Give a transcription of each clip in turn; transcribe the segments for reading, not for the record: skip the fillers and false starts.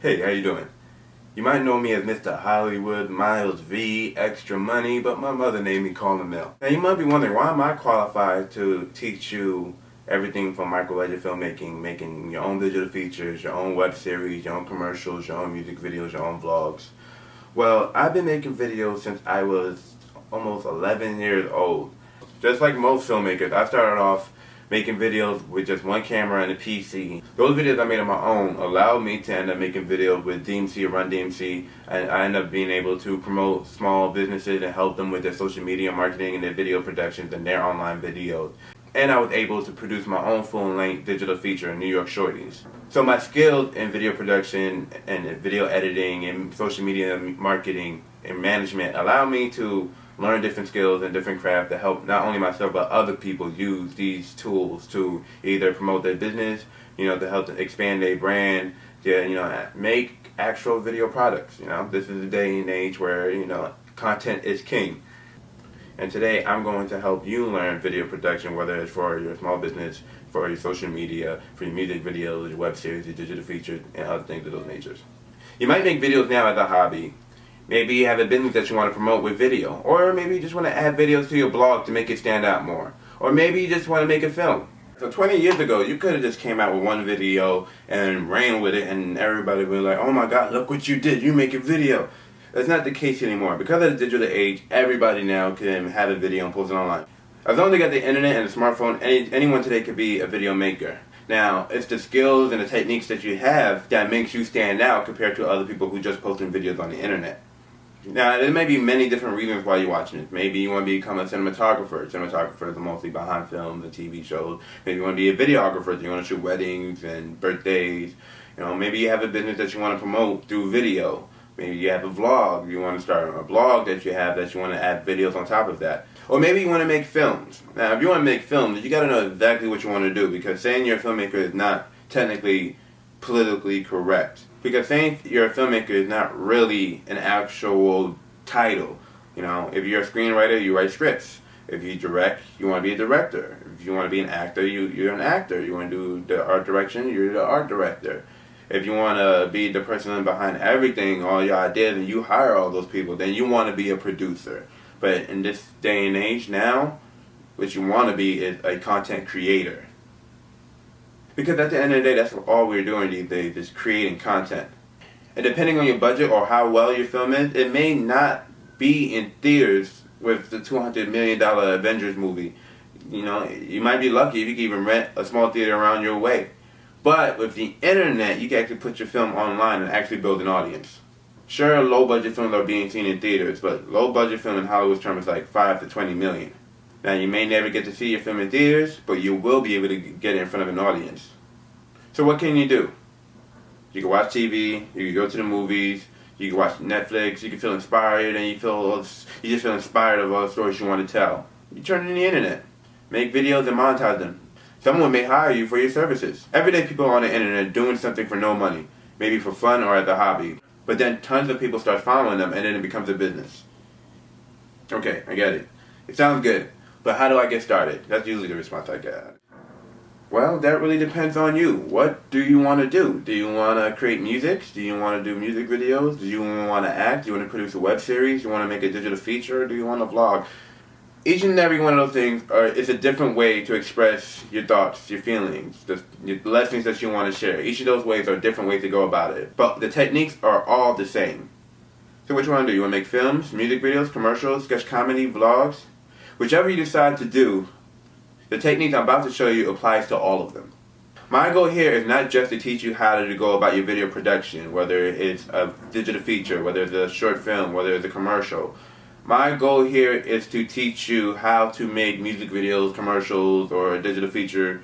Hey, how you doing? You might know me as Mr. Hollywood Miles V, Extra Money, but my mother named me Colin Mill. Now you might be wondering, why am I qualified to teach you everything from micro-budget filmmaking, making your own digital features, your own web series, your own commercials, your own music videos, your own vlogs? Well, I've been making videos since I was almost 11 years old. Just like most filmmakers, I started off making videos with just one camera and a PC. Those videos I made on my own allowed me to end up making videos with DMC or Run DMC, and I ended up being able to promote small businesses and help them with their social media marketing and their video productions and their online videos. And I was able to produce my own full-length digital feature, New York Shorties. So my skills in video production and video editing and social media marketing and management allow me to learn different skills and different crafts to help not only myself but other people use these tools to either promote their business, to help expand their brand, to, make actual video products. This is a day and age where, content is king. And today I'm going to help you learn video production, whether it's for your small business, for your social media, for your music videos, your web series, your digital features, and other things of those natures. You might make videos now as a hobby. Maybe you have a business that you want to promote with video. Or maybe you just want to add videos to your blog to make it stand out more. Or maybe you just want to make a film. So 20 years ago, you could have just came out with one video and ran with it and everybody would be like, oh my god, look what you did, you make a video. That's not the case anymore. Because of the digital age, everybody now can have a video and post it online. As long as they got the internet and a smartphone, anyone today could be a video maker. Now, it's the skills and the techniques that you have that makes you stand out compared to other people who just posting videos on the internet. Now, there may be many different reasons why you're watching it. Maybe you want to become a cinematographer. Cinematographers are mostly behind films and TV shows. Maybe you want to be a videographer. You want to shoot weddings and birthdays. Maybe you have a business that you want to promote through video. Maybe you have a vlog. You want to start a blog that you want to add videos on top of that. Or maybe you want to make films. Now, if you want to make films, you got to know exactly what you want to do, because saying you're a filmmaker is not technically politically correct. Because saying you're a filmmaker is not really an actual title. If you're a screenwriter, you write scripts. If you direct, you want to be a director. If you want to be an actor, you're an actor. You want to do the art direction, you're the art director. If you want to be the person behind everything, all your ideas, and you hire all those people, then you want to be a producer. But in this day and age now, what you want to be is a content creator. Because at the end of the day, that's all we're doing these days, is creating content. And depending on your budget or how well your film is, it may not be in theaters with the $200 million Avengers movie. You might be lucky if you can even rent a small theater around your way. But with the internet, you can actually put your film online and actually build an audience. Sure, low-budget films are being seen in theaters, but low-budget film in Hollywood's term is like $5 to $20 million. Now, you may never get to see your film in theaters, but you will be able to get it in front of an audience. So what can you do? You can watch TV, you can go to the movies, you can watch Netflix, you can feel inspired, and you just feel inspired of all the stories you want to tell. You turn to the internet, make videos and monetize them. Someone may hire you for your services. Everyday people on the internet doing something for no money, maybe for fun or as a hobby. But then tons of people start following them, and then it becomes a business. Okay, I get it. It sounds good. But how do I get started? That's usually the response I get. Well, that really depends on you. What do you want to do? Do you want to create music? Do you want to do music videos? Do you want to act? Do you want to produce a web series? Do you want to make a digital feature? Do you want to vlog? Each and every one of those things is a different way to express your thoughts, your feelings, the lessons that you want to share. Each of those ways are different ways to go about it. But the techniques are all the same. So what you want to do? You want to make films, music videos, commercials, sketch comedy, vlogs? Whichever you decide to do, the techniques I'm about to show you applies to all of them. My goal here is not just to teach you how to go about your video production, whether it's a digital feature, whether it's a short film, whether it's a commercial. My goal here is to teach you how to make music videos, commercials, or a digital feature,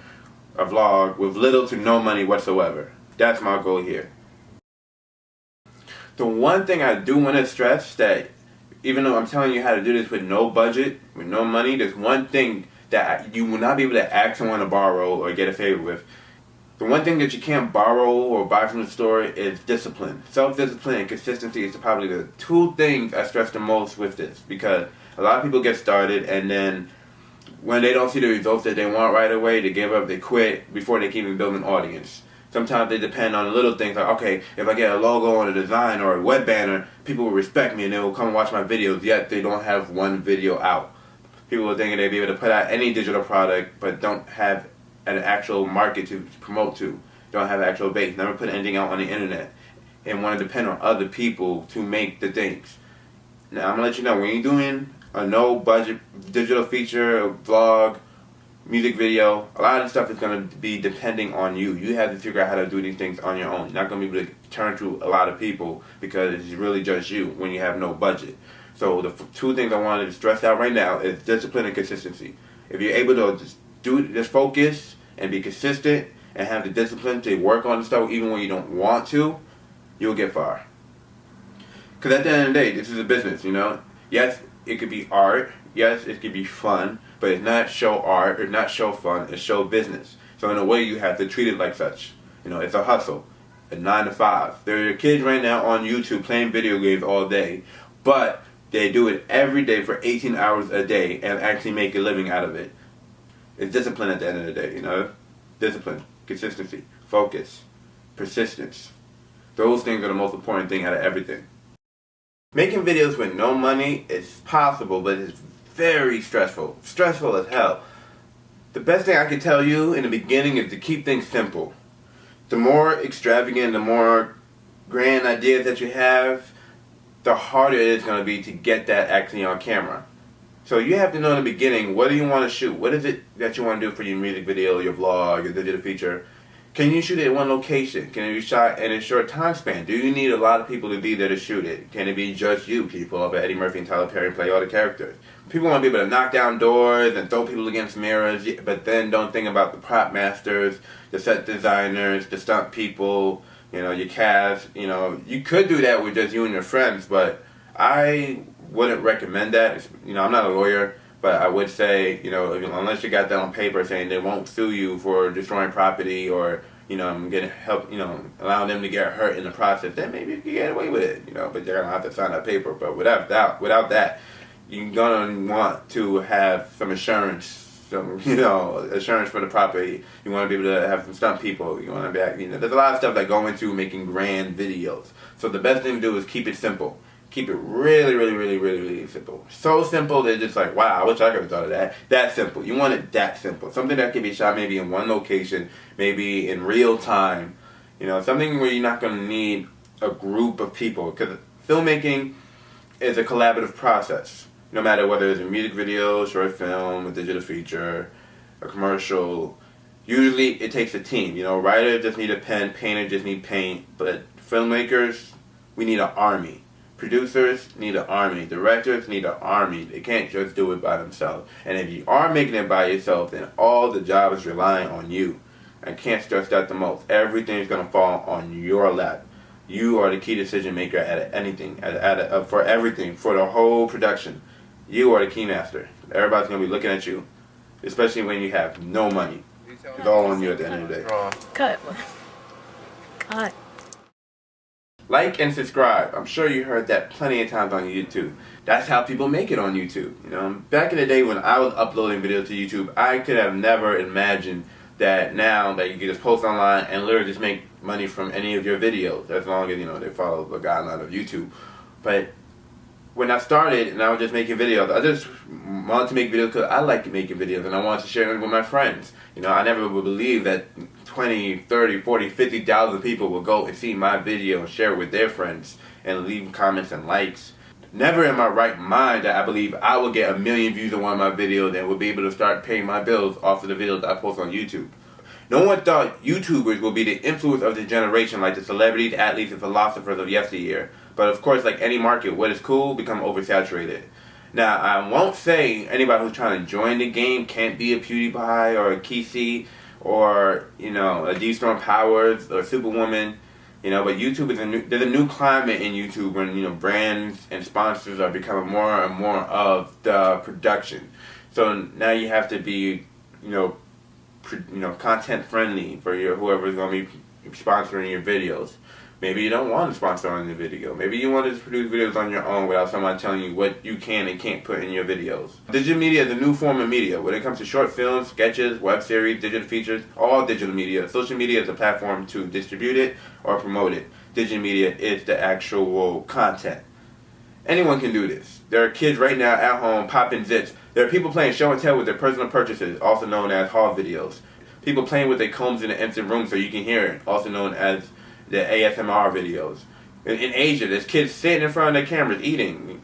a vlog, with little to no money whatsoever. That's my goal here. The one thing I do want to stress, that even though I'm telling you how to do this with no budget, with no money, there's one thing that you will not be able to ask someone to borrow or get a favor with. The one thing that you can't borrow or buy from the store is discipline. Self-discipline and consistency is probably the two things I stress the most with this, because a lot of people get started and then when they don't see the results that they want right away, they give up, they quit before they can even build an audience. Sometimes they depend on little things like, okay, if I get a logo on a design or a web banner, people will respect me and they will come and watch my videos, yet they don't have one video out. People are thinking they'd be able to put out any digital product, but don't have an actual market to promote to. Don't have an actual base. Never put anything out on the internet. And want to depend on other people to make the things. Now, I'm going to let you know, when you're doing a no-budget digital feature, a vlog, music video, a lot of this stuff is going to be depending on you. You have to figure out how to do these things on your own. You're not going to be able to turn to a lot of people because it's really just you when you have no budget. So the two things I wanted to stress out right now is discipline and consistency. If you're able to just focus and be consistent and have the discipline to work on the stuff even when you don't want to, you'll get far. Because at the end of the day, this is a business, you know. Yes, it could be art. Yes, it could be fun. But it's not show art, it's not show fun, it's show business. So in a way, you have to treat it like such. You know, it's a hustle, a 9 to 5. There are kids right now on YouTube playing video games all day, but they do it every day for 18 hours a day and actually make a living out of it. It's discipline at the end of the day, you know? Discipline, consistency, focus, persistence. Those things are the most important thing out of everything. Making videos with no money is possible, but it's very stressful. Stressful as hell. The best thing I can tell you in the beginning is to keep things simple. The more extravagant, the more grand ideas that you have, the harder it is going to be to get that actually on camera. So you have to know in the beginning, what do you want to shoot? What is it that you want to do for your music video, your vlog, your digital feature? Can you shoot it in one location? Can it be shot in a short time span? Do you need a lot of people to be there to shoot it? Can it be just you? Can you pull up Eddie Murphy and Tyler Perry and play all the characters? People want to be able to knock down doors and throw people against mirrors, but then don't think about the prop masters, the set designers, the stunt people, you know, your cast. You know, you could do that with just you and your friends, but I wouldn't recommend that. You know, I'm not a lawyer, but I would say, you know, unless you got that on paper saying they won't sue you for destroying property or, you know, getting help, you know, allowing them to get hurt in the process, then maybe you can get away with it, you know, but they're going to have to sign that paper. But without that, you're going to want to have some insurance, some, you know, insurance for the property. You want to be able to have some stunt people. You want to be, you know, there's a lot of stuff that go into making grand videos. So the best thing to do is keep it simple. Keep it really, really, really, really, really simple. So simple that it's just like, wow, I wish I could have thought of that. That simple. You want it that simple. Something that can be shot maybe in one location, maybe in real time. You know, something where you're not going to need a group of people. Because filmmaking is a collaborative process. No matter whether it's a music video, short film, a digital feature, a commercial. Usually it takes a team. You know, writers just need a pen, painters just need paint. But filmmakers, we need an army. Producers need an army. Directors need an army. They can't just do it by themselves. And if you are making it by yourself, then all the job is relying on you. I can't stress that the most. Everything's going to fall on your lap. You are the key decision maker at anything, for everything, for the whole production. You are the key master. Everybody's going to be looking at you, especially when you have no money. It's all on you at the end of the day. Cut. Like and subscribe. I'm sure you heard that plenty of times on YouTube. That's how people make it on YouTube. You know, back in the day when I was uploading videos to YouTube, I could have never imagined that now that you can just post online and literally just make money from any of your videos, as long as, you know, they follow the guideline of YouTube. But when I started and I was just making videos, I just wanted to make videos because I like making videos and I wanted to share them with my friends. You know, I never would believe that 20, 30, 40, 50,000 people will go and see my video and share it with their friends and leave comments and likes. Never in my right mind that I believe I will get 1 million views on one of my videos and will be able to start paying my bills off of the videos that I post on YouTube. No one thought YouTubers will be the influence of the generation like the celebrities, athletes, and philosophers of yesteryear. But of course, like any market, what is cool become oversaturated. Now, I won't say anybody who's trying to join the game can't be a PewDiePie or a Kesey or, you know, a D-Storm Powers or Superwoman. You know, but YouTube is there's a new climate in YouTube when, you know, brands and sponsors are becoming more and more of the production. So now you have to be, you know, content friendly for your whoever's going to be sponsoring your videos. Maybe you don't want to sponsor on the video. Maybe you want to produce videos on your own without someone telling you what you can and can't put in your videos. Digital media is a new form of media. When it comes to short films, sketches, web series, digital features, all digital media. Social media is a platform to distribute it or promote it. Digital media is the actual content. Anyone can do this. There are kids right now at home popping zits. There are people playing show and tell with their personal purchases, also known as haul videos. People playing with their combs in an empty room so you can hear it, also known as the ASMR videos. In Asia, there's kids sitting in front of their cameras eating.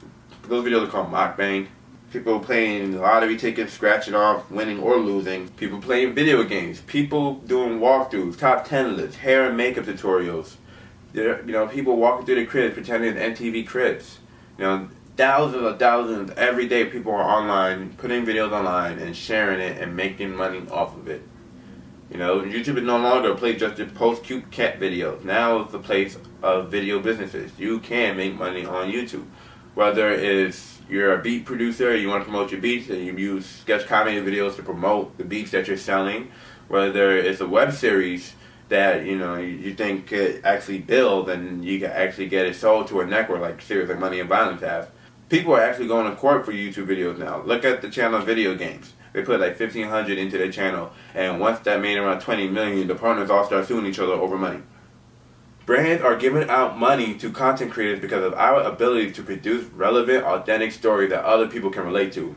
Those videos are called mukbang. People playing lottery tickets, scratching off, winning or losing. People playing video games. People doing walkthroughs, top 10 lists, hair and makeup tutorials. People walking through their cribs pretending it's MTV Cribs. Thousands every day people are online, putting videos online and sharing it and making money off of it. YouTube is no longer a place just to post cute cat videos. Now it's a place of video businesses. You can make money on YouTube. Whether it's you're a beat producer, you want to promote your beats, and you use sketch comedy videos to promote the beats that you're selling. Whether it's a web series that you think could actually build and you can actually get it sold to a network like series like Money and Violence have. People are actually going to court for YouTube videos now. Look at the channel Video Games. They put like $1,500 into their channel, and once that made around $20 million, the partners all start suing each other over money. Brands are giving out money to content creators because of our ability to produce relevant, authentic stories that other people can relate to.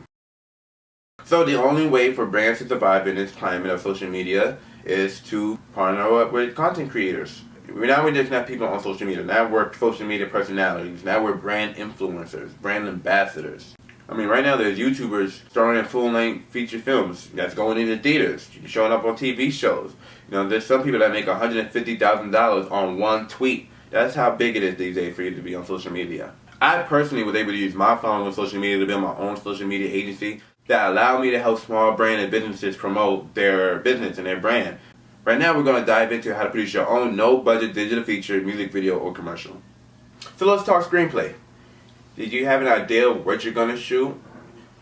So the only way for brands to survive in this climate of social media is to partner up with content creators. Now we're just not people on social media. Now we're social media personalities. Now we're brand influencers, brand ambassadors. Right now there's YouTubers starring in full-length feature films that's going into theaters, showing up on TV shows. There's some people that make $150,000 on one tweet. That's how big it is these days for you to be on social media. I personally was able to use my following on social media to build my own social media agency that allowed me to help small brand and businesses promote their business and their brand. Right now we're going to dive into how to produce your own no-budget digital feature, music video, or commercial. So let's talk screenplay. Did you have an idea of what you're going to shoot?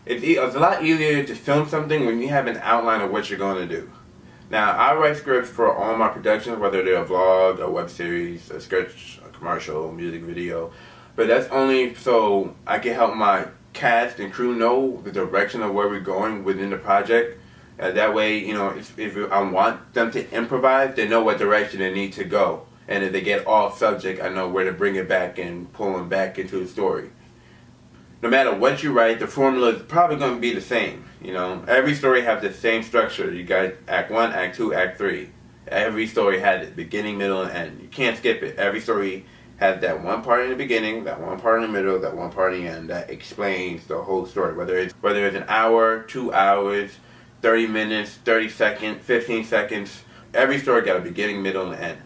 It's a lot easier to film something when you have an outline of what you're going to do. Now, I write scripts for all my productions, whether they're a vlog, a web series, a sketch, a commercial, music video. But that's only so I can help my cast and crew know the direction of where we're going within the project. That way, if I want them to improvise, they know what direction they need to go. And if they get off subject, I know where to bring it back and pull them back into the story. No matter what you write, the formula is probably going to be the same. Every story has the same structure. You got Act 1, Act 2, Act 3. Every story has it, beginning, middle, and end. You can't skip it. Every story has that one part in the beginning, that one part in the middle, that one part in the end that explains the whole story. Whether it's an hour, 2 hours, 30 minutes, 30 seconds, 15 seconds. Every story got a beginning, middle, and end.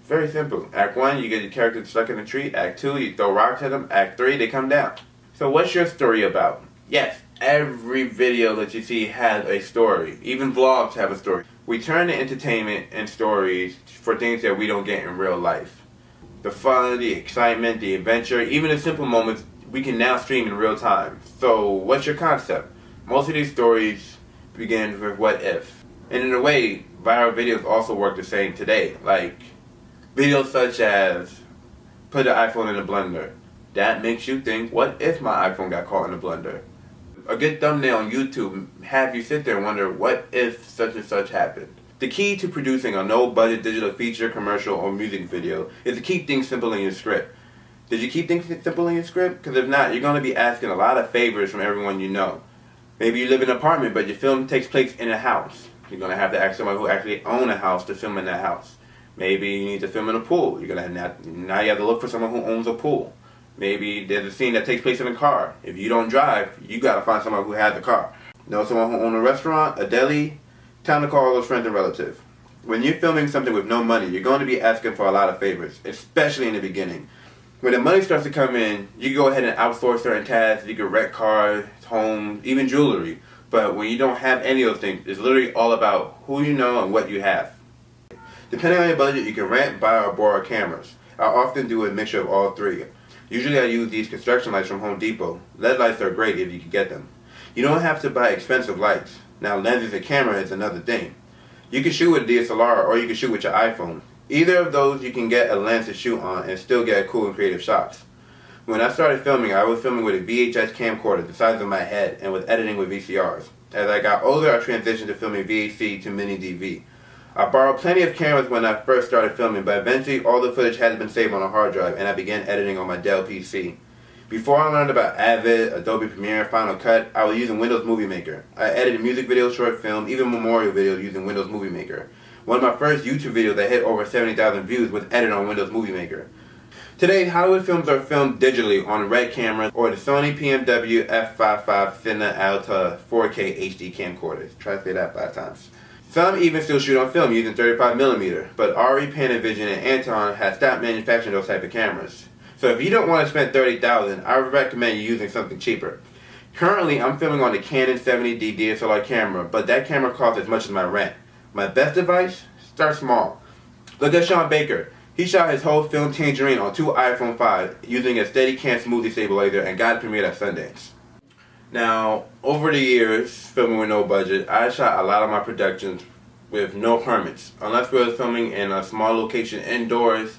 Very simple. Act 1, you get your characters stuck in a tree. Act 2, you throw rocks at them. Act 3, they come down. So what's your story about? Yes, every video that you see has a story. Even vlogs have a story. We turn to entertainment and stories for things that we don't get in real life. The fun, the excitement, the adventure, even the simple moments we can now stream in real time. So what's your concept? Most of these stories begin with what if. And in a way, viral videos also work the same today. Like videos such as put the iPhone in a blender. That makes you think, what if my iPhone got caught in a blender? A good thumbnail on YouTube have you sit there and wonder, what if such and such happened? The key to producing a no-budget digital feature, commercial, or music video is to keep things simple in your script. Did you keep things simple in your script? Because if not, you're going to be asking a lot of favors from everyone you know. Maybe you live in an apartment, but your film takes place in a house. You're going to have to ask someone who actually owns a house to film in that house. Maybe you need to film in a pool. You're going to now you have to look for someone who owns a pool. Maybe there's a scene that takes place in a car. If you don't drive, you got to find someone who has a car. Know someone who owns a restaurant, a deli? Time to call all those friends and relatives. When you're filming something with no money, you're going to be asking for a lot of favors, especially in the beginning. When the money starts to come in, you can go ahead and outsource certain tasks. You can rent cars, homes, even jewelry. But when you don't have any of those things, it's literally all about who you know and what you have. Depending on your budget, you can rent, buy, or borrow cameras. I often do a mixture of all three. Usually I use these construction lights from Home Depot. LED lights are great if you can get them. You don't have to buy expensive lights. Now lenses and camera is another thing. You can shoot with a DSLR or you can shoot with your iPhone. Either of those you can get a lens to shoot on and still get cool and creative shots. When I started filming, I was filming with a VHS camcorder the size of my head and was editing with VCRs. As I got older, I transitioned to filming VHC to mini DV. I borrowed plenty of cameras when I first started filming, but eventually all the footage had been saved on a hard drive and I began editing on my Dell PC. Before I learned about Avid, Adobe Premiere, Final Cut, I was using Windows Movie Maker. I edited music videos, short film, even memorial videos using Windows Movie Maker. One of my first YouTube videos that hit over 70,000 views was edited on Windows Movie Maker. Today, Hollywood films are filmed digitally on RED cameras or the Sony PMW F55 Cine Alta 4K HD camcorders. Try to say that 5 times. Some even still shoot on film using 35mm, but Ari, Panavision, and Anton have stopped manufacturing those type of cameras. So if you don't want to spend $30,000, I would recommend you using something cheaper. Currently, I'm filming on the Canon 70D DSLR camera, but that camera costs as much as my rent. My best advice? Start small. Look at Sean Baker. He shot his whole film Tangerine on 2 iPhone 5 using a Steadicam smoothie stabilizer and got it premiered at Sundance. Now, over the years, filming with no budget, I shot a lot of my productions with no permits. Unless we were filming in a small location indoors,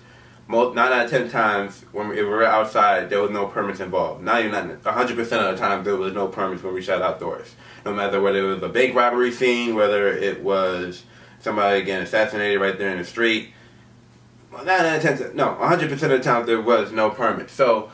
9 out of 10 times when we were outside, there was no permits involved. 100% of the time, there was no permits when we shot outdoors. No matter whether it was a bank robbery scene, whether it was somebody getting assassinated right there in the street. 9 out of 10, no, 100% of the time there was no permit. So,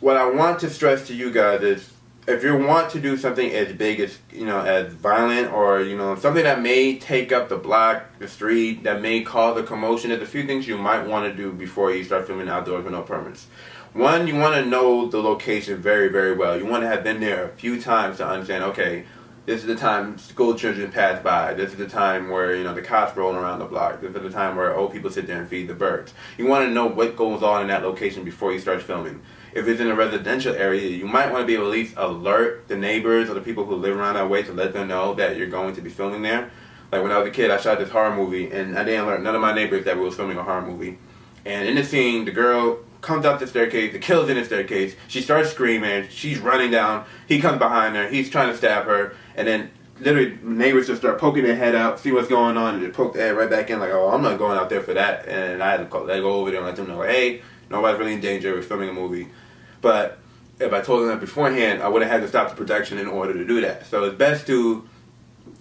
what I want to stress to you guys is, if you want to do something as big as, as violent or, something that may take up the block, the street, that may cause a commotion, there's a few things you might want to do before you start filming outdoors with no permits. One, you want to know the location very, very well. You want to have been there a few times to understand, okay, this is the time school children pass by. This is the time where, the cops rolling around the block. This is the time where old people sit there and feed the birds. You want to know what goes on in that location before you start filming. If it's in a residential area, you might want to be able to at least alert the neighbors or the people who live around that way to let them know that you're going to be filming there. Like when I was a kid, I shot this horror movie, and I didn't alert none of my neighbors that we was filming a horror movie. And in the scene, the girl comes up the staircase, the killer's in the staircase, she starts screaming, she's running down, he comes behind her, he's trying to stab her, and then literally neighbors just start poking their head out, see what's going on, and they poke their head right back in like, oh, I'm not going out there for that. And I had to go over there and let them know, like, hey, nobody's really in danger, we're filming a movie. But if I told them that beforehand, I would have had to stop the production in order to do that. So it's best to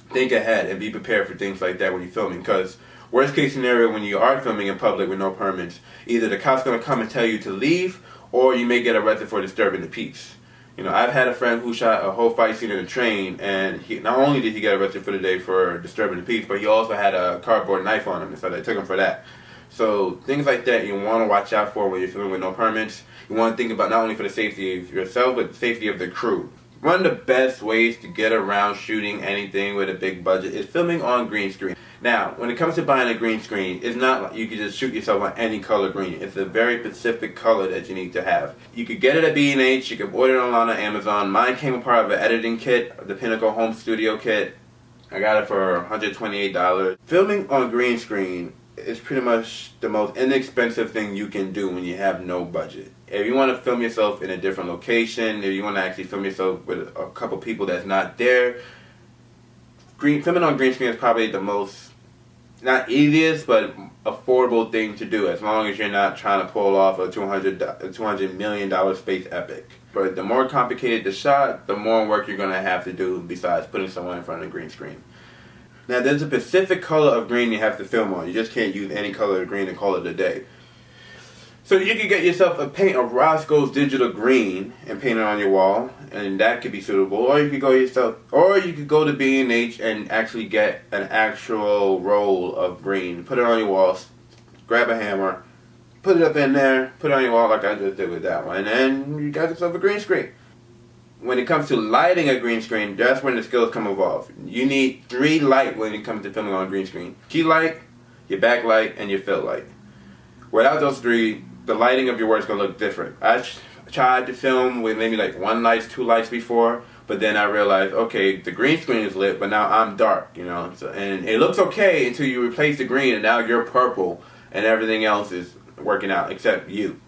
think ahead and be prepared for things like that when you're filming. Because worst case scenario, when you are filming in public with no permits, either the cop's going to come and tell you to leave, or you may get arrested for disturbing the peace. I've had a friend who shot a whole fight scene in a train, and not only did he get arrested for the day for disturbing the peace, but he also had a cardboard knife on him, and so they took him for that. So things like that you want to watch out for when you're filming with no permits. You want to think about not only for the safety of yourself, but the safety of the crew. One of the best ways to get around shooting anything with a big budget is filming on green screen. Now, when it comes to buying a green screen, it's not like you can just shoot yourself on any color green. It's a very specific color that you need to have. You could get it at B&H, you can order it online on Amazon. Mine came a part of an editing kit, the Pinnacle Home Studio kit. I got it for $128. Filming on green screen is pretty much the most inexpensive thing you can do when you have no budget. If you want to film yourself in a different location, if you want to actually film yourself with a couple people that's not there, filming on green screen is probably the most, not easiest, but affordable thing to do, as long as you're not trying to pull off a $200 million space epic. But the more complicated the shot, the more work you're going to have to do besides putting someone in front of the green screen. Now, there's a specific color of green you have to film on. You just can't use any color of green and call it a day. So you could get yourself a Roscoe's Digital Green and paint it on your wall, and that could be suitable. Or you could go to B&H and actually get an actual roll of green, put it on your wall, grab a hammer, put it up in there, put it on your wall like I just did with that one, and then you got yourself a green screen. When it comes to lighting a green screen, that's when the skills come involved. You need 3 light when it comes to filming on a green screen. Key light, your backlight, and your fill light. Without those 3, the lighting of your work is going to look different. I tried to film with maybe like 1 light, 2 lights before, but then I realized, okay, the green screen is lit, but now I'm dark, So, and it looks okay until you replace the green, and now you're purple, and everything else is working out except you.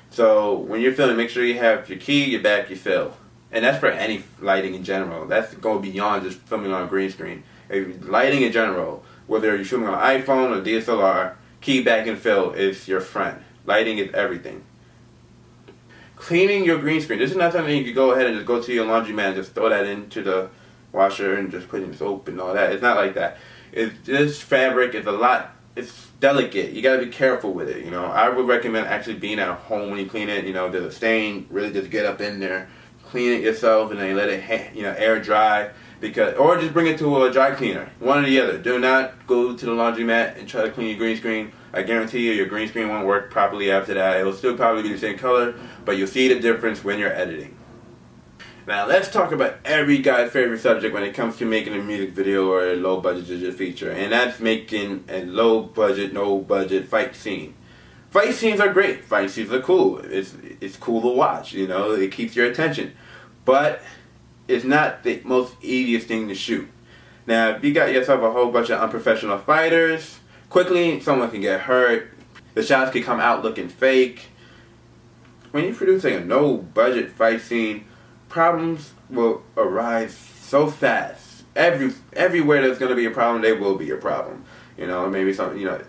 So when you're filming, make sure you have your key, your back, your fill. And that's for any lighting in general. That's going beyond just filming on a green screen. Lighting in general, whether you're filming on an iPhone or DSLR, key back and fill is your friend. Lighting is everything. Cleaning your green screen. This is not something you could go ahead and just go to your laundromat and just throw that into the washer and just put in soap and all that. It's not like that. This fabric is it's delicate. You gotta be careful with it, you know. I would recommend actually being at home when you clean it. You know, there's a stain, really just get up in there, clean it yourself, and then let it, air dry. Or just bring it to a dry cleaner. One or the other. Do not go to the laundromat and try to clean your green screen. I guarantee you your green screen won't work properly after that. It will still probably be the same color, but you'll see the difference when you're editing. Now let's talk about every guy's favorite subject when it comes to making a music video or a low budget digital feature, and that's making a low budget, no budget fight scene. Fight scenes are great. Fight scenes are cool. It's cool to watch, you know, it keeps your attention. But it's not the most easiest thing to shoot. Now, if you got yourself a whole bunch of unprofessional fighters, quickly someone can get hurt. The shots can come out looking fake. When you're producing a no-budget fight scene, problems will arise so fast. Everywhere there's going to be a problem, there will be a problem. You know, maybe something, you know,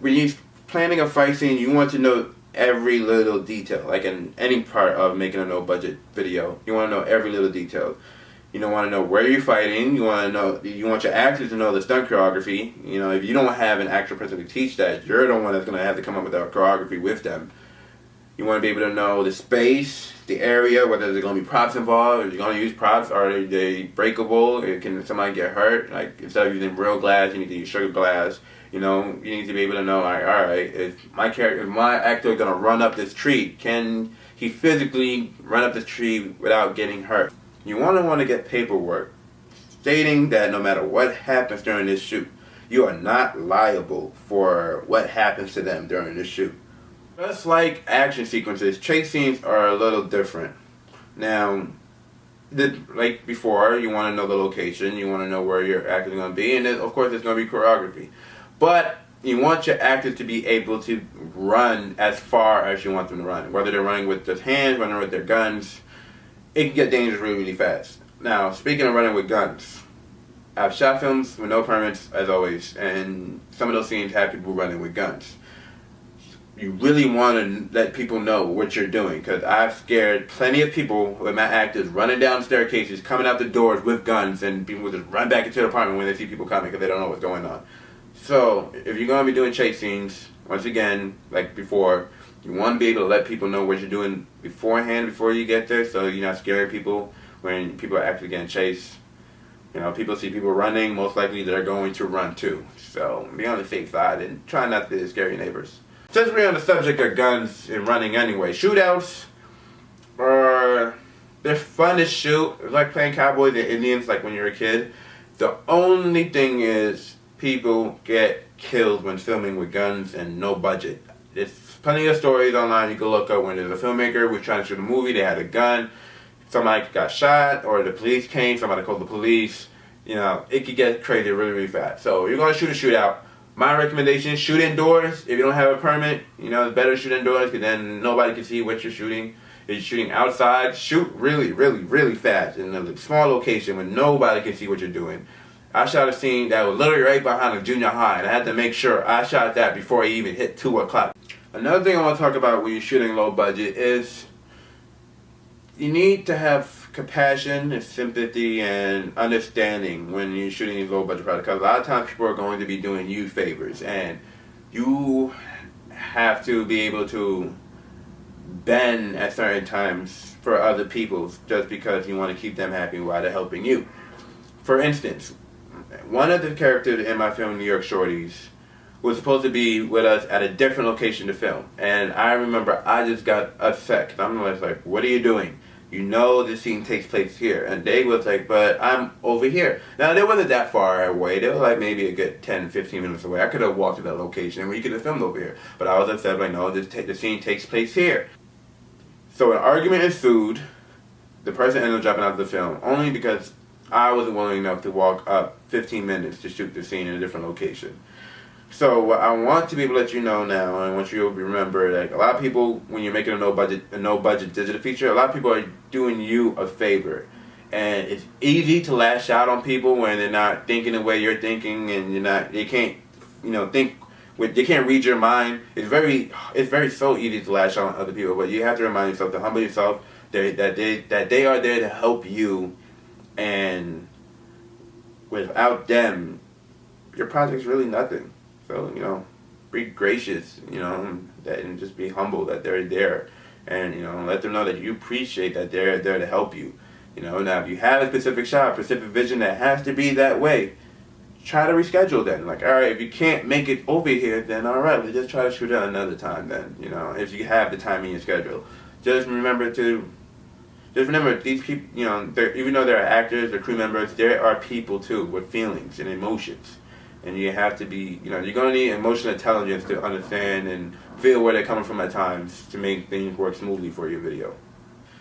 when you're planning a fight scene, you want to know every little detail. Like in any part of making a no-budget video, you want to know every little detail. You don't want to know where you're fighting. You want your actors to know the stunt choreography. You know, if you don't have an actual person to teach that, you're the one that's going to have to come up with that choreography with them. You want to be able to know the space, the area, whether there's going to be props involved, or you're going to use props, are they breakable, can somebody get hurt? Like, instead of using real glass, you need to use sugar glass. You know, you need to be able to know, like, alright, if my actor is going to run up this tree, can he physically run up this tree without getting hurt? You want to get paperwork stating that no matter what happens during this shoot, you are not liable for what happens to them during this shoot. Just like action sequences, chase scenes are a little different. Now, like before, you want to know the location, you want to know where your actors are going to be, and then, of course, there's going to be choreography. But you want your actors to be able to run as far as you want them to run. Whether they're running with just hands, running with their guns, it can get dangerous really, really fast. Now, speaking of running with guns, I've shot films with no permits, as always, and some of those scenes have people running with guns. You really want to let people know what you're doing, because I've scared plenty of people with my actors running down staircases, coming out the doors with guns, and people will just run back into the apartment when they see people coming because they don't know what's going on. So, if you're going to be doing chase scenes, once again, like before, you want to be able to let people know what you're doing beforehand, before you get there, so you're not scaring people when people are actually getting chased. You know, people see people running, most likely they're going to run too. So, be on the safe side and try not to scare your neighbors. Since we're on the subject of guns and running anyway, shootouts they're fun to shoot. It's like playing cowboys and Indians like when you're a kid. The only thing is people get killed when filming with guns and no budget. There's plenty of stories online you can look up when there's a filmmaker who's trying to shoot a movie, they had a gun, somebody got shot, or the police came, somebody called the police. You know, it could get crazy really, really fast. So you're going to shoot a shootout. My recommendation, shoot indoors. If you don't have a permit, you know, it's better to shoot indoors because then nobody can see what you're shooting. If you're shooting outside, shoot really, really, really fast in a small location where nobody can see what you're doing. I shot a scene that was literally right behind a junior high, and I had to make sure I shot that before it even hit 2 o'clock. Another thing I want to talk about when you're shooting low budget is you need to have compassion and sympathy and understanding when you're shooting these low budget products, because a lot of times people are going to be doing you favors, and you have to be able to bend at certain times for other people just because you want to keep them happy while they're helping you. For instance, one of the characters in my film New York Shorties was supposed to be with us at a different location to film, and I remember I just got upset because I'm always like, what are you doing? You know the scene takes place here. And they was like, but I'm over here. Now, they wasn't that far away. They were like maybe a good 10, 15 minutes away. I could have walked to that location and we could have filmed over here. But I was upset, like, no, the scene takes place here. So an argument ensued. The person ended up dropping out of the film only because I wasn't willing enough to walk up 15 minutes to shoot the scene in a different location. So what I want to be able to let you know now, and I want you to remember that a lot of people, when you're making a no budget digital feature, a lot of people are doing you a favor. And it's easy to lash out on people when they're not thinking the way you're thinking, and they can't, think they can't read your mind. It's very so easy to lash on other people, but you have to remind yourself to humble yourself that they are there to help you, and without them, your project's really nothing. So, be gracious, and just be humble that they're there, and let them know that you appreciate that they're there to help you. Now if you have a specific shot, specific vision that has to be that way, try to reschedule then. Like, all right, if you can't make it over here, then all right, let's just try to shoot it another time then. If you have the time in your schedule, just remember these people. Even though they're actors, they're crew members, there are people too with feelings and emotions, and you have to be. You're gonna need emotional intelligence to understand and feel where they're coming from at times to make things work smoothly for your video.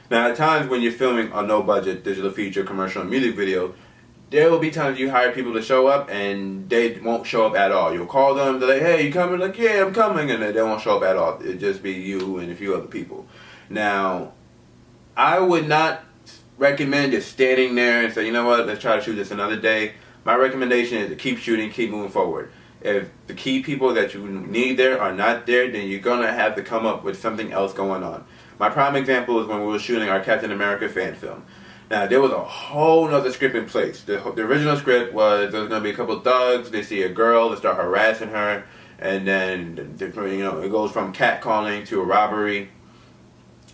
Now, at times when you're filming a no-budget digital feature, commercial, and music video, there will be times you hire people to show up and they won't show up at all. You'll call them, they're like, hey, you coming? Like, yeah, I'm coming. And they won't show up at all. It'll just be you and a few other people. Now, I would not recommend just standing there and say, you know what, let's try to shoot this another day. My recommendation is to keep shooting, keep moving forward. If the key people that you need there are not there, then you're going to have to come up with something else going on. My prime example is when we were shooting our Captain America fan film. Now, there was a whole nother script in place. The original script was there was going to be a couple of thugs, they see a girl, they start harassing her, and then it goes from catcalling to a robbery,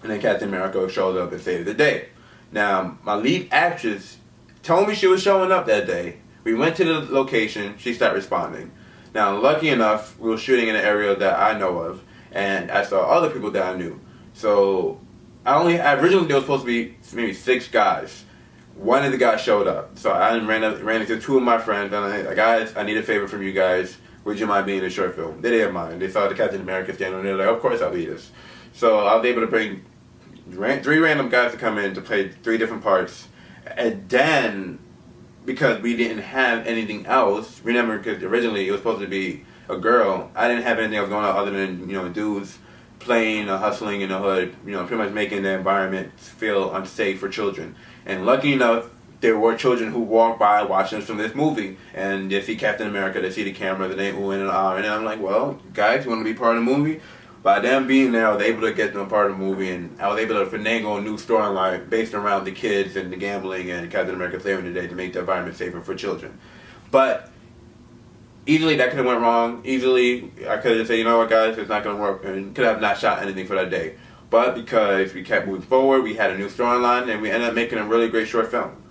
and then Captain America shows up and saves the day. Now, my lead actress told me she was showing up that day. We went to the location, she started responding. Now, lucky enough, we were shooting in an area that I know of, and I saw other people that I knew. So, originally there was supposed to be maybe 6 guys. One of the guys showed up. So I ran into 2 of my friends, and I said, guys, I need a favor from you guys. Would you mind being in a short film? They didn't mind. They saw the Captain America standing there, like, of course I'll be this. So I was able to bring 3 random guys to come in to play 3 different parts. And then, because we didn't have anything else, remember, because originally it was supposed to be a girl, I didn't have anything else going on other than, dudes playing or hustling in the hood, pretty much making the environment feel unsafe for children. And lucky enough, there were children who walked by watching us from this movie, and they see Captain America, they see the camera, they ooh and ah, and I'm like, well, guys, you want to be part of the movie? By them being there, I was able to get them a part of the movie, and I was able to finagle a new storyline based around the kids and the gambling and Captain America saving the day to make the environment safer for children. But easily that could have went wrong. Easily I could have said, you know what, guys, it's not going to work, and could have not shot anything for that day. But because we kept moving forward, we had a new storyline, and we ended up making a really great short film.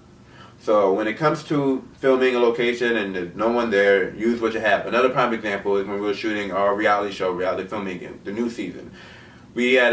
So when it comes to filming a location and there's no one there, use what you have. Another prime example is when we were shooting our reality show, reality filmmaking, the new season. We had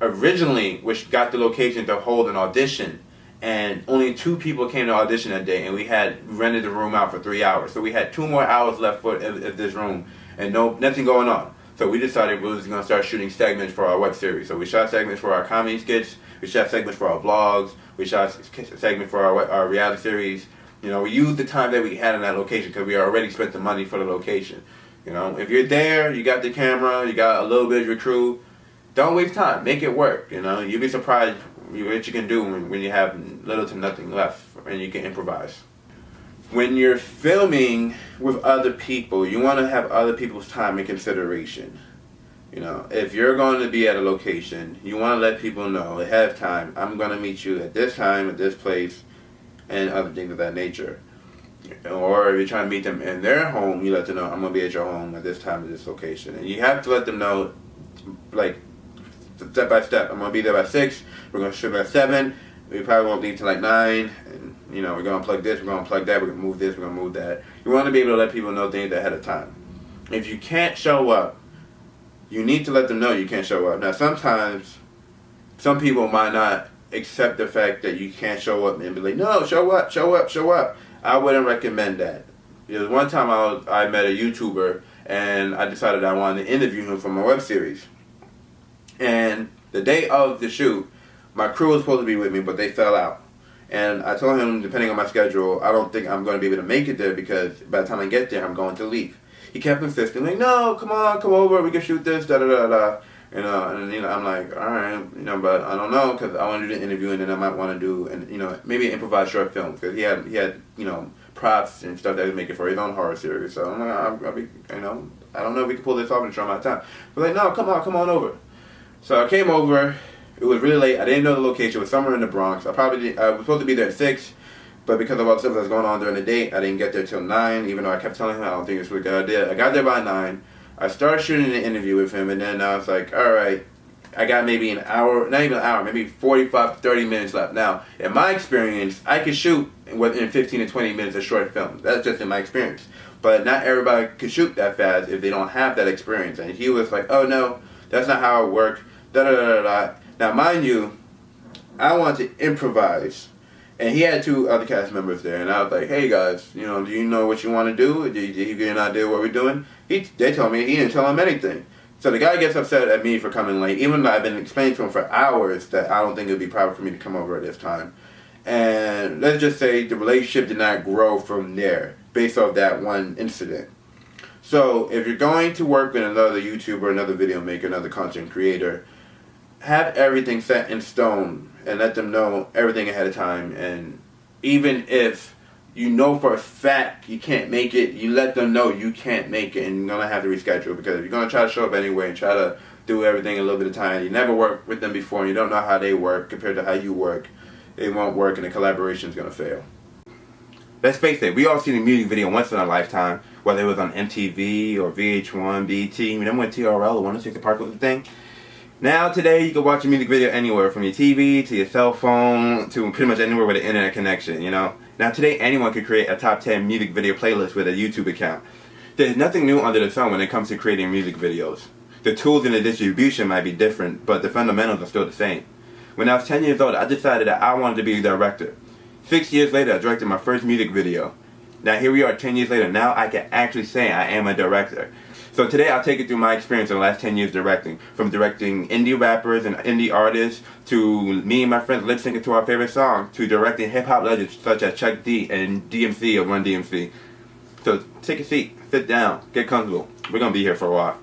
originally, which got the location to hold an audition, and only 2 people came to audition that day, and we had rented the room out for 3 hours. So we had 2 more hours left for this room, and nothing going on. So we decided we was going to start shooting segments for our web series. So we shot segments for our comedy skits, we shot segments for our vlogs, we shot segments for our reality series. We used the time that we had in that location because we already spent the money for the location. If you're there, you got the camera, you got a little bit of your crew, don't waste time, make it work. You'll be surprised what you can do when you have little to nothing left and you can improvise. When you're filming with other people, you want to have other people's time in consideration. If you're going to be at a location, you want to let people know ahead of time, I'm going to meet you at this time, at this place, and other things of that nature. Or if you're trying to meet them in their home, you let them know, I'm going to be at your home at this time, at this location. And you have to let them know, like, step by step. I'm going to be there by 6, we're going to shoot by 7, we probably won't leave till like 9, and we're going to plug this, we're going to plug that, we're going to move this, we're going to move that. You want to be able to let people know things ahead of time. If you can't show up, you need to let them know you can't show up. Now, sometimes, some people might not accept the fact that you can't show up and be like, no, show up, show up, show up. I wouldn't recommend that. Because one time I met a YouTuber, and I decided I wanted to interview him for my web series. And the day of the shoot, my crew was supposed to be with me, but they fell out. And I told him, depending on my schedule, I don't think I'm going to be able to make it there because by the time I get there, I'm going to leave. He kept insisting, like, no, come on, come over, we can shoot this, da-da-da-da. I'm like, all right, but I don't know, because I want to do the interview, and then I might want to do, maybe an improvised short film, because he had, props and stuff that he's making for his own horror series. So I'll be, I don't know if we can pull this off in a short amount of time. But like, no, come on over. So I came over. It was really late. I didn't know the location. It was somewhere in the Bronx. I was supposed to be there at 6, but because of all the stuff that was going on during the day, I didn't get there till 9. Even though I kept telling him I don't think it's a good idea. I got there by 9. I started shooting an interview with him, and then I was like, all right. I got maybe an hour, not even an hour, maybe 45 to 30 minutes left. Now, in my experience, I could shoot within 15 to 20 minutes of short films. That's just in my experience. But not everybody could shoot that fast if they don't have that experience. And he was like, oh no, that's not how it works. Da da da da da. Now, mind you, I wanted to improvise. And he had 2 other cast members there. And I was like, hey guys, do you know what you want to do? Do you get an idea what we're doing? They told me he didn't tell them anything. So the guy gets upset at me for coming late, even though I've been explaining to him for hours that I don't think it would be proper for me to come over at this time. And let's just say the relationship did not grow from there, based off that one incident. So if you're going to work with another YouTuber, another video maker, another content creator, have everything set in stone and let them know everything ahead of time. And even if you know for a fact you can't make it, you let them know you can't make it and you're going to have to reschedule. Because if you're going to try to show up anyway and try to do everything in a little bit of time, you never worked with them before and you don't know how they work compared to how you work, it won't work and the collaboration is going to fail. Let's face it, we all seen a music video once in our lifetime, whether it was on MTV or VH1, BET, remember when TRL or 106 Park was the thing? Now today you can watch a music video anywhere, from your TV to your cell phone to pretty much anywhere with an internet connection, Now today anyone can create a top 10 music video playlist with a YouTube account. There's nothing new under the sun when it comes to creating music videos. The tools and the distribution might be different, but the fundamentals are still the same. When I was 10 years old, I decided that I wanted to be a director. 6 years later, I directed my first music video. Now here we are 10 years later, now I can actually say I am a director. So today I'll take you through my experience in the last 10 years directing. From directing indie rappers and indie artists, to me and my friends lip syncing to our favorite song, to directing hip hop legends such as Chuck D and DMC of Run DMC. So take a seat, sit down, get comfortable. We're going to be here for a while.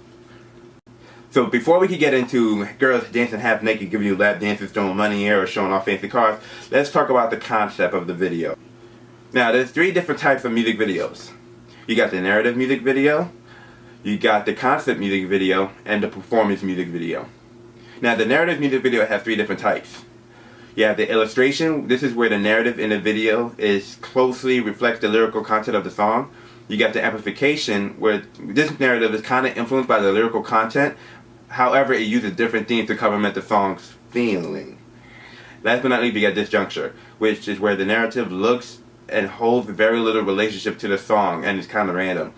So before we can get into girls dancing half naked, giving you lap dances, throwing money in the air, or showing off fancy cars, let's talk about the concept of the video. Now there's 3 different types of music videos. You got the narrative music video, you got the concept music video, and the performance music video. Now the narrative music video has 3 different types. You have the illustration. This is where the narrative in the video is closely reflects the lyrical content of the song. You got the amplification, where this narrative is kind of influenced by the lyrical content. However, it uses different themes to complement the song's feeling. Last but not least, you got disjuncture, which is where the narrative looks and holds very little relationship to the song and is kind of random.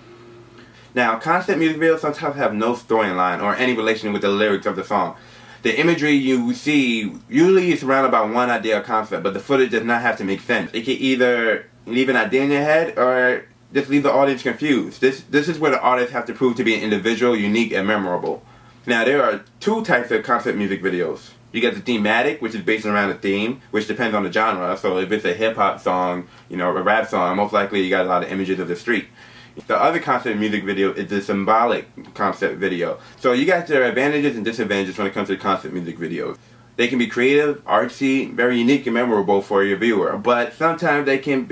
Now, concept music videos sometimes have no storyline or any relation with the lyrics of the song. The imagery you see usually is surrounded by one idea or concept, but the footage does not have to make sense. It can either leave an idea in your head or just leave the audience confused. This is where the artists have to prove to be an individual, unique, and memorable. Now, there are 2 types of concept music videos. You got the thematic, which is based around a theme, which depends on the genre. So if it's a hip-hop song, a rap song, most likely you got a lot of images of the street. The other concept music video is the symbolic concept video. So you got their advantages and disadvantages when it comes to concept music videos. They can be creative, artsy, very unique and memorable for your viewer, but sometimes they can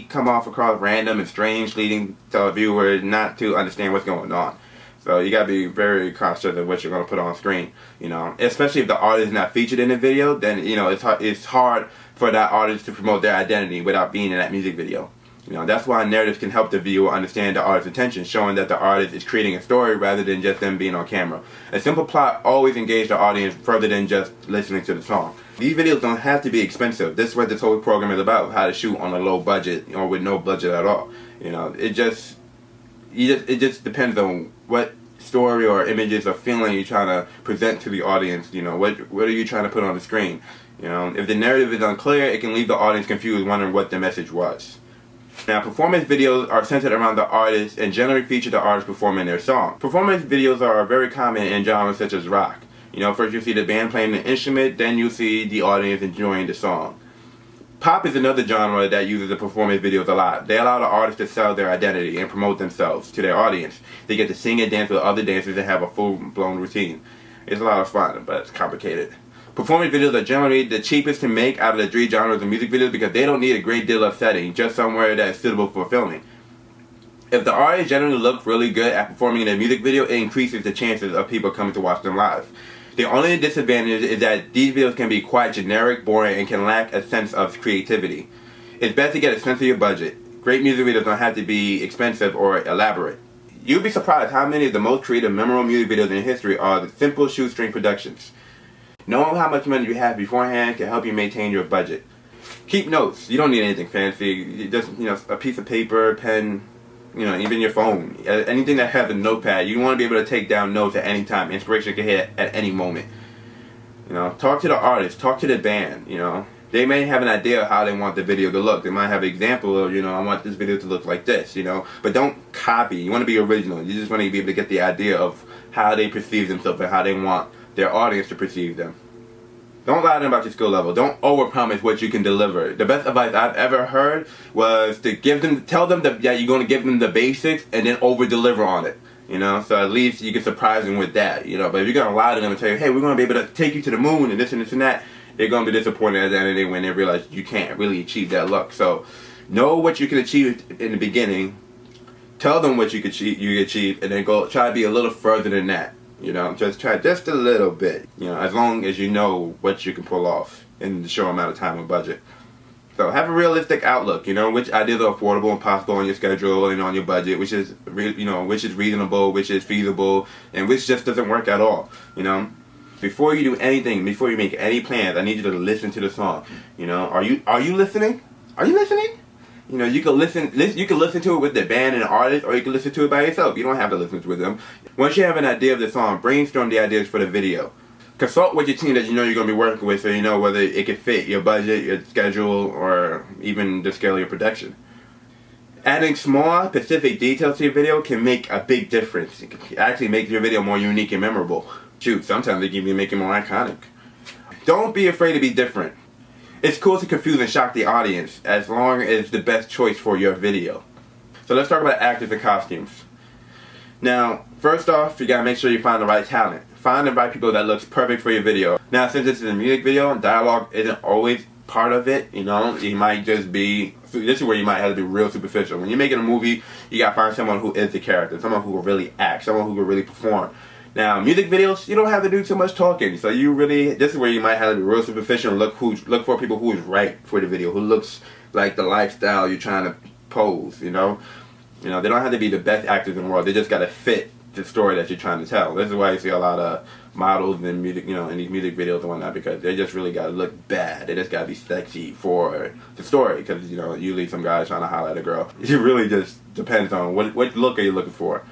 come off across random and strange, leading to a viewer not to understand what's going on. So you gotta be very conscious of what you're gonna put on screen. Especially if the artist is not featured in the video, then it's hard for that artist to promote their identity without being in that music video. That's why narratives can help the viewer understand the artist's intention, showing that the artist is creating a story rather than just them being on camera. A simple plot always engages the audience further than just listening to the song. These videos don't have to be expensive. This is what this whole program is about, how to shoot on a low budget or with no budget at all. It just depends on what story or images or feeling you're trying to present to the audience. What are you trying to put on the screen? If the narrative is unclear, it can leave the audience confused, wondering what the message was. Now, performance videos are centered around the artist and generally feature the artist performing their song. Performance videos are very common in genres such as rock. First you see the band playing the instrument, then you see the audience enjoying the song. Pop is another genre that uses the performance videos a lot. They allow the artists to sell their identity and promote themselves to their audience. They get to sing and dance with other dancers and have a full-blown routine. It's a lot of fun, but it's complicated. Performance videos are generally the cheapest to make out of the three genres of music videos because they don't need a great deal of setting, just somewhere that is suitable for filming. If the artist generally looks really good at performing in a music video, it increases the chances of people coming to watch them live. The only disadvantage is that these videos can be quite generic, boring, and can lack a sense of creativity. It's best to get a sense of your budget. Great music videos don't have to be expensive or elaborate. You'd be surprised how many of the most creative, memorable music videos in history are the simple shoestring productions. Knowing how much money you have beforehand can help you maintain your budget. Keep notes. You don't need anything fancy. Just, a piece of paper, pen, even your phone. Anything that has a notepad. You want to be able to take down notes at any time. Inspiration can hit at any moment. Talk to the artist. Talk to the band. They may have an idea of how they want the video to look. They might have an example of, I want this video to look like this, But don't copy. You want to be original. You just want to be able to get the idea of how they perceive themselves and how they want their audience to perceive them. Don't lie to them about your skill level. Don't overpromise what you can deliver. The best advice I've ever heard was to tell them that you're going to give them the basics and then over-deliver on it. So at least you can surprise them with that. But if you're going to lie to them and tell you, hey, we're going to be able to take you to the moon and this and this and that, they're going to be disappointed at the end of the day when they realize you can't really achieve that look. So know what you can achieve in the beginning. Tell them what you can achieve, and then go try to be a little further than that. Just try just a little bit. As long as you know what you can pull off in the short amount of time and budget. So have a realistic outlook. Which ideas are affordable and possible on your schedule and on your budget, which is which is reasonable, which is feasible, and which just doesn't work at all. Before you do anything, before you make any plans, I need you to listen to the song. Are you listening? Are you listening? You can listen to it with the band and the artist, or you can listen to it by yourself. You don't have to listen to it with them. Once you have an idea of the song, brainstorm the ideas for the video. Consult with your team that you're going to be working with, so you know whether it can fit your budget, your schedule, or even the scale of your production. Adding small, specific details to your video can make a big difference. It can actually make your video more unique and memorable. Shoot, sometimes they can even make it more iconic. Don't be afraid to be different. It's cool to confuse and shock the audience, as long as it's the best choice for your video. So let's talk about actors and costumes. Now, first off, you gotta make sure you find the right talent. Find the right people that looks perfect for your video. Now, since this is a music video, dialogue isn't always part of it. You might just be, this is where you might have to be real superficial. When you're making a movie, you gotta find someone who is the character, someone who will really act, someone who will really perform. Now, music videos, you don't have to do too much talking, so this is where you might have to be real superficial and look for people who is right for the video, who looks like the lifestyle you're trying to pose, they don't have to be the best actors in the world, they just gotta fit the story that you're trying to tell. This is why you see a lot of models in music, in these music videos and whatnot, because they just really gotta look bad, they just gotta be sexy for the story, because, usually some guy's trying to holler at a girl. It really just depends on what look are you looking for.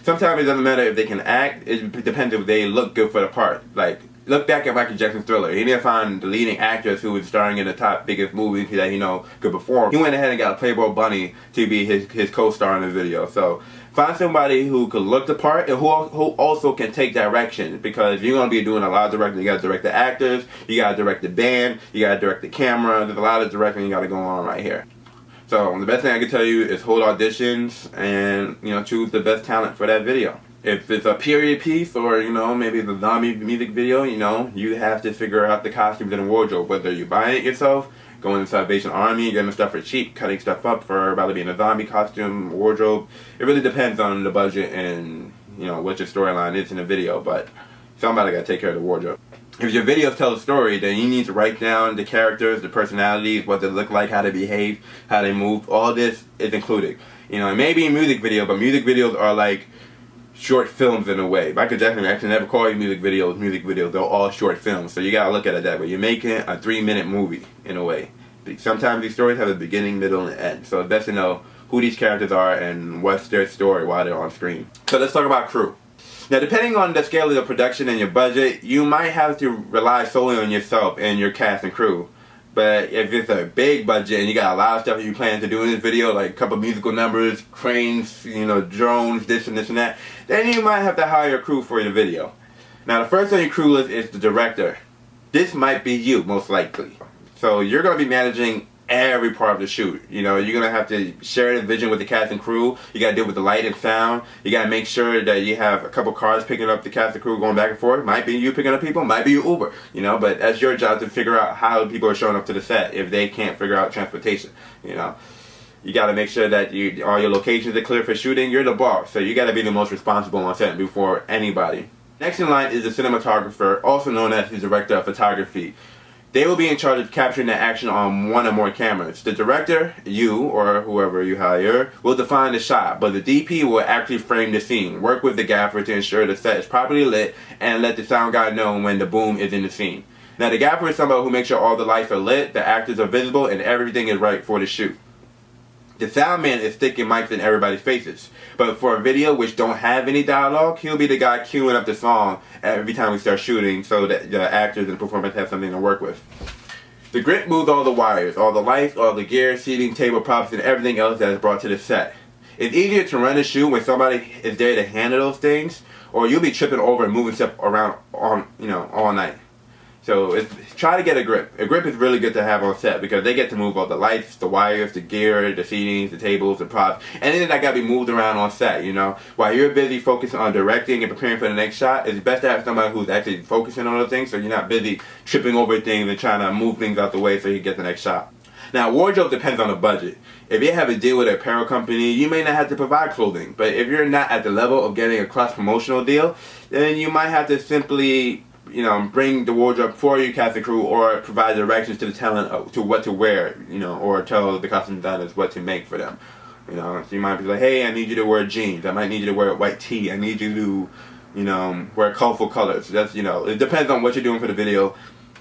Sometimes it doesn't matter if they can act, it depends if they look good for the part. Like, look back at Michael Jackson's Thriller. He didn't find the leading actress who was starring in the top biggest movies that could perform. He went ahead and got a Playboy Bunny to be his co-star in the video. So find somebody who could look the part and who also can take direction. Because if you're going to be doing a lot of directing, you got to direct the actors, you got to direct the band, you got to direct the camera. There's a lot of directing you got to go on right here. So the best thing I can tell you is hold auditions and choose the best talent for that video. If it's a period piece or maybe the zombie music video, you have to figure out the costumes and the wardrobe. Whether you're buying it yourself, going to Salvation Army, getting stuff for cheap, cutting stuff up for about to be in a zombie costume, wardrobe. It really depends on the budget and what your storyline is in the video. But somebody got to take care of the wardrobe. If your videos tell a story, then you need to write down the characters, the personalities, what they look like, how they behave, how they move. All this is included. It may be a music video, but music videos are like short films in a way. Michael Jackson actually never called you music videos. They're all short films. So you gotta look at it that way. You're making a 3-minute movie in a way. Sometimes these stories have a beginning, middle, and end. So it's best to know who these characters are and what's their story while they're on screen. So let's talk about crew. Now, depending on the scale of the production and your budget, you might have to rely solely on yourself and your cast and crew. But if it's a big budget and you got a lot of stuff you plan to do in this video, like a couple musical numbers, cranes, drones, this and that, then you might have to hire a crew for your video. Now, the first on your crew list is the director. This might be you, most likely. So you're going to be managing every part of the shoot. You know, you're gonna have to share the vision with the cast and crew. You gotta deal with the light and sound. You gotta make sure that you have a couple cars picking up the cast and crew going back and forth. Might be you picking up people, might be you Uber. You know, but that's your job to figure out how people are showing up to the set if they can't figure out transportation. You know, you gotta make sure that all your locations are clear for shooting. You're the boss, so you gotta be the most responsible on set before anybody. Next in line is the cinematographer, also known as the director of photography. They will be in charge of capturing the action on one or more cameras. The director, you, or whoever you hire, will define the shot, but the DP will actually frame the scene, work with the gaffer to ensure the set is properly lit, and let the sound guy know when the boom is in the scene. Now the gaffer is somebody who makes sure all the lights are lit, the actors are visible, and everything is right for the shoot. The sound man is sticking mics in everybody's faces. But for a video which don't have any dialogue, he'll be the guy queuing up the song every time we start shooting so that the actors and performers have something to work with. The grip moves all the wires, all the lights, all the gear, seating, table props, and everything else that is brought to the set. It's easier to run a shoot when somebody is there to handle those things, or you'll be tripping over and moving stuff around all night. So try to get a grip. A grip is really good to have on set because they get to move all the lights, the wires, the gear, the seatings, the tables, the props, anything that got to be moved around on set, you know. While you're busy focusing on directing and preparing for the next shot, it's best to have somebody who's actually focusing on those things so you're not busy tripping over things and trying to move things out the way so you get the next shot. Now, wardrobe depends on the budget. If you have a deal with an apparel company, you may not have to provide clothing. But if you're not at the level of getting a cross-promotional deal, then you might have to simply bring the wardrobe for your cast and crew, or provide directions to the talent to what to wear, or tell the costume designers what to make for them. So you might be like, hey, I need you to wear jeans. I might need you to wear a white tee. I need you to, wear colorful colors. That's, it depends on what you're doing for the video.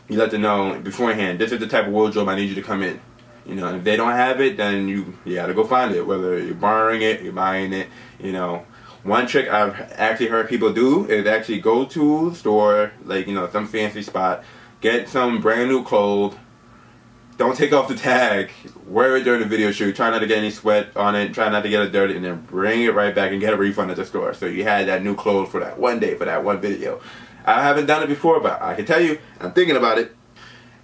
You let them know beforehand, this is the type of wardrobe I need you to come in. If they don't have it, then you gotta go find it. Whether you're borrowing it, you're buying it, One trick I've actually heard people do is actually go to the store, like, some fancy spot, get some brand new clothes, don't take off the tag, wear it during the video shoot, try not to get any sweat on it, try not to get it dirty, and then bring it right back and get a refund at the store. So you had that new clothes for that one day, for that one video. I haven't done it before, but I can tell you, I'm thinking about it.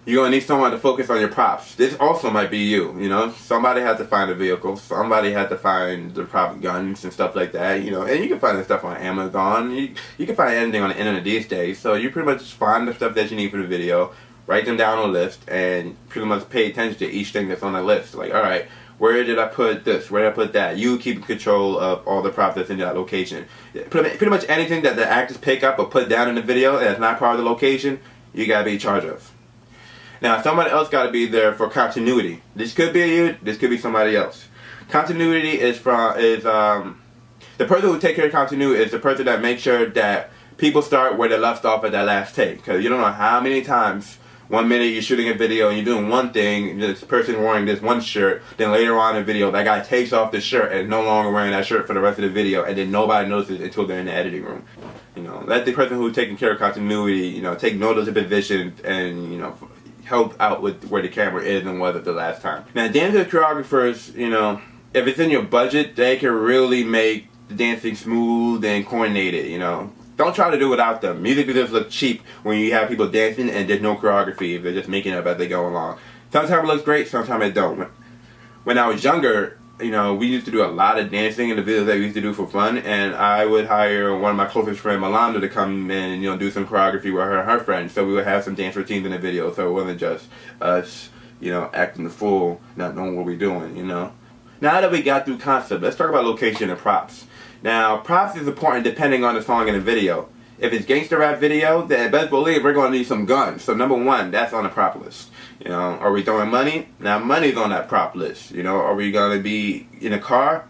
You're going to need someone to focus on your props. This also might be you, Somebody had to find a vehicle. Somebody had to find the prop guns and stuff like that, And you can find this stuff on Amazon. You can find anything on the internet these days. So you pretty much just find the stuff that you need for the video, write them down on a list, and pretty much pay attention to each thing that's on the list. Like, all right, where did I put this? Where did I put that? You keep control of all the props that's in that location. Pretty much anything that the actors pick up or put down in the video that's not part of the location, you got to be in charge of. Now, somebody else got to be there for continuity. This could be you. This could be somebody else. Continuity is the person who takes care of continuity is the person that makes sure that people start where they left off at that last take. Because you don't know how many times 1 minute you're shooting a video and you're doing one thing, this person wearing this one shirt, then later on in the video that guy takes off the shirt and is no longer wearing that shirt for the rest of the video, and then nobody notices until they're in the editing room. Let the person who's taking care of continuity, take note of the position and help out with where the camera is and was at the last time. Now, dancers, choreographers, if it's in your budget, they can really make the dancing smooth and coordinated, Don't try to do it without them. Music videos look cheap when you have people dancing and there's no choreography. They're just making it up as they go along. Sometimes it looks great, sometimes it don't. When I was younger, we used to do a lot of dancing in the videos that we used to do for fun, and I would hire one of my closest friends, Melanda, to come in and, do some choreography with her and her friends. So we would have some dance routines in the video, so it wasn't just us, acting the fool, not knowing what we're doing, Now that we got through concept, let's talk about location and props. Now, props is important depending on the song and the video. If it's gangster rap video, then best believe we're going to need some guns. So number one, that's on the prop list. Are we throwing money? Now, money's on that prop list. Are we going to be in a car?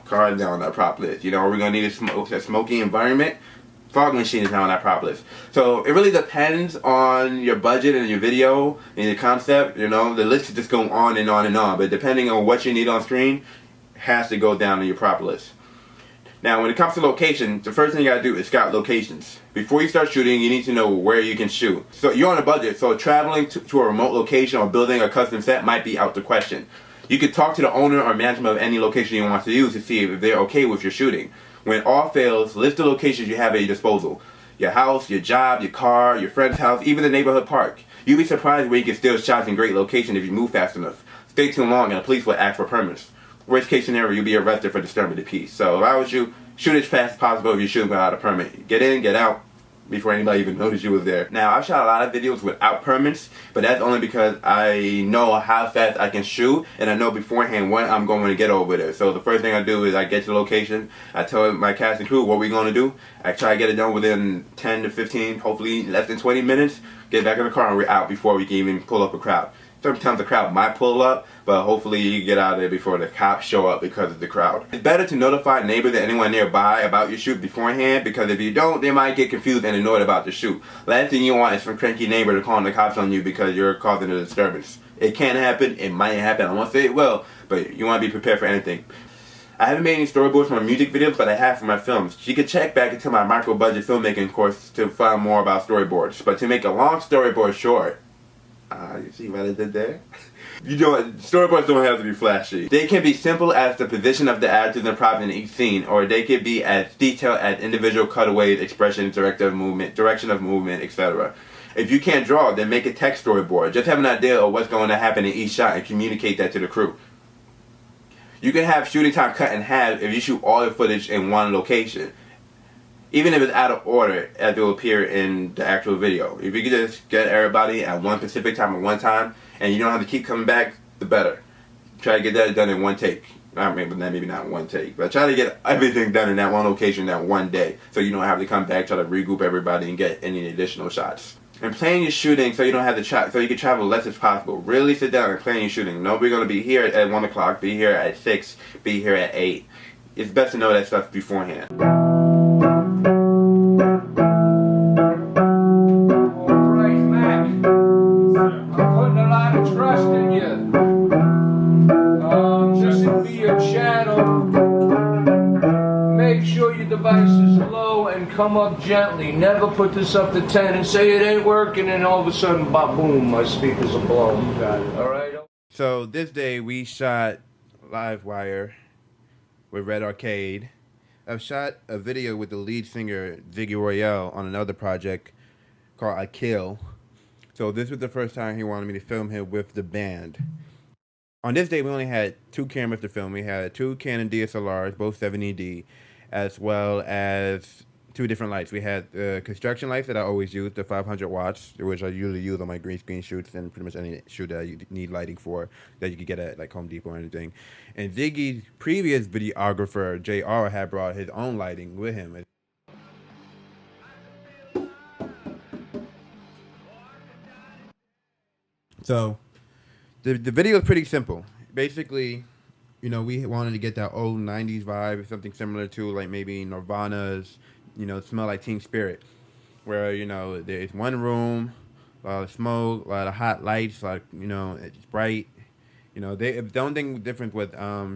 Car's down on that prop list. Are we going to need a smoky environment? Fog machine is down on that prop list. So it really depends on your budget and your video and your concept. The list could just go on and on and on. But depending on what you need on screen, it has to go down on your prop list. Now, when it comes to location, the first thing you gotta do is scout locations. Before you start shooting, you need to know where you can shoot. So you're on a budget, so traveling to a remote location or building a custom set might be out the question. You could talk to the owner or management of any location you want to use to see if they're okay with your shooting. When all fails, list the locations you have at your disposal. Your house, your job, your car, your friend's house, even the neighborhood park. You'd be surprised where you can steal shots in great locations if you move fast enough. stay too long and the police will ask for permits. Worst case scenario, you'll be arrested for disturbing the peace. So if I was you, shoot as fast as possible if you're shooting without a permit. Get in, get out before anybody even noticed you was there. Now, I've shot a lot of videos without permits, but that's only because I know how fast I can shoot, and I know beforehand when I'm going to get over there. So the first thing I do is I get to the location, I tell my cast and crew what we're going to do. I try to get it done within 10 to 15, hopefully less than 20 minutes, get back in the car and we're out before we can even pull up a crowd. Sometimes the crowd might pull up, but hopefully you get out of there before the cops show up because of the crowd. It's better to notify neighbors and anyone nearby about your shoot beforehand, because if you don't, they might get confused and annoyed about the shoot. Last thing you want is some cranky neighbor to call the cops on you because you're causing a disturbance. It can happen, it might happen, I won't say it will, but you want to be prepared for anything. I haven't made any storyboards for my music videos, but I have for my films. You can check back into my micro-budget filmmaking course to find more about storyboards. But to make a long storyboard short, you see what I did there? Storyboards don't have to be flashy. They can be simple as the position of the actors and props in each scene, or they can be as detailed as individual cutaways, expressions, direction of movement, etc. If you can't draw, then make a text storyboard. Just have an idea of what's going to happen in each shot and communicate that to the crew. You can have shooting time cut in half if you shoot all the footage in one location, even if it's out of order as it will appear in the actual video. If you can just get everybody at one specific time at one time, and you don't have to keep coming back, the better. Try to get that done in one take. Maybe not one take, but try to get everything done in that one location that one day, so you don't have to come back, try to regroup everybody and get any additional shots. And plan your shooting so you don't have to so you can travel less as possible. Really sit down and plan your shooting. No, we're going to be here at 1 o'clock, be here at 6, be here at 8. It's best to know that stuff beforehand. Device is low and come up gently. Never put this up to 10 and say it ain't working, and all of a sudden, ba-boom, my speakers are blown. Got it. All right. So this day we shot Livewire with Red Arcade. I've shot a video with the lead singer Ziggy Royale on another project called I Kill. So this was the first time he wanted me to film him with the band. On this day we only had 2 cameras to film. We had 2 Canon DSLRs, both 70D. As well as 2 different lights. We had the construction lights that I always use, the 500 watts, which I usually use on my green screen shoots and pretty much any shoot that you need lighting for that you could get at like Home Depot or anything. And Ziggy's previous videographer, JR, had brought his own lighting with him. So the video is pretty simple. Basically, you know, we wanted to get that old 90s vibe, something similar to like maybe Nirvana's, you know, Smell Like Teen Spirit, where, you know, there's one room, a lot of smoke, a lot of hot lights, like, you know, it's bright. You know, the only thing different with,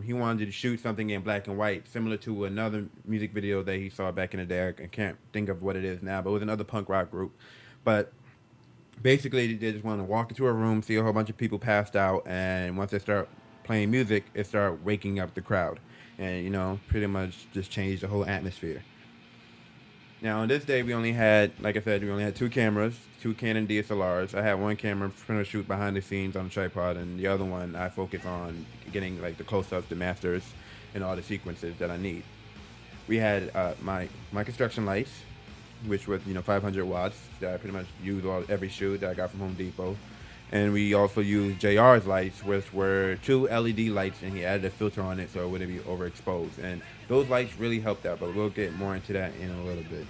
he wanted to shoot something in black and white, similar to another music video that he saw back in the day. I can't think of what it is now, but it was another punk rock group. But basically, they just want to walk into a room, see a whole bunch of people passed out, and once they start playing music, it started waking up the crowd, and, you know, pretty much just changed the whole atmosphere. Now on this day we only had, like I said, we only had 2 cameras, 2 Canon DSLRs. I had one camera trying to shoot behind the scenes on the tripod, and the other one I focus on getting like the close-ups, the masters, and all the sequences that I need. We had my construction lights, which was, you know, 500 watts that I pretty much use every shoot that I got from Home Depot. And we also used JR's lights, which were 2 LED lights, and he added a filter on it so it wouldn't be overexposed. And those lights really helped out, but we'll get more into that in a little bit.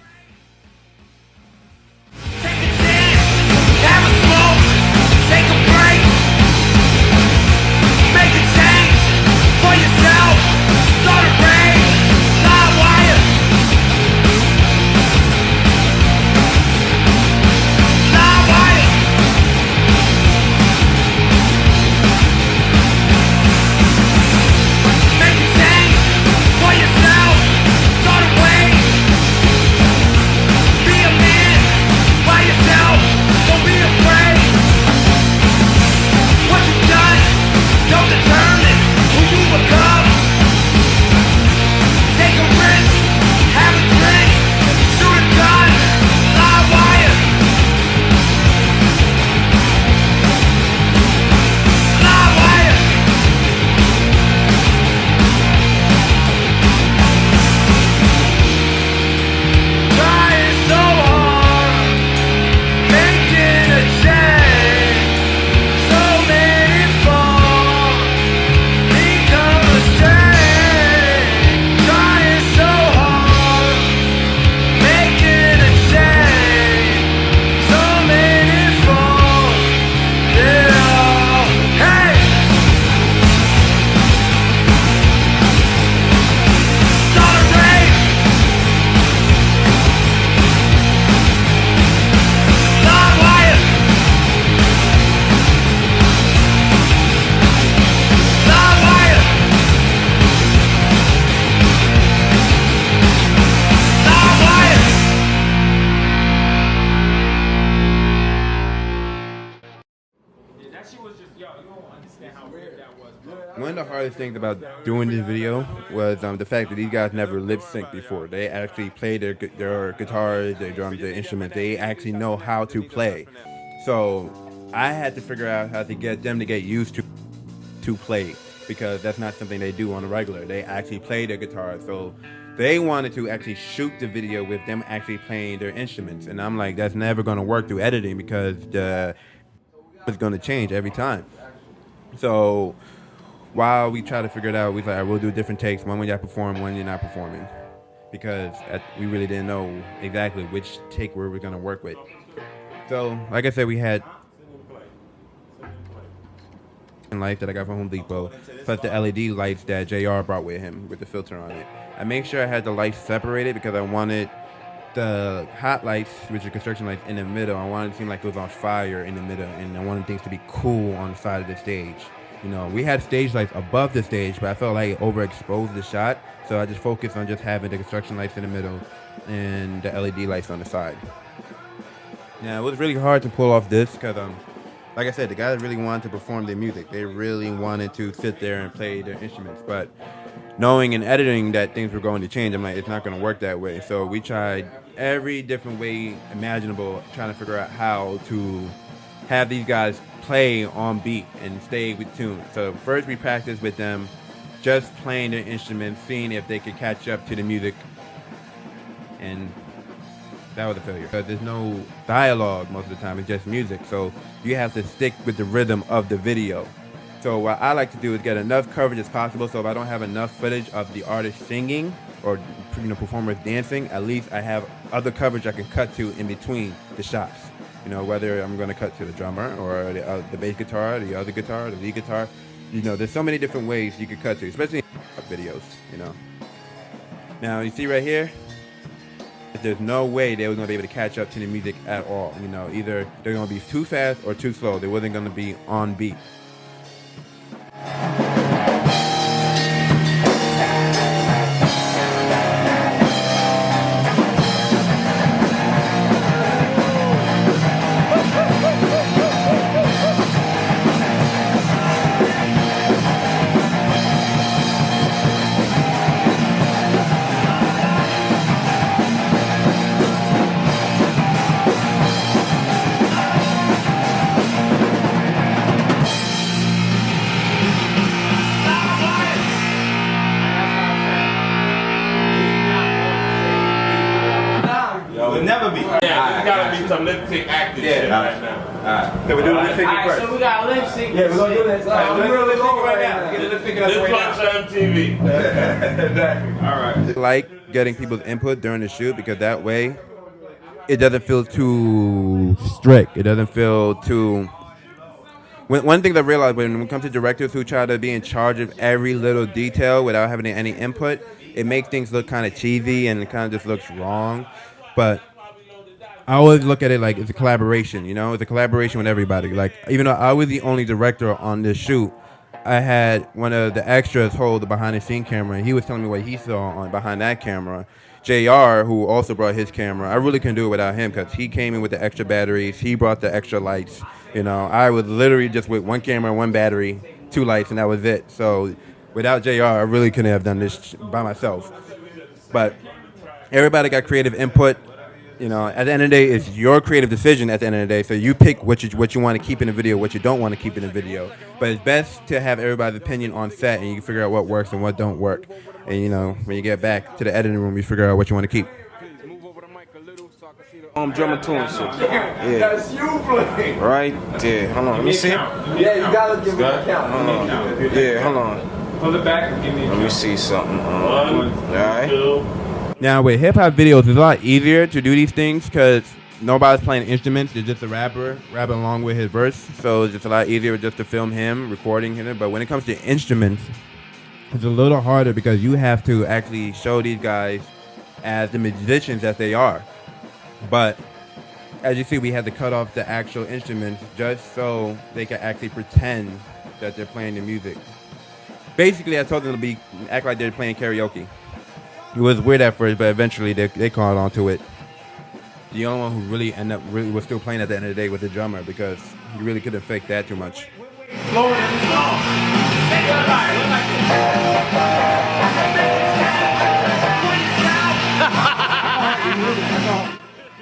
One of the hardest things about doing this video was the fact that these guys never lip synced before. They actually play their guitars, their drums, their instruments. They actually know how to play. So I had to figure out how to get them to get used to play, because that's not something they do on a regular. They actually play their guitar. So they wanted to actually shoot the video with them actually playing their instruments. And I'm like, that's never going to work through editing, because it's going to change every time. So while we try to figure it out, we like, we'll do different takes. One when y'all perform, one you're not performing, because we really didn't know exactly which take we were going to work with. So, like I said, we had lights that I got from Home Depot, plus the LED lights that JR brought with him with the filter on it. I made sure I had the lights separated because I wanted the hot lights, which are construction lights, in the middle. I wanted it to seem like it was on fire in the middle, and I wanted things to be cool on the side of the stage. You know, we had stage lights above the stage, but I felt like it overexposed the shot, so I just focused on just having the construction lights in the middle and the LED lights on the side. Now, it was really hard to pull off this because, like I said, the guys really wanted to perform their music. They really wanted to sit there and play their instruments, but knowing and editing that things were going to change, I'm like, it's not going to work that way. So we tried every different way imaginable, trying to figure out how to have these guys play on beat and stay with tune. So first we practiced with them just playing their instruments, seeing if they could catch up to the music, and that was a failure. Because there's no dialogue most of the time, it's just music. So you have to stick with the rhythm of the video. So what I like to do is get enough coverage as possible, so if I don't have enough footage of the artist singing or performers dancing, at least I have other coverage I can cut to in between the shots. You know, whether I'm going to cut to the drummer or the bass guitar, the other guitar, the lead guitar. You know, there's so many different ways you could cut to, especially in videos, you know. Now, you see right here, there's no way they were going to be able to catch up to the music at all. You know, either they're going to be too fast or too slow. They wasn't going to be on beat. Some lip sync acting shit right now. Alright. So we're doing lip syncing first. So we got lip sync. Yeah, we're gonna do this. We're doing lip sync right now. Get a lip sync This one's on TV. Exactly. Alright. I like getting people's input during the shoot, because that way it doesn't feel too strict. It doesn't feel too... One thing that I realized when it comes to directors who try to be in charge of every little detail without having any input, it makes things look kind of cheesy and it kind of just looks wrong. But I always look at it like it's a collaboration, you know? It's a collaboration with everybody. Like, even though I was the only director on this shoot, I had one of the extras hold the behind-the-scene camera, and he was telling me what he saw behind that camera. JR, who also brought his camera, I really couldn't do it without him, because he came in with the extra batteries. He brought the extra lights. You know, I was literally just with one camera, one battery, 2 lights, and that was it. So without JR, I really couldn't have done this by myself. But everybody got creative input. You know, at the end of the day, it's your creative decision at the end of the day. So you pick what you want to keep in the video, what you don't want to keep in the video. But it's best to have everybody's opinion on set, and you can figure out what works and what don't work. And, you know, when you get back to the editing room, you figure out what you want to keep. Drummer tune shit. Yeah. That's you playing. Right there. Hold on, let me see. Yeah, you gotta give me a count. Yeah, hold on. Pull it back and give me a Let me see something. One, Alright. two. Now, with hip-hop videos, it's a lot easier to do these things because nobody's playing instruments. It's just a rapper rapping along with his verse. So it's just a lot easier just to film him, recording him. But when it comes to instruments, it's a little harder because you have to actually show these guys as the musicians that they are. But as you see, we had to cut off the actual instruments just so they can actually pretend that they're playing the music. Basically, I told them to act like they're playing karaoke. It was weird at first, but eventually they caught on to it. The only one who really was still playing at the end of the day was the drummer, because he really couldn't fake that too much.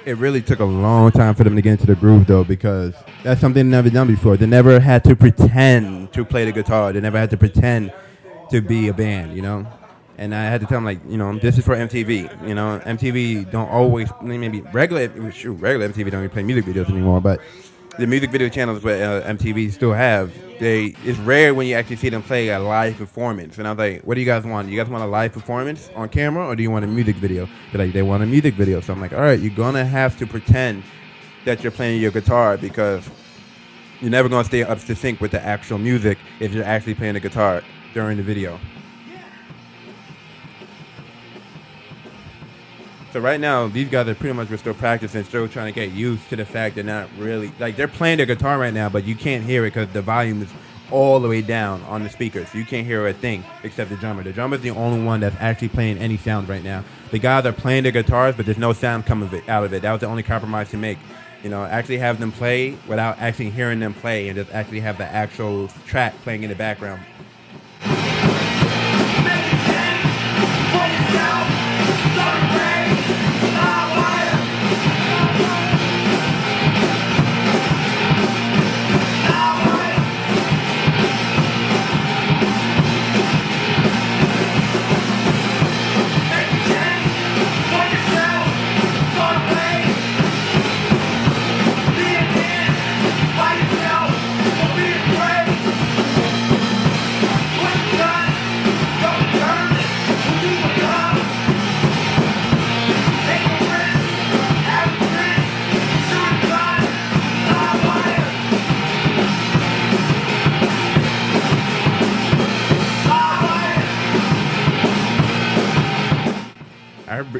It really took a long time for them to get into the groove, though, because that's something they've never done before. They never had to pretend to play the guitar. They never had to pretend to be a band, you know? And I had to tell them, like, you know, this is for MTV. You know, MTV don't always, maybe regular MTV don't even play music videos anymore, but the music video channels where MTV still have, it's rare when you actually see them play a live performance. And I was like, what do you guys want? You guys want a live performance on camera, or do you want a music video? They're like, they want a music video. So I'm like, all right, you're going to have to pretend that you're playing your guitar, because you're never going to stay up to sync with the actual music if you're actually playing the guitar during the video. So right now, these guys are pretty much still practicing, still trying to get used to the fact they're not really, like, they're playing their guitar right now, but you can't hear it because the volume is all the way down on the speakers. You can't hear a thing except the drummer. The drummer is the only one that's actually playing any sound right now. The guys are playing their guitars, but there's no sound coming out of it. That was the only compromise to make. You know, actually have them play without actually hearing them play, and just actually have the actual track playing in the background.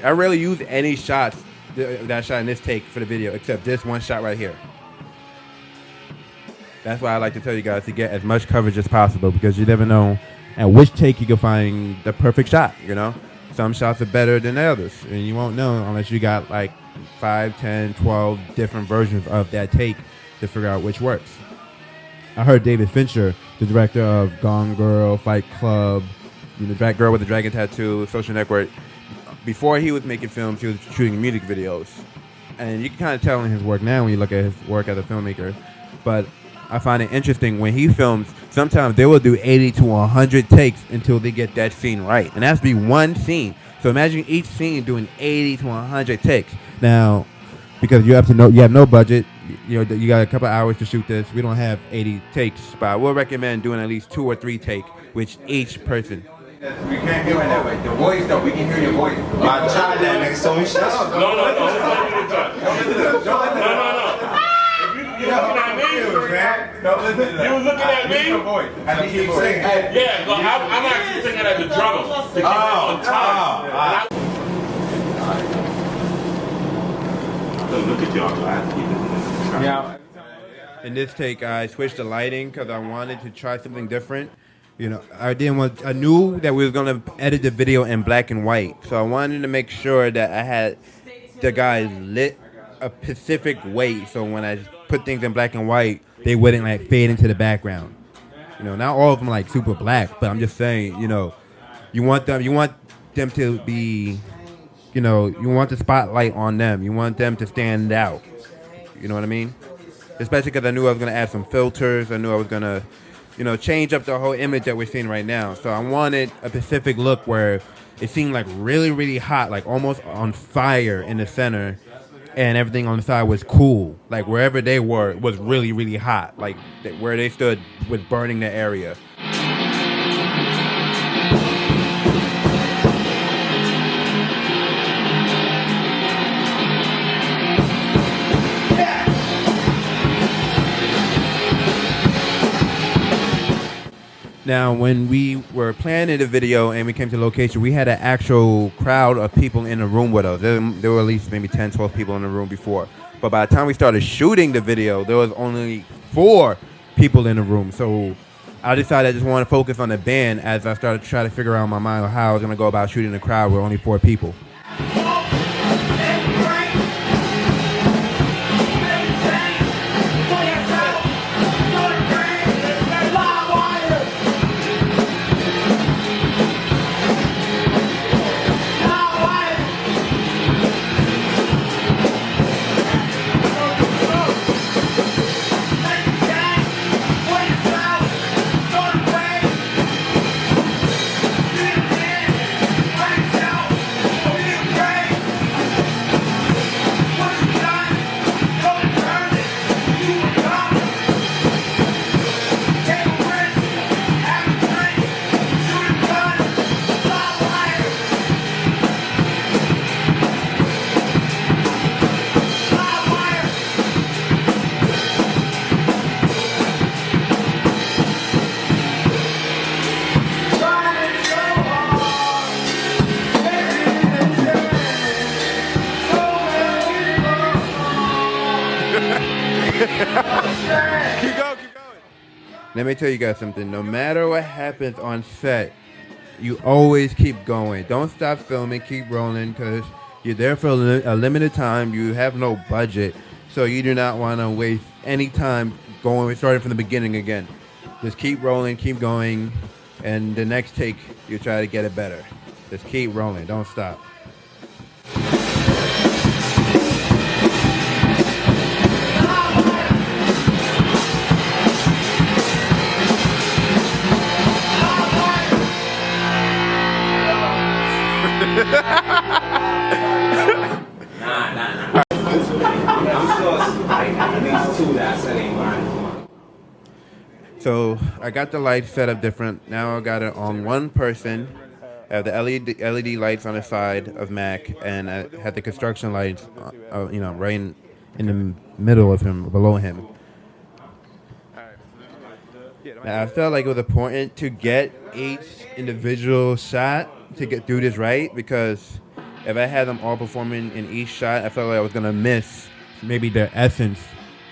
I rarely use any shots that I shot in this take for the video, except this one shot right here. That's why I like to tell you guys to get as much coverage as possible, because you never know at which take you can find the perfect shot, you know? Some shots are better than others, and you won't know unless you got like 5, 10, 12 different versions of that take to figure out which works. I heard David Fincher, the director of Gone Girl, Fight Club, That Girl with the Dragon Tattoo, Social Network, before he was making films, he was shooting music videos. And you can kind of tell in his work now when you look at his work as a filmmaker. But I find it interesting when he films, sometimes they will do 80 to 100 takes until they get that scene right. And that's be one scene. So imagine each scene doing 80 to 100 takes. Now, because you have no budget, you got a couple hours to shoot this. We don't have 80 takes, but I will recommend doing at least 2 or 3 takes with each person. We can't do it that way. The voice, though, we can hear your voice. I tried that nigga, so we shut up. No. Don't listen to that. No. If you looking at me, Don't listen to that. You was looking at me? Your voice. I keep singing. Yeah, but I'm actually thinking at the drummer to keep it on time. Look at y'all. I have to keep this. Yeah. In this take, I switched the lighting because I wanted to try something different. You know, I knew that we were gonna edit the video in black and white, so I wanted to make sure that I had the guys lit a specific way, so when I put things in black and white, they wouldn't like fade into the background. You know, not all of them like super black, but I'm just saying, you know, you want them to be, you know, you want the spotlight on them. You want them to stand out. You know what I mean? Especially because I knew I was gonna add some filters. I knew I was gonna, you know, change up the whole image that we're seeing right now. So I wanted a specific look where it seemed like really, really hot, like almost on fire in the center, and everything on the side was cool. Like wherever they were was really, really hot. Like where they stood was burning the area. Now, when we were planning the video and we came to the location, we had an actual crowd of people in the room with us. There were at least maybe 10, 12 people in the room before. But by the time we started shooting the video, there was only 4 people in the room. So I decided I just want to focus on the band as I started to try to figure out in my mind how I was going to go about shooting the crowd with only 4 people. Keep going, keep going. Let me tell you guys something. No matter what happens on set, you always keep going. Don't stop filming. Keep rolling because you're there for a limited time. You have no budget, so you do not want to waste any time starting from the beginning again. Just keep rolling, keep going, and the next take, you try to get it better. Just keep rolling. Don't stop. So I got the lights set up different. Now I got it on one person. I have the LED lights on the side of Mac, and I had the construction lights, right in the middle of him, below him. Now, I felt like it was important to get each individual shot to get through this right, because if I had them all performing in each shot, I felt like I was gonna miss maybe the essence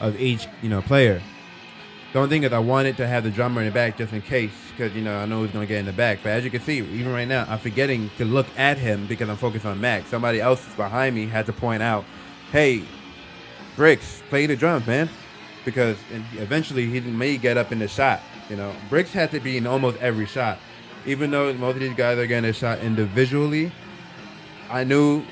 of each player. The only thing is I wanted to have the drummer in the back just in case, because I know he's gonna get in the back. But as you can see, even right now, I'm forgetting to look at him because I'm focused on Mac. Somebody else behind me had to point out, "Hey, Bricks, play the drums, man," because eventually he may get up in the shot. Bricks had to be in almost every shot, even though most of these guys are getting a shot individually. I knew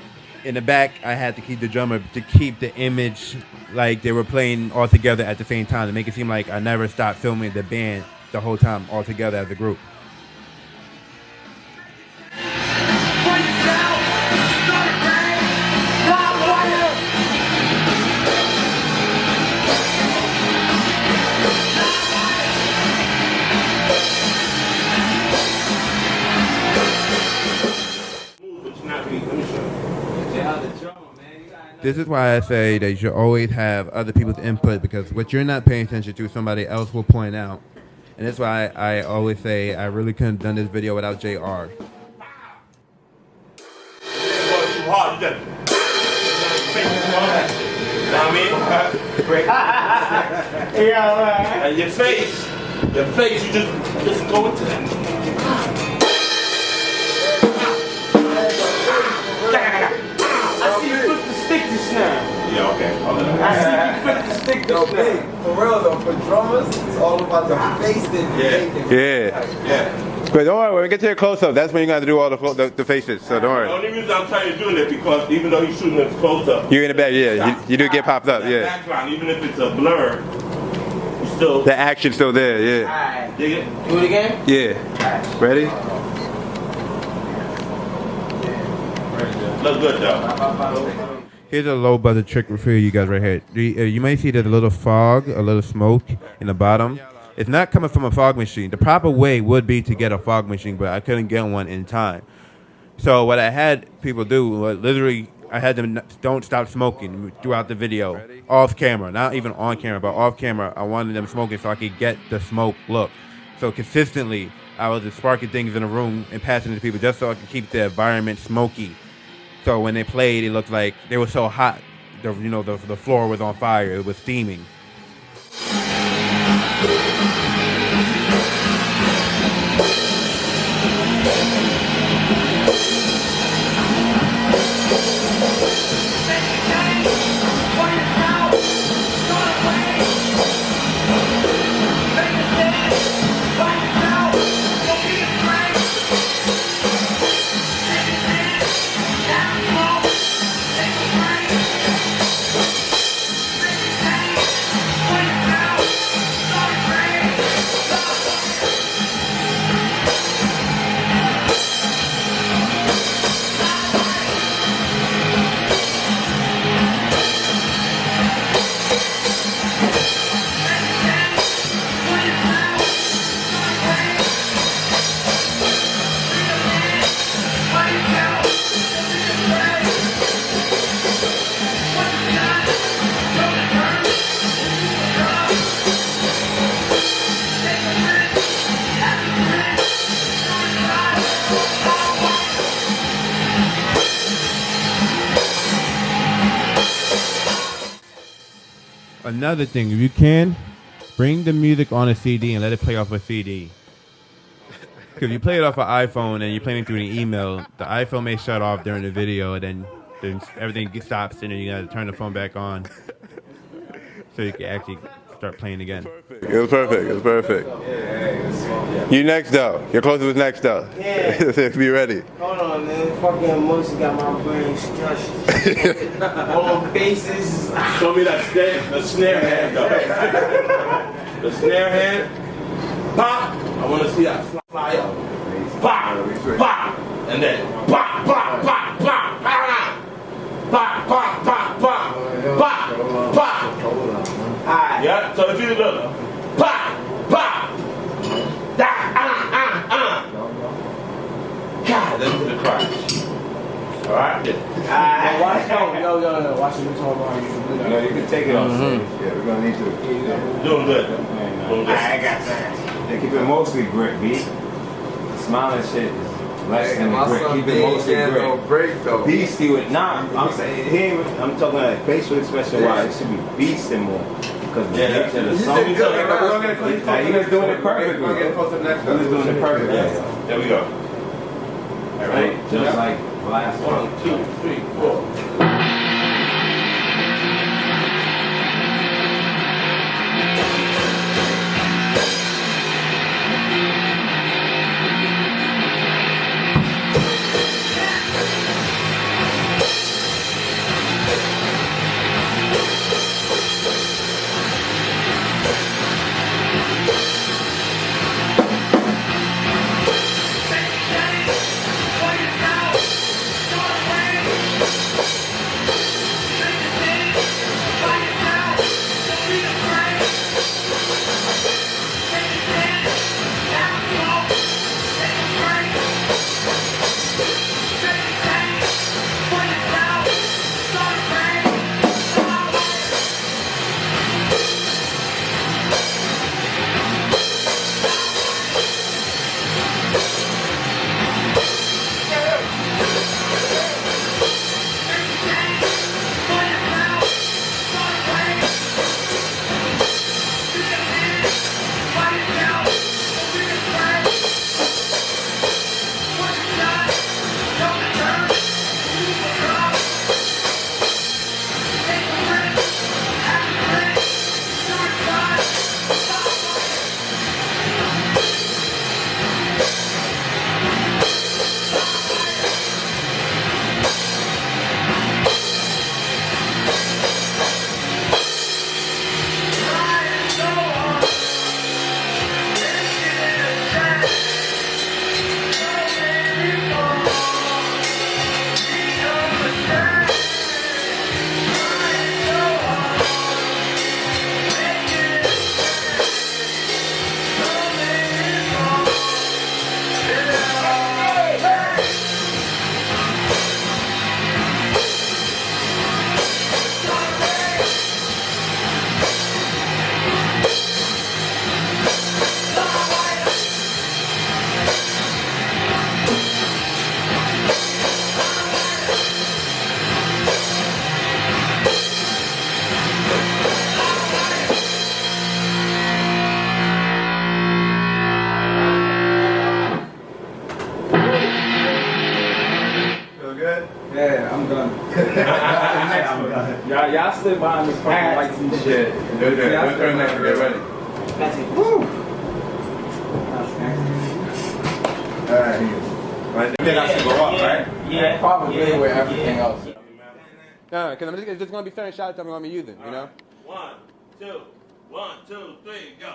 in the back I had to keep the drummer to keep the image like they were playing all together at the same time, to make it seem like I never stopped filming the band the whole time all together as a group. This is why I say that you should always have other people's input, because what you're not paying attention to, somebody else will point out. And that's why I always say I really couldn't have done this video without JR. Too hard, you know what I mean? Yeah, and your face, you just go into that. I see you flip the stick just now. Yeah, okay. I see you flip the stick just now. For real though, for drummers, it's all about the face that Yeah. But don't worry, when we get to your close-up, that's when you're going to do all the faces, so don't worry. The only reason I'm telling you doing it because even though he's shooting it close-up, you're in the back, yeah. You do get popped up, yeah. Background, even if it's a blur, you still... The action's still there, yeah. Alright. Dig it? Do it again? Yeah. Ready? Look good though. Here's a low budget trick for you guys right here. You may see there's a little fog, a little smoke in the bottom. It's not coming from a fog machine. The proper way would be to get a fog machine, but I couldn't get one in time. So what I had people do was literally, I had them don't stop smoking throughout the video, off camera, not even on camera, but off camera. I wanted them smoking so I could get the smoke look. So consistently, I was just sparking things in the room and passing it to people just so I could keep the environment smoky. So when they played, it looked like they were so hot. The floor was on fire. It was steaming. Another thing, if you can, bring the music on a CD and let it play off a CD. Because if you play it off an iPhone and you're playing it through an email, the iPhone may shut off during the video, and then everything stops, and then you got to turn the phone back on so you can actually start playing again. It was perfect. It was perfect. You next though. Your closer was next though. Yeah. Be ready. Hold on, man. Fucking emotions got my brain crushed. On bases. Show me that snare hand though. The snare hand. Pop. I want to see that fly up. Pop. Pop. And then pop, pop, pop, pop. Pop, pop, pop, pop. Pop, pop. Alright. Yeah, so if you look. Pop, pop. Da, God, that's the crash. Alright? Alright. Yo, watch it. No, you can take it on stage. Yeah, we're gonna need to. Doing good. Doing good. I got that. They keep it mostly grit, B. Smiling shit is less than My grit. son Keep B it ain't mostly getting no grit. break though. Beastie with I'm saying he ain't, I'm talking like facial expression wise. It should be beasting more because the Yeah. nature of the You song. did good, He man. was doing it perfectly. We're getting close to the next He was doing it perfectly. There we go. Right? Just like last one. 1, 2, 3, 4. Yeah, I'm done. Y'all slid behind this fucking lights and shit. We'll turn next to get ready. That's it. Woo! Alright. I think I should go up, right? Yeah. Probably with everything else. No, because it's just going to be certain shots I'm going to be using, you know? 1, 2, 1, 2, 3, go.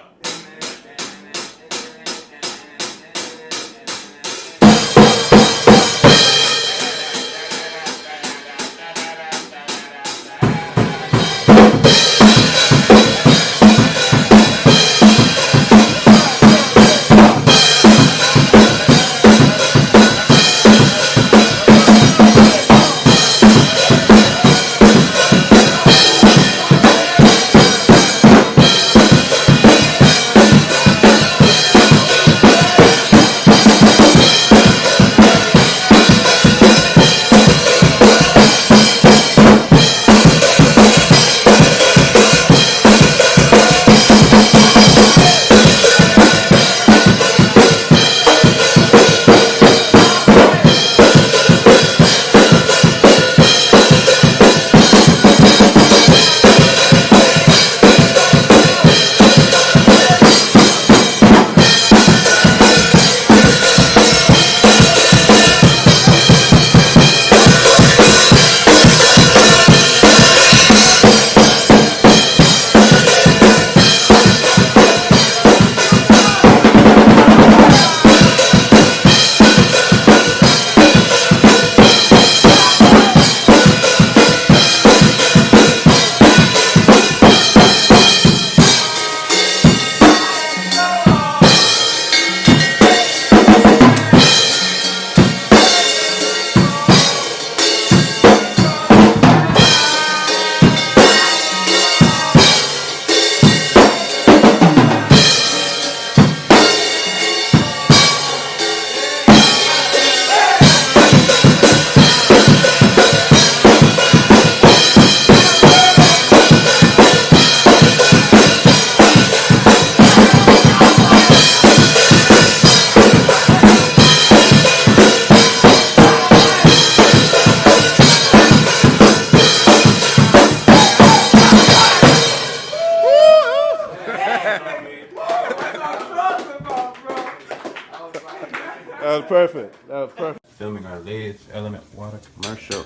was perfect. That was perfect. Filming our latest Element Water commercial.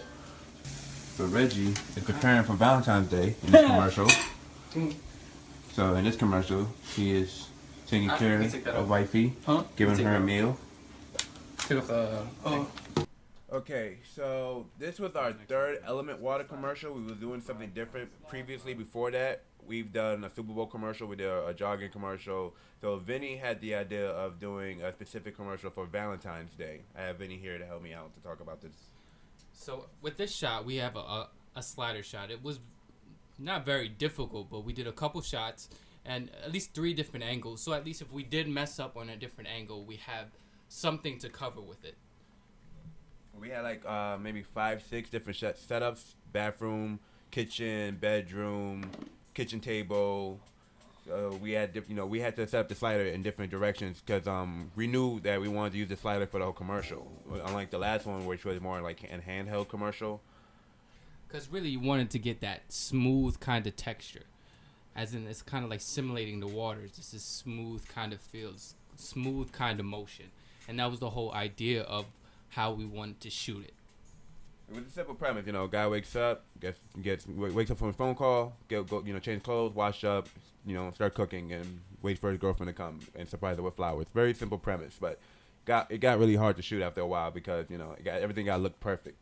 So Reggie is preparing for Valentine's Day in this commercial. So in this commercial, he is taking care of wifey, giving her a meal. Okay, so this was our third Element Water commercial. We were doing something different previously. Before that, we've done a Super Bowl commercial. We did a jogging commercial. So Vinny had the idea of doing a specific commercial for Valentine's Day. I have Vinny here to help me out to talk about this. So with this shot, we have a slider shot. It was not very difficult, but we did a couple shots and at least 3 different angles. So at least if we did mess up on a different angle, we have something to cover with it. We had like maybe 5, 6 different setups: bathroom, kitchen, bedroom, kitchen table. We had we had to set up the slider in different directions because we knew that we wanted to use the slider for the whole commercial. Unlike the last one, which was more like a handheld commercial. Because really you wanted to get that smooth kind of texture. As in, it's kind of like simulating the water. It's just a smooth kind of feels, smooth kind of motion. And that was the whole idea of how we wanted to shoot it. It was a simple premise, guy wakes up, wakes up from a phone call, go, change clothes, wash up, start cooking, and wait for his girlfriend to come and surprise her with flowers. Very simple premise, but it got really hard to shoot after a while because everything got to look perfect.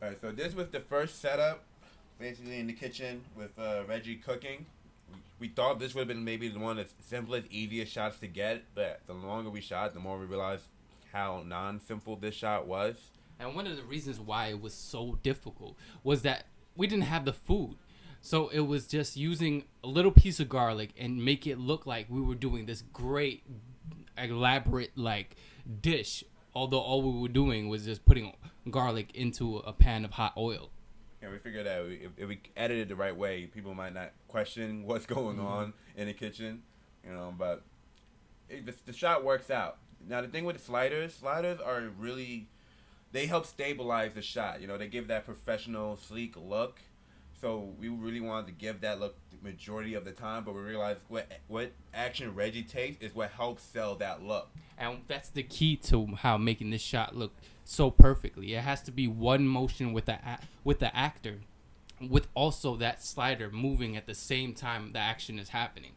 Alright, so this was the first setup, basically in the kitchen with Reggie cooking. We thought this would have been maybe one of the simplest, easiest shots to get, but the longer we shot, the more we realized how non-simple this shot was. And one of the reasons why it was so difficult was that we didn't have the food. So it was just using a little piece of garlic and make it look like we were doing this great, elaborate, dish. Although all we were doing was just putting garlic into a pan of hot oil. Yeah, we figured that if we edited the right way, people might not question what's going on in the kitchen, but the shot works out. Now, the thing with the sliders are really, they help stabilize the shot. They give that professional, sleek look. So we really wanted to give that look the majority of the time, but we realized what action Reggie takes is what helps sell that look. And that's the key to how making this shot look so perfectly. It has to be one motion with the actor, with also that slider moving at the same time the action is happening.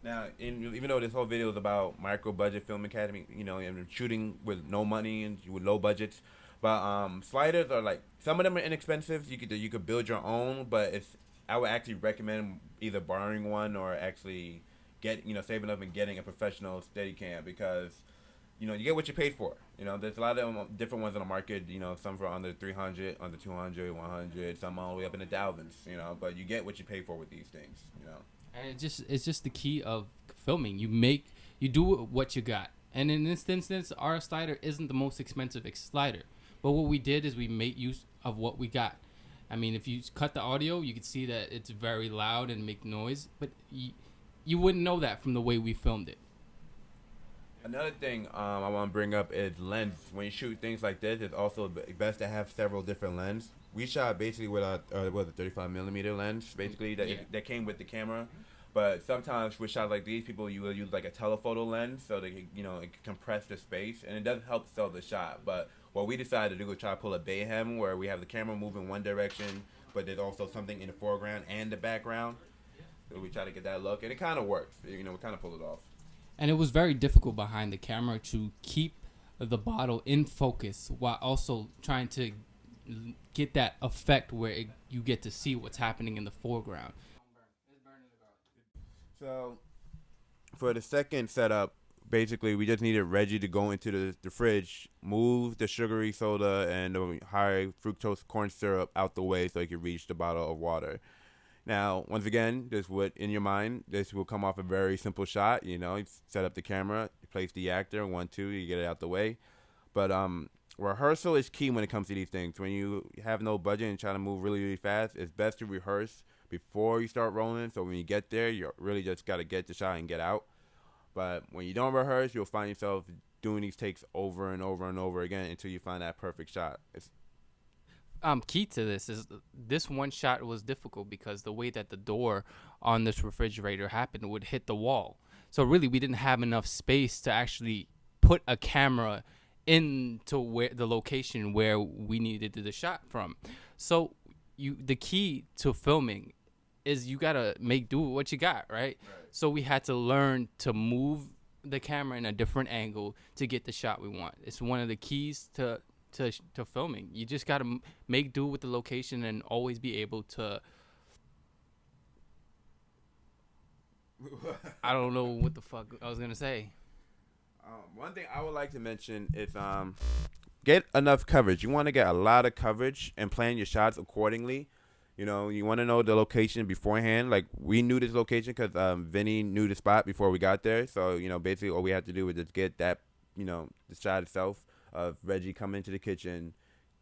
Now, even though this whole video is about micro-budget film academy, and shooting with no money and with low budgets, but sliders are some of them are inexpensive. You could build your own, but I would actually recommend either borrowing one or actually saving up and getting a professional Steadicam because you get what you paid for. There's a lot of different ones on the market. Some for under 300, under 200, 100, some all the way up in the thousands. But you get what you pay for with these things. And it's just the key of filming. You do what you got. And in this instance, our slider isn't the most expensive slider. But what we did is we made use of what we got. I mean, if you cut the audio, you can see that it's very loud and make noise. But you wouldn't know that from the way we filmed it. Another thing I want to bring up is lens. When you shoot things like this, it's also best to have several different lenses. We shot basically with a 35mm lens, basically that came with the camera. But sometimes with shots like these, people you will use a telephoto lens so they can, it can compress the space, and it does help sell the shot. But what we decided to do was try to pull a Bayhem where we have the camera moving one direction, but there's also something in the foreground and the background. So we try to get that look, and it kind of works. We kind of pull it off. And it was very difficult behind the camera to keep the bottle in focus while also trying to get that effect where you get to see what's happening in the foreground. So for the second setup, basically we just needed Reggie to go into the fridge, move the sugary soda and the high fructose corn syrup out the way so he could reach the bottle of water. Now, once again, this would in your mind, this will come off a very simple shot. You know, you set up the camera, you place the actor, 1, 2, you get it out the way. But rehearsal is key when it comes to these things. When you have no budget and try to move really, really fast, it's best to rehearse before you start rolling. So when you get there, you really just got to get the shot and get out. But when you don't rehearse, you'll find yourself doing these takes over and over and over again until you find that perfect shot. It's Key to this is this one shot was difficult because the way that the door on this refrigerator happened would hit the wall. So really, we didn't have enough space to actually put a camera into where the location where we needed the shot from. So the key to filming is you gotta make do with what you got, right? So we had to learn to move the camera in a different angle to get the shot we want. It's one of the keys to filming. You just gotta make do with the location and always be able to. I don't know what the fuck I was gonna say. One thing I would like to mention is get enough coverage. You want to get a lot of coverage and plan your shots accordingly. You know, you want to know the location beforehand. Like, we knew this location because Vinny knew the spot before we got there. So, you know, basically all we had to do was just get that, you know, the shot itself of Reggie coming into the kitchen,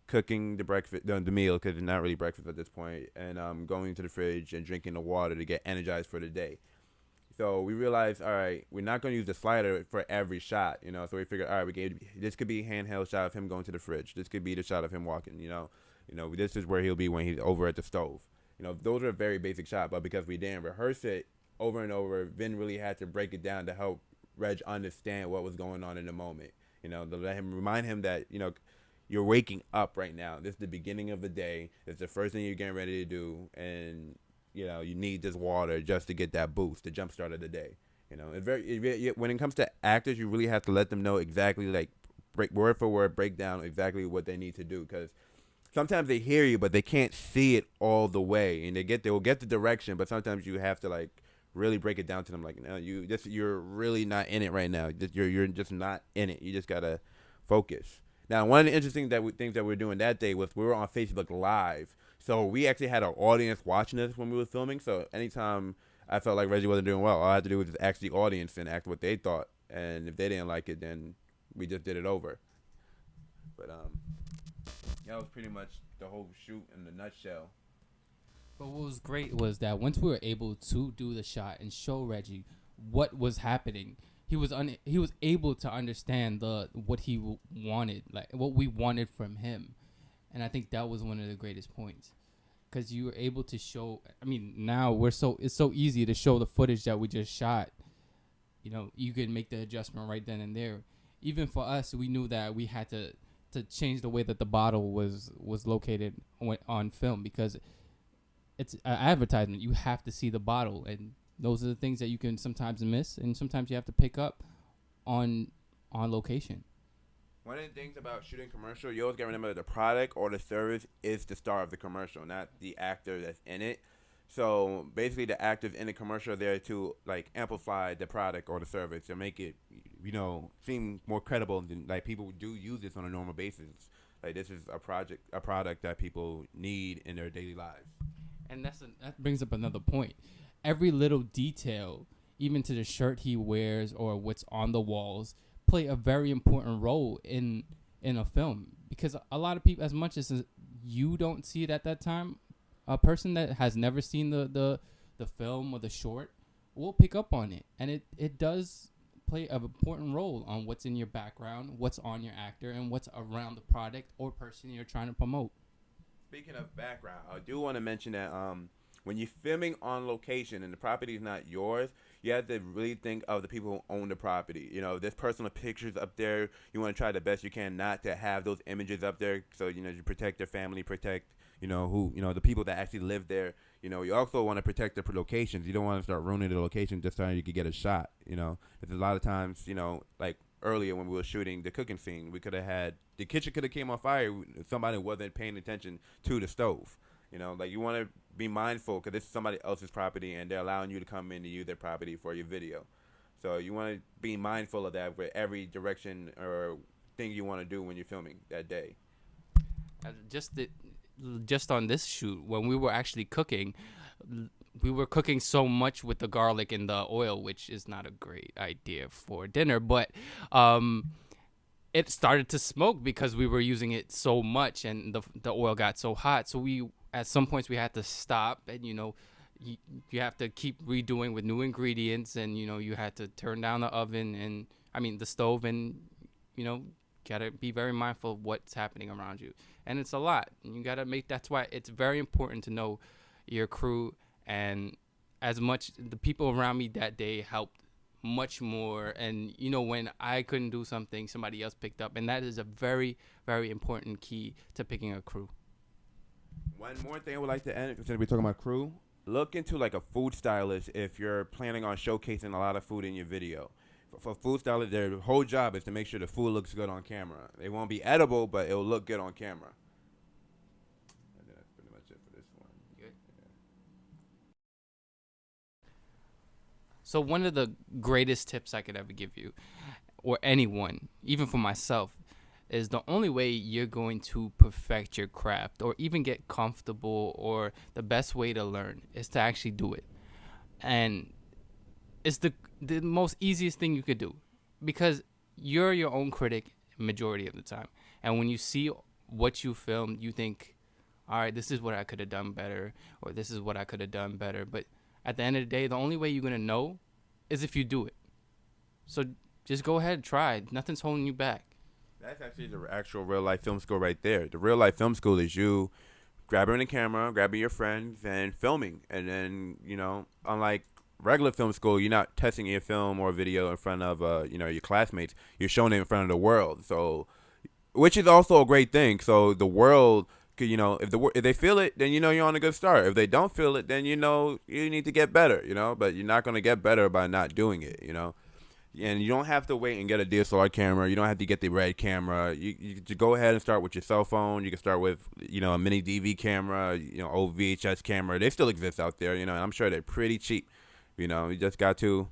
cooking the breakfast, the meal, because it's not really breakfast at this point, and going to the fridge and drinking the water to get energized for the day. So we realized, all right, we're not going to use the slider for every shot, you know. So we figured, all right, this could be a handheld shot of him going to the fridge. This could be the shot of him walking, you know. This is where he'll be when he's over at the stove. You know, those are a very basic shot, but because we didn't rehearse it over and over, Vin really had to break it down to help Reg understand what was going on in the moment. You know, to let him remind him that, you know, you're waking up right now. This is the beginning of the day. It's the first thing you're getting ready to do, and you know, you need this water just to get that boost, the jump start of the day. You know, when it comes to actors, you really have to let them know exactly, like, word for word, break down exactly what they need to do, because sometimes they hear you, but they can't see it all the way, and they will get the direction, but sometimes you have to, like, really break it down to them, like, no, you're really not in it right now. You're just not in it. You just gotta focus. Now, one of the interesting things that we were doing that day was we were on Facebook Live. So we actually had an audience watching us when we were filming. So anytime I felt like Reggie wasn't doing well, all I had to do was just ask the audience and act what they thought. And if they didn't like it, then we just did it over. But that was pretty much the whole shoot in a nutshell. But what was great was that once we were able to do the shot and show Reggie what was happening, he was able to understand what he wanted, like what we wanted from him, and I think that was one of the greatest points, because you were able to show. I mean, now it's so easy to show the footage that we just shot. You know, you can make the adjustment right then and there. Even for us, we knew that we had to change the way that the bottle was located on film, because it's an advertisement. You have to see the bottle, and those are the things that you can sometimes miss, and sometimes you have to pick up on location. One of the things about shooting commercial, you always got to remember that the product or the service is the star of the commercial, not the actor that's in it. So basically, the actors in the commercial are there to, like, amplify the product or the service and make it, you know, seem more credible than, like, people do use this on a normal basis. Like, this is a product that people need in their daily lives. And that brings up another point. Every little detail, even to the shirt he wears or what's on the walls, play a very important role in a film, because a lot of people, as much as you don't see it at that time, a person that has never seen the film or the short will pick up on it, and it does play an important role on what's in your background, what's on your actor, and what's around the product or person you're trying to promote. Speaking of background, I do want to mention that when you're filming on location and the property is not yours, you have to really think of the people who own the property. You know, there's personal pictures up there. You want to try the best you can not to have those images up there, so, you know, you protect their family, protect, you know, the people that actually live there. You know, you also want to protect the locations. You don't want to start ruining the location just so you can get a shot, you know. Because a lot of times, you know, like earlier when we were shooting the cooking scene, we could have had, the kitchen could have came on fire if somebody wasn't paying attention to the stove. You know, like, you want to be mindful because this is somebody else's property and they're allowing you to come in to use their property for your video. So you want to be mindful of that with every direction or thing you want to do when you're filming that day. Just on this shoot, when we were actually cooking, we were cooking so much with the garlic and the oil, which is not a great idea for dinner, but it started to smoke because we were using it so much and the oil got so hot. So we, at some points, we had to stop, and you have to keep redoing with new ingredients, and you had to turn down the oven and the stove, and gotta be very mindful of what's happening around you. And it's a lot, and you gotta that's why it's very important to know your crew. And as much, the people around me that day helped much more, and when I couldn't do something, somebody else picked up, and that is a very, very important key to picking a crew. One more thing I would like to add, since we're talking about crew, look into like a food stylist if you're planning on showcasing a lot of food in your video. For food stylists, their whole job is to make sure the food looks good on camera. It won't be edible, but it'll look good on camera. And that's pretty much it for this one. Good. So one of the greatest tips I could ever give you, or anyone, even for myself, is the only way you're going to perfect your craft or even get comfortable, or the best way to learn, is to actually do it. And it's the most easiest thing you could do, because you're your own critic majority of the time. And when you see what you filmed, you think, all right, this is what I could have done better, or this is what I could have done better. But at the end of the day, the only way you're going to know is if you do it. So just go ahead and try. Nothing's holding you back. That's actually the actual real life film school right there. The real life film school is you grabbing the camera, grabbing your friends, and filming. And then, unlike regular film school, you're not testing your film or video in front of your classmates. You're showing it in front of the world. So, which is also a great thing. So the world, if they feel it, then you're on a good start. If they don't feel it, then you need to get better. But you're not going to get better by not doing it. And you don't have to wait and get a DSLR camera. You don't have to get the red camera. You go ahead and start with your cell phone. You can start with, a mini DV camera, old VHS camera. They still exist out there, and I'm sure they're pretty cheap. You just got to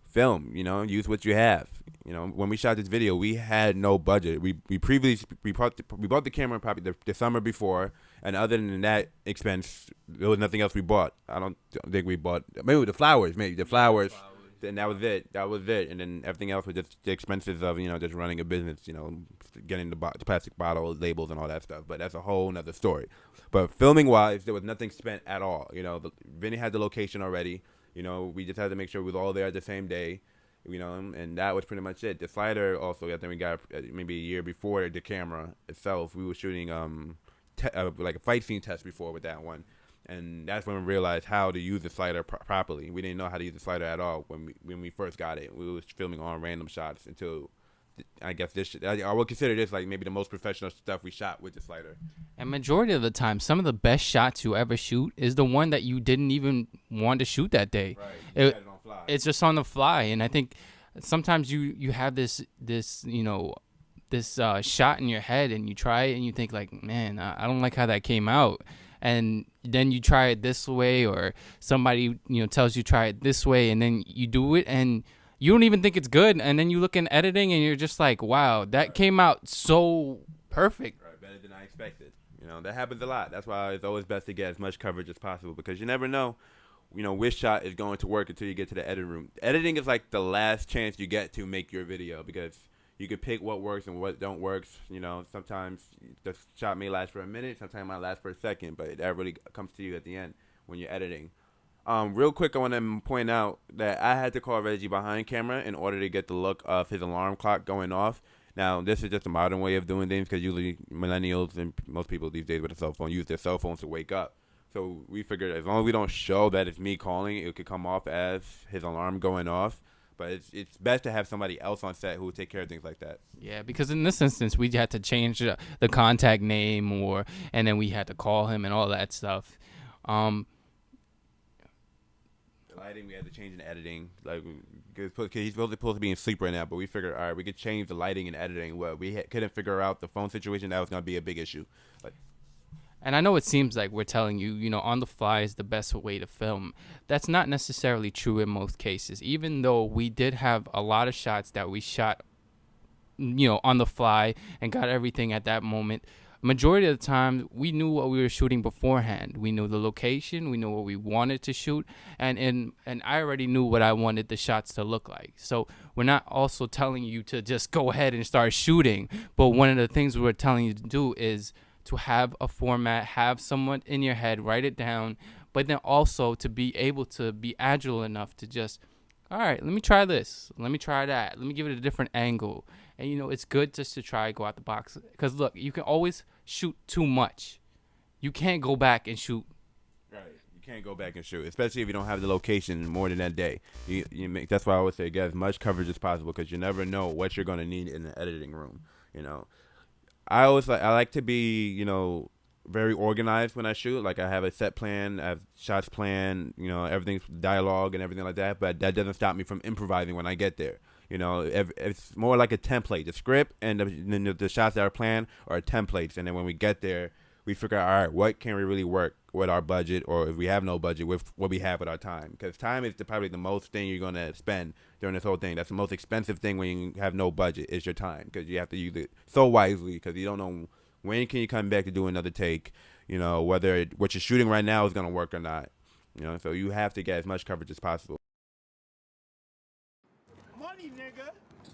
film, use what you have. When we shot this video, we had no budget. We bought the camera probably the summer before, and other than that expense, there was nothing else we bought. I don't think we bought, maybe the flowers, and that was it. And then everything else was just the expenses of, just running a business, getting the plastic bottle labels and all that stuff. But that's a whole nother story. But filming wise, there was nothing spent at all. Vinny had the location already. We just had to make sure we was all there at the same day, and that was pretty much it. The slider also, I think we got maybe a year before the camera itself. We were shooting like a fight scene test before with that one. And that's when we realized how to use the slider properly. We didn't know how to use the slider at all when we first got it. We was filming on random shots until, I guess I would consider this like maybe the most professional stuff we shot with the slider. And majority of the time, some of the best shots you ever shoot is the one that you didn't even want to shoot that day. Right. It's just on the fly. And I think sometimes you have this shot in your head, and you try it and you think like, man, I don't like how that came out. And then you try it this way, or somebody tells you try it this way, and then you do it and you don't even think it's good, and then you look in editing and you're just like, wow, that came out so perfect. Right, better than I expected. That happens a lot. That's why it's always best to get as much coverage as possible, because you never know which shot is going to work until you get to the editing room. Editing is like the last chance you get to make your video, because you can pick what works and what don't work. Sometimes the shot may last for a minute, sometimes it might last for a second, but that really comes to you at the end when you're editing. Real quick, I want to point out that I had to call Reggie behind camera in order to get the look of his alarm clock going off. Now, this is just a modern way of doing things, because usually millennials and most people these days with a cell phone use their cell phones to wake up. So we figured as long as we don't show that it's me calling, it could come off as his alarm going off. But it's best to have somebody else on set who will take care of things like that. Yeah, because in this instance, we had to change the contact name, and then we had to call him and all that stuff. The lighting, we had to change in editing. Like, cause he's supposed to be in sleep right now, but we figured, all right, we could change the lighting and editing. Well, we couldn't figure out the phone situation. That was going to be a big issue. And I know it seems like we're telling you, on the fly is the best way to film. That's not necessarily true in most cases, even though we did have a lot of shots that we shot, on the fly and got everything at that moment. majority of the time we knew what we were shooting beforehand. We knew the location, we knew what we wanted to shoot, and I already knew what I wanted the shots to look like. So we're not also telling you to just go ahead and start shooting, but one of the things we're telling you to do is to have a format, have someone in your head, write it down, but then also to be able to be agile enough to just, all right, let me try this, let me try that, let me give it a different angle. And, it's good just to try go out the box. Because, look, you can always shoot too much. You can't go back and shoot. Right. You can't go back and shoot, especially if you don't have the location more than that day. That's why I always say get as much coverage as possible, because you never know what you're going to need in the editing room. I like to be, very organized when I shoot. Like, I have a set plan, I have shots planned, everything's dialogue and everything like that. But that doesn't stop me from improvising when I get there. It's more like a template. The script and the shots that are planned are templates. And then when we get there, we figure out, all right, what can we really work with our budget, or if we have no budget, with what we have with our time. Because time is probably the most thing you're going to spend during this whole thing. That's the most expensive thing when you have no budget, is your time. Because you have to use it so wisely, because you don't know when can you come back to do another take, whether what you're shooting right now is going to work or not. So you have to get as much coverage as possible.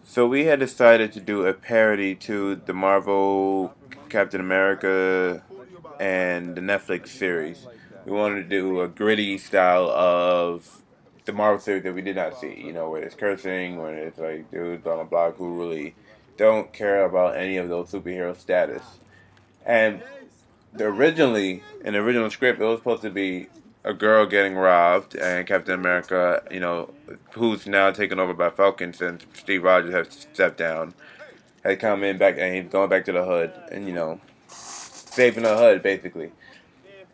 So we had decided to do a parody to the Marvel Captain America and the Netflix series. We wanted to do a gritty style of the Marvel series that we did not see, where there's cursing, where there's like dudes on the block who really don't care about any of those superhero status. And in the original script, it was supposed to be a girl getting robbed, and Captain America, who's now taken over by Falcon since Steve Rogers has stepped down, had come in back, and he's going back to the hood, and saving the hood basically.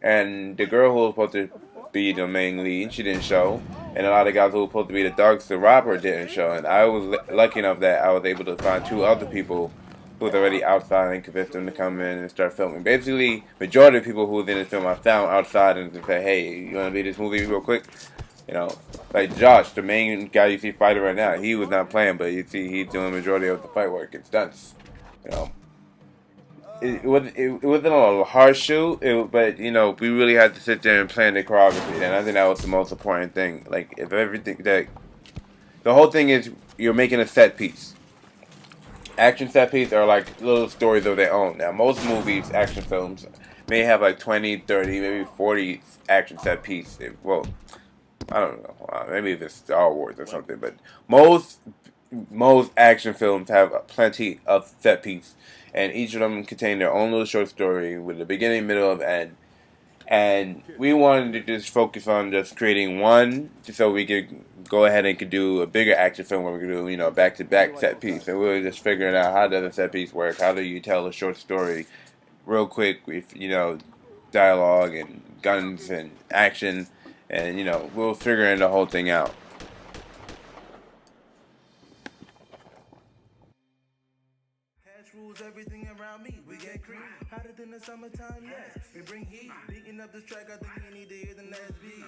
And the girl who was supposed to be the main lead, she didn't show, and a lot of guys who were supposed to be the dogs to rob her didn't show. And I was lucky enough that I was able to find 2 other people who was already outside and convinced them to come in and start filming. Basically, majority of people who was in this film I found outside and said, hey, you want to be this movie real quick? Like Josh, the main guy you see fighting right now, he was not playing, but you see he's doing the majority of the fight work and stunts. It wasn't a hard shoot, but we really had to sit there and plan the choreography, and I think that was the most important thing. Like, if everything the whole thing is you're making a set piece. Action set pieces are like little stories of their own. Now, most movies, action films, may have like 20, 30, maybe 40 action set pieces. Well, I don't know. Maybe if it's Star Wars or something, but most action films have plenty of set pieces, and each of them contain their own little short story with a beginning, middle, and end. And we wanted to just focus on just creating one, so we could go ahead and could do a bigger action film where we could do, back-to-back set piece. And we were just figuring out, how does a set piece work? How do you tell a short story real quick with, dialogue and guns and action? And, we were figuring the whole thing out. Everything around me, we get cream. Hotter than the summertime, yes. We bring heat. Beating up this track, I think you need to hear the next beat.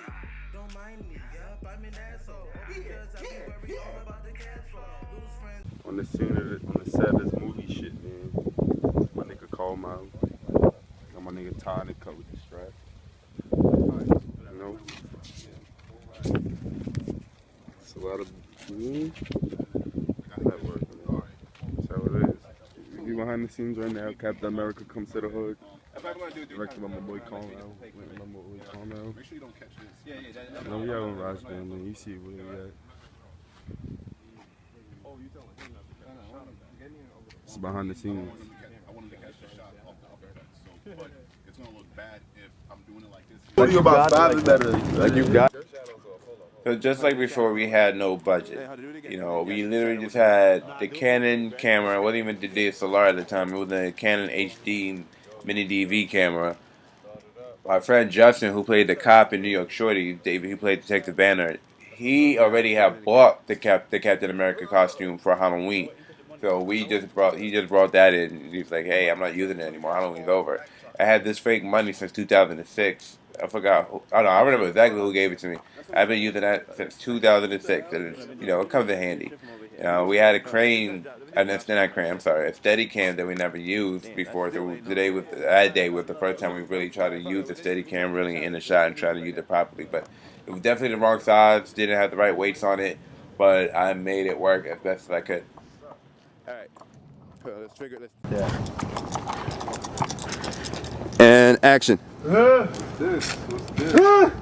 Don't mind me, yup, I'm an asshole. Because I be worried all about the cash flow. Lose friends. On the scene on the set of this movie shit, man. My nigga Cole out. Got my nigga Todd and cut with the strap. It's a lot of that work. That's how it is. We behind the scenes right now. Captain America comes to the hood. Directed by my boy Colin. Make sure you don't catch this. Yeah. We out on Roswell, man. You see where we at. It's behind the scenes. I wanted to catch the shot off the upper head, but it's gonna look bad if I'm doing it like this. What are you about 5 better? Like you got. So just like before, we had no budget. We literally just had the Canon camera. It wasn't even the DSLR at the time. It was the Canon HD mini DV camera. My friend Justin, who played the cop in New York Shorty, he played Detective Banner. He already had bought the Captain America costume for Halloween. So he just brought that in. He's like, hey, I'm not using it anymore. Halloween's over. I had this fake money since 2006. I forgot. I don't know. I remember exactly who gave it to me. I've been using that since 2006, and it comes in handy. We had a crane, not a crane, I'm sorry, a Steadicam that we never used before. So that day was the first time we really tried to use the Steadicam really in the shot and try to use it properly. But it was definitely the wrong size, didn't have the right weights on it, but I made it work as best as I could. All right, let's trigger this. Yeah. And action. What's this?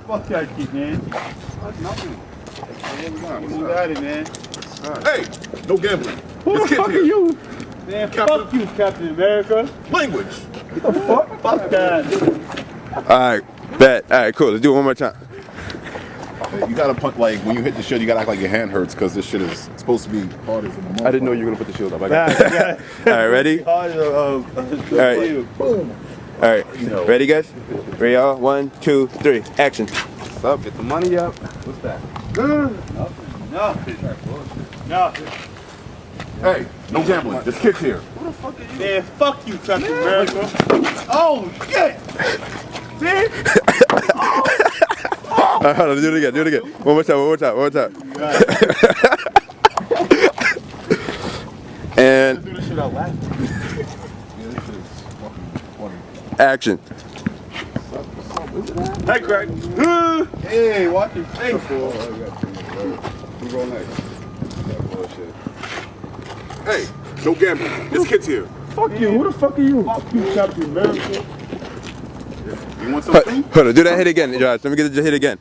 Fuck that kid, man. That's nothing. Move out of it, man. Hey, no gambling. Who the fuck are you? Man, fuck you, Captain America. Language. What the fuck? Fuck that. Alright, bet. Alright, cool. Let's do it one more time. Hey, you gotta put, like, when you hit the shield, you gotta act like your hand hurts because this shit is supposed to be hard as a moment. I didn't know you were gonna put the shield up. Alright, ready? Alright. Boom. Alright. Ready, guys? Ready, y'all? 1, 2, 3. Action. What's up? Get the money up. What's that? Nothing. Hey, no gambling. Just kick here. Who the fuck are you? Man, fuck you, Captain America. Oh, shit. See? Alright, hold on. Do it again. Do it again. One more time. And Do this shit out loud. action. Hey, Greg. Hey, watch your face. Who roll next? Hey, no gambling. This kid's here. Fuck you. Who the fuck are you? Fuck you, Captain America. You want something? Hold on. Do that hit again, Josh. Let me get the hit again.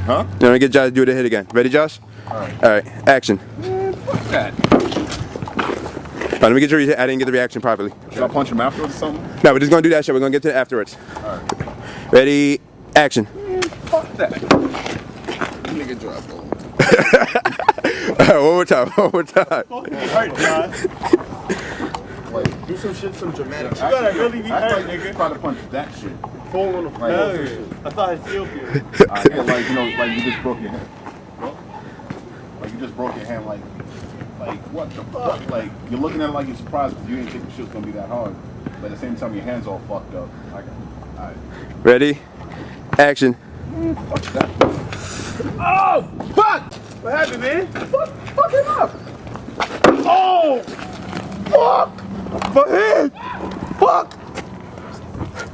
Huh? Let me get Josh to do the hit again. Ready, Josh? Alright, action. Fuck that. Let me get your I didn't get the reaction properly. Should I punch him afterwards or something? No, we're just gonna do that shit. We're gonna get to it afterwards. Alright. Ready, action. Fuck that. Nigga drop. Alright, one more time. Fucking hurt, John. Like, do some shit, some dramatic. You gotta really be hurt, nigga. Try to punch that shit. Fall on the floor. I thought I sealed you. Yeah, like, you know, like you just broke your hand. What? Like you just broke your hand, like what the fuck? Like, you're looking at it like you're surprised because you didn't think the shit's gonna be that hard. But at the same time, your hand's all fucked up. Like, alright. Ready, action. Fuck that. Oh, fuck! What happened, man? Fuck him up. Oh, fuck! My head! Fuck!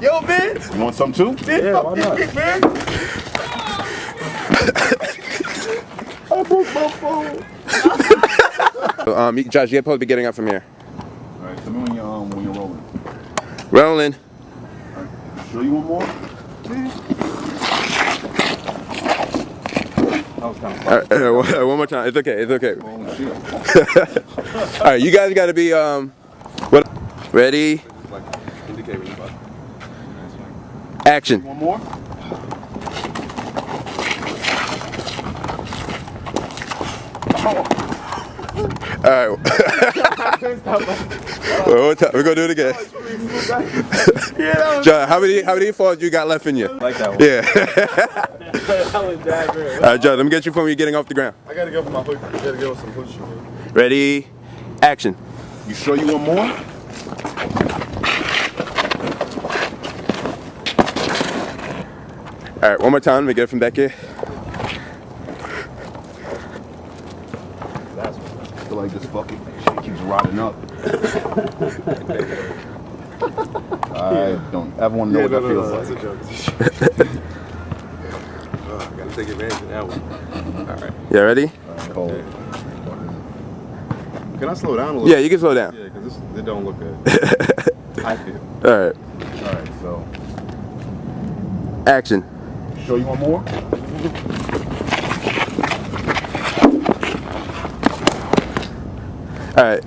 Yo, man! You want some too? Yeah, why not? Man. I broke my phone. Josh, you're supposed to be getting up from here. Alright, tell me when you're rolling. Rolling. Alright, show you one more? One more time. It's okay. Alright, you guys gotta be what? Ready? Action. One more? Alright. We're gonna do it again. John, how many falls you got left in you? Like that one. Yeah. That was Alright, John, let me get you from when you're getting off the ground. I gotta go for my hook. I gotta go with some push. Ready, action. You sure you want more? Alright, one more time, let me get it from back here. I feel like this fucking shit keeps rotting up. I don't ever want to know what that feels like. That's a joke. Gotta take advantage of that one. Alright. Yeah, ready? Cold. Can I slow down a little? Yeah, you can slow down. Yeah, because it don't look good. I feel. Alright. Alright, so. Action. Sure you want more? Alright.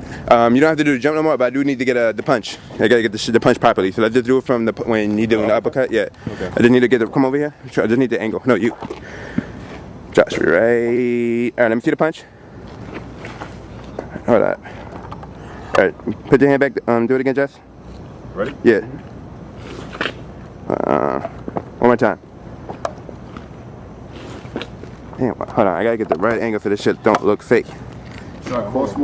You don't have to do the jump no more, but I do need to get the punch. I gotta get the punch properly. So let's just do it from when you're doing the uppercut. Yeah. Okay. I just need to get come over here. I just need the angle. No, you. Josh, right. Alright, let me see the punch. Hold on. Alright, put your hand back. Do it again, Josh. Ready? Yeah. One more time. Damn, hold on. I gotta get the right angle so this shit don't look fake. Should I cross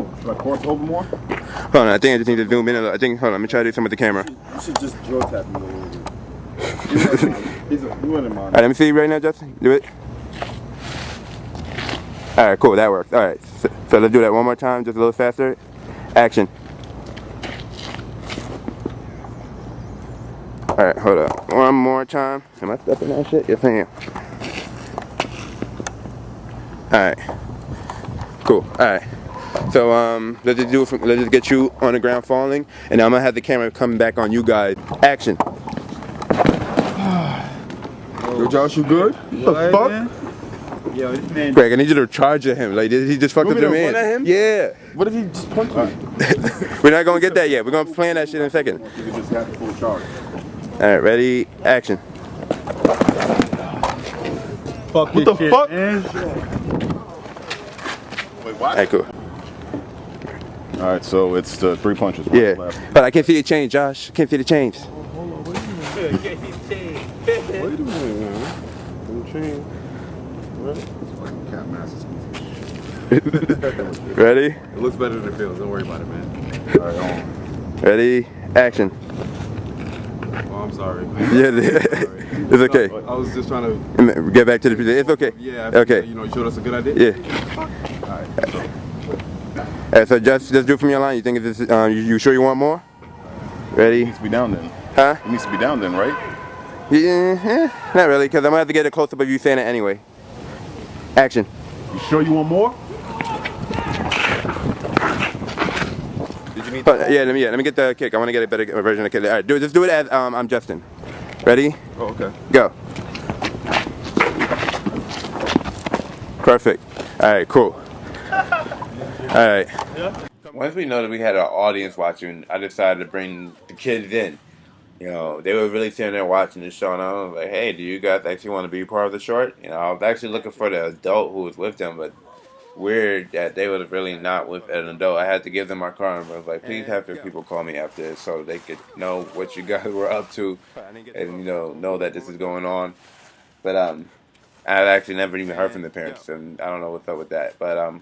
over more? Hold on, I think I just need to zoom in a little. Hold on, let me try to do something with the camera. You should just drill tap me a little bit. You wouldn't mind. Alright, let me see you right now, Justin. Do it. Alright, cool, that worked. Alright. So let's do that one more time, just a little faster. Action. All right, hold up. One more time. Am I stepping that shit? Yes, I am. All right. Cool. All right. So let's just do it. Let's just get you on the ground falling, and I'm gonna have the camera come back on you guys. Action. Yo, Josh, you good? What the fuck? Man? Yo, this man. Greg, I need you to charge at him. Like, did he just fuck up the man? At him? Yeah. What if he just punched me? We're not gonna get that yet. We're gonna plan that shit in a second. You just got full charge. All right, ready? Action. Fuck What the shit, fuck? Man. Wait, All what? right, cool. All right, so it's the 3 punches. Yeah, but I can't see the change, Josh. Can't see the change. Wait a minute, man. Chain. Cat masses. Ready? It looks better than it feels. Don't worry about it, man. All right, hold on. Ready? Action. Oh, I'm sorry. Yeah, it's okay. I was just trying to. Get back to the present. It's okay. Yeah. Okay. You know, you showed us a good idea. Yeah. All right, so All right, so just do it from your line. You think it's you sure you want more? it Ready? needs to be down then. Huh? It needs to be down then, right? Yeah, not really, because I'm gonna have to get a close up of you saying it anyway. Action. You sure you want more? Yeah, let me get the kick. I want to get a better version of the kick. All right, just do it as I'm Justin. Ready? Oh, okay. Go. Perfect. All right, cool. All right. Once we know that we had an audience watching, I decided to bring the kids in. You know, they were really sitting there watching the show, and I was like, hey, do you guys actually want to be part of the short? You know, I was actually looking for the adult who was with them, but weird that they were really not with an adult. I had to give them my card, and I was like, please have your people call me after this so they could know what you guys were up to and, you know that this is going on. But I actually never even heard from the parents, and I don't know what's up with that. But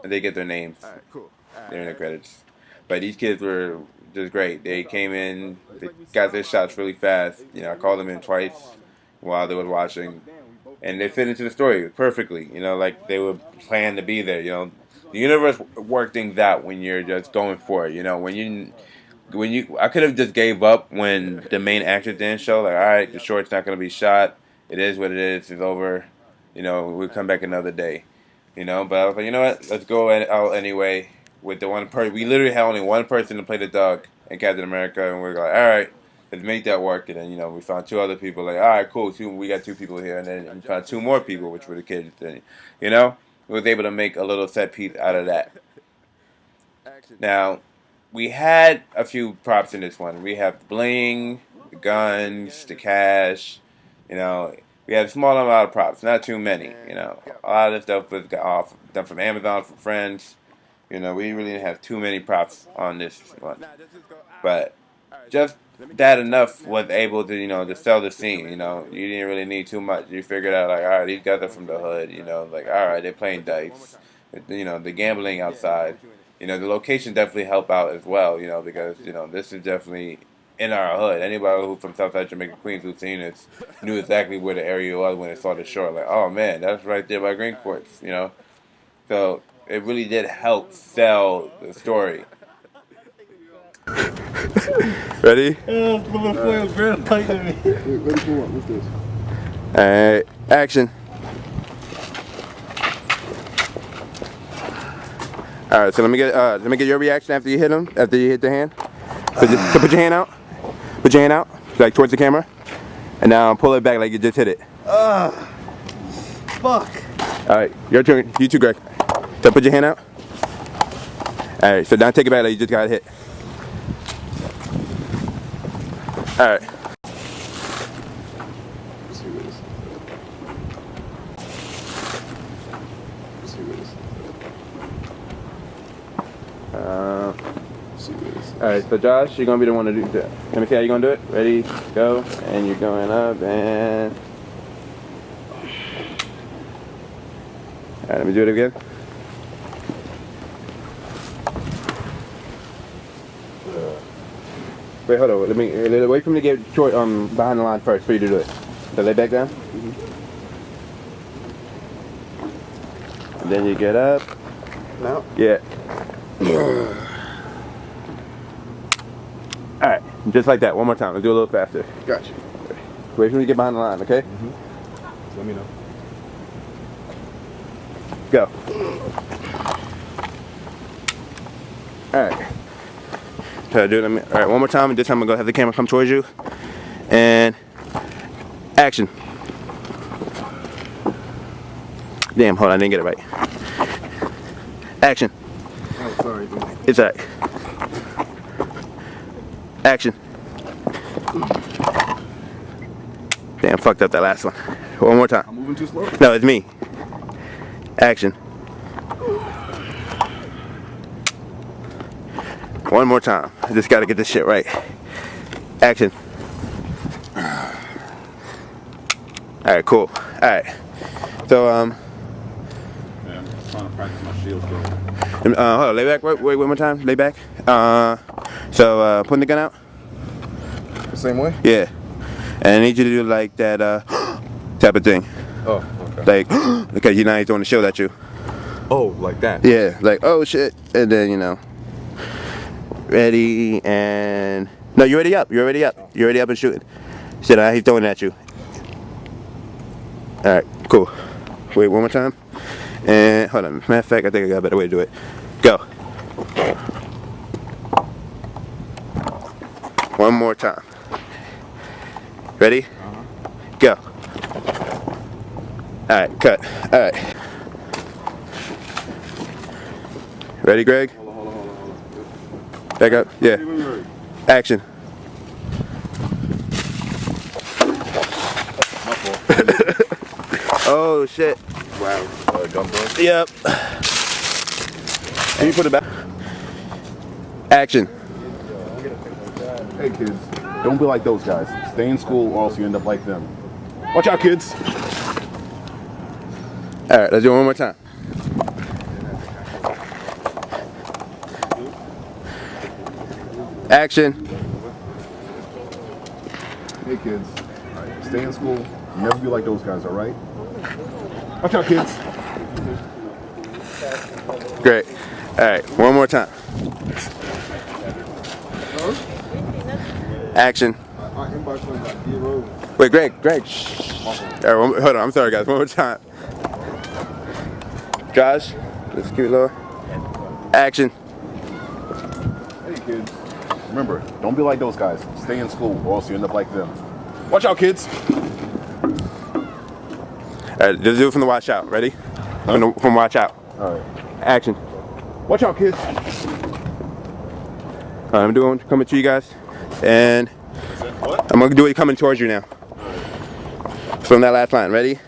they get their names. They're in the credits. But these kids were just great. They came in, they got their shots really fast. You know, I called them in twice while they were watching, and they fit into the story perfectly. You know, like they were planned to be there. You know, the universe works things out when you're just going for it. You know, when you, I could have just gave up when the main actor didn't show. Like, all right, the short's not gonna be shot. It is what it is. It's over. You know, we'll come back another day. You know, but I was like, you know what? Let's go out anyway. With the one person, we literally had only one person to play the dog in Captain America, and we're like, all right, let's make that work. And then, you know, we found 2 other people. Like, all right, cool. We got 2 people here, and then we found 2 more people, which were the kids. And, you know, we was able to make a little set piece out of that. Now, we had a few props in this one. We have the bling, the guns, the cash. You know, we had a small amount of props, not too many. You know, a lot of the stuff was done from Amazon, from friends. You know, we really didn't have too many props on this one. But just that enough was able to, you know, to sell the scene. You know, you didn't really need too much. You figured out, like, all right, these guys are from the hood. You know, like, all right, they're playing dice. You know, the gambling outside. You know, the location definitely helped out as well, you know, because, you know, this is definitely in our hood. Anybody who from Southside Jamaica, Queens, who's seen it knew exactly where the area was when they saw the shore. Like, oh, man, that's right there by Green Quartz, you know. So it really did help sell the story. Ready? Ready for what? What's this? Alright, action. Alright, so let me get your reaction after you hit him, after you hit the hand. So put your hand out. Put your hand out, like towards the camera. And now pull it back like you just hit it. Fuck. Alright, your turn. You too, Greg. So put your hand out. Alright, so now take it back like you just got hit. Alright. Alright, so Josh, you're gonna be the one to do that. Let me see how you're gonna do it. Ready, go, and you're going up and. Alright, let me do it again. Wait, hold on. Let me wait for me to get short behind the line first for you to do it. So lay back down. And then you get up. No. Yeah. All right, just like that. One more time. Let's do a little faster. Gotcha. Wait for me to get behind the line, okay? Let me know. Go. All right. Try to do it. All right, one more time. And this time I'm gonna have the camera come towards you. And action. Damn, hold on, I didn't get it right. Action. Oh, sorry, dude. It's all right. Action. Damn, fucked up that last one. One more time. I'm moving too slow? No, it's me. Action. One more time. I just gotta get this shit right. Action. Alright, cool. Alright. So, Yeah, I'm trying to practice my shield skill. hold on, lay back, wait, one more time, lay back. So, putting the gun out? The same way? Yeah. And I need you to do like that, type of thing. Oh, okay. Like, because you're not throwing the shield at you. Oh, like that? Yeah, like, oh shit. And then, you know, ready and, no, you're already up, you're already up. You're already up and shooting. Shit, he's throwing at you. Alright, cool. Wait, one more time. And, hold on, matter of fact, I think I got a better way to do it. Go. One more time. Ready? Go. Alright, cut. Alright. Ready, Greg? Hold on. Back up. Yeah. Action. Oh shit. Wow. Gun throw? Yep. Can you put it back? Action. Hey kids, don't be like those guys. Stay in school or else you end up like them. Watch out, kids. Alright, let's do it one more time. Action. Hey kids, stay in school. Never be like those guys, alright? Watch out, kids. Great. Alright, one more time. Action. Wait, Greg. Shh. All right, hold on, I'm sorry guys, one more time. Josh, let's keep it lower. Action. Hey kids, remember, don't be like those guys. Stay in school or else you end up like them. Watch out, kids. Alright, let's do it from the watch out. Ready? From watch out. Alright. Action. Watch out, kids. I'm doing coming to you guys. And I'm gonna do it coming towards you now. From that last line. Ready?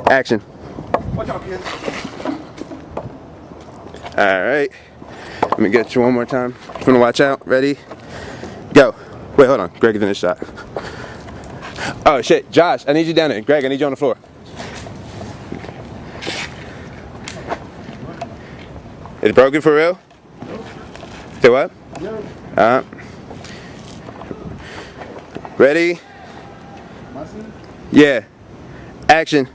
Action. Watch out, kids. Alright. Let me get you one more time. From the watch out. Ready? Go. Wait, hold on. Greg is in the shot. Oh shit. Josh, I need you down there. Greg, I need you on the floor. It's broken for real? Say what? Ready? Yeah. Action.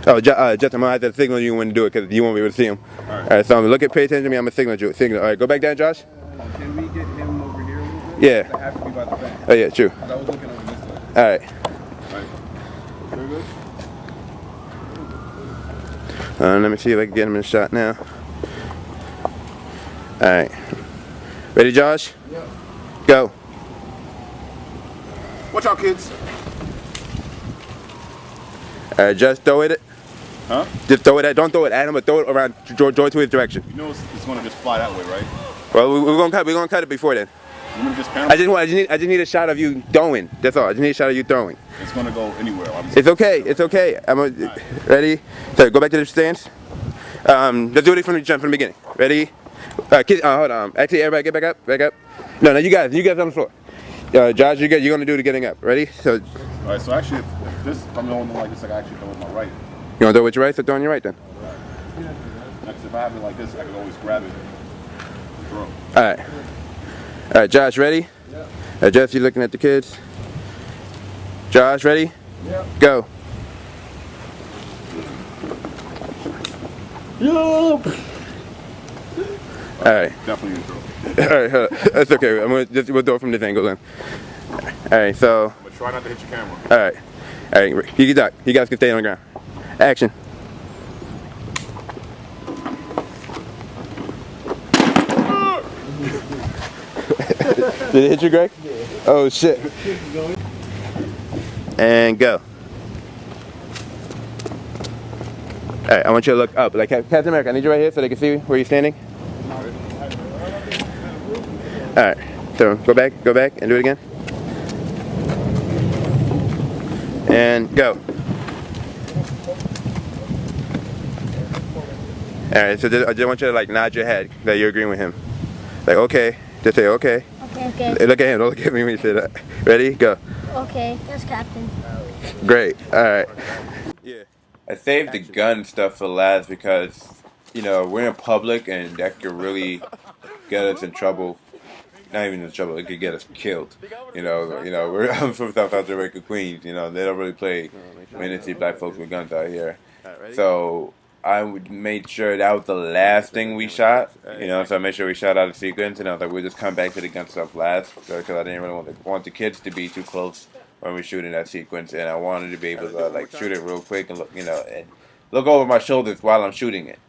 Oh, Justin, I'm gonna have to signal you when to do it because you won't be able to see him. Alright, so I'm gonna pay attention to me. I'm gonna signal you. Alright, go back down, Josh. Can we get him over here a little bit? Yeah. I have to be by the fence. Oh yeah, true. I was looking over this way. Alright. Very good. Let me see if I can get him in the shot now. Alright. Ready, Josh? Yeah. Go. Watch out, kids. Alright, just throw it. Huh? Just throw it at, don't throw it at him, but throw it around, draw to his direction. You know it's gonna just fly that way, right? Well, we're gonna cut it before then. You want to just I just need a shot of you throwing. That's all. I just need a shot of you throwing. It's gonna go anywhere. Obviously. It's okay. It's okay. Ready? So go back to the stance. Let's do it from the beginning. Ready? Hold on. Actually, everybody get back up. Back up. No, you guys on the floor. Josh, you're gonna do the getting up. Ready? So. All right. So actually, if I'm going like this, I can actually throw with my right. You wanna throw it with your right? So throw on your right then. Next, if I have it like this, I can always grab it and throw. All right, Josh, ready? Yeah. Jesse, looking at the kids. Josh, ready? Yeah. Go. Yo. All right. Definitely intro. All right, hold on. That's okay. We'll do it from this angle then. All right, so. But try not to hit your camera. All right. All right. You guys can stay on the ground. Action. Did it hit you, Greg? Yeah. Oh shit. And go. All right, I want you to look up. Like Captain America, I need you right here so they can see where you're standing. All right, so go back, and do it again. And go. All right, so I just want you to like nod your head that you're agreeing with him. Like, okay, just say okay. Okay. Look at him, don't look at me when you say that. Ready, go. Okay, yes, Captain. Great, all right. Yeah. I saved the gun stuff for last because, you know, we're in public and that could really get us in trouble. Not even in trouble, it could get us killed. I'm from South Jamaica, Queens. You know, they don't really play when they see black folks with guns out here. So I made sure that was the last thing we shot. You know, so I made sure we shot out of sequence, and I was like, we'll just come back to the gun stuff last because I didn't really want the kids to be too close when we're shooting that sequence, and I wanted to be able to like shoot it real quick and look, and look over my shoulders while I'm shooting it.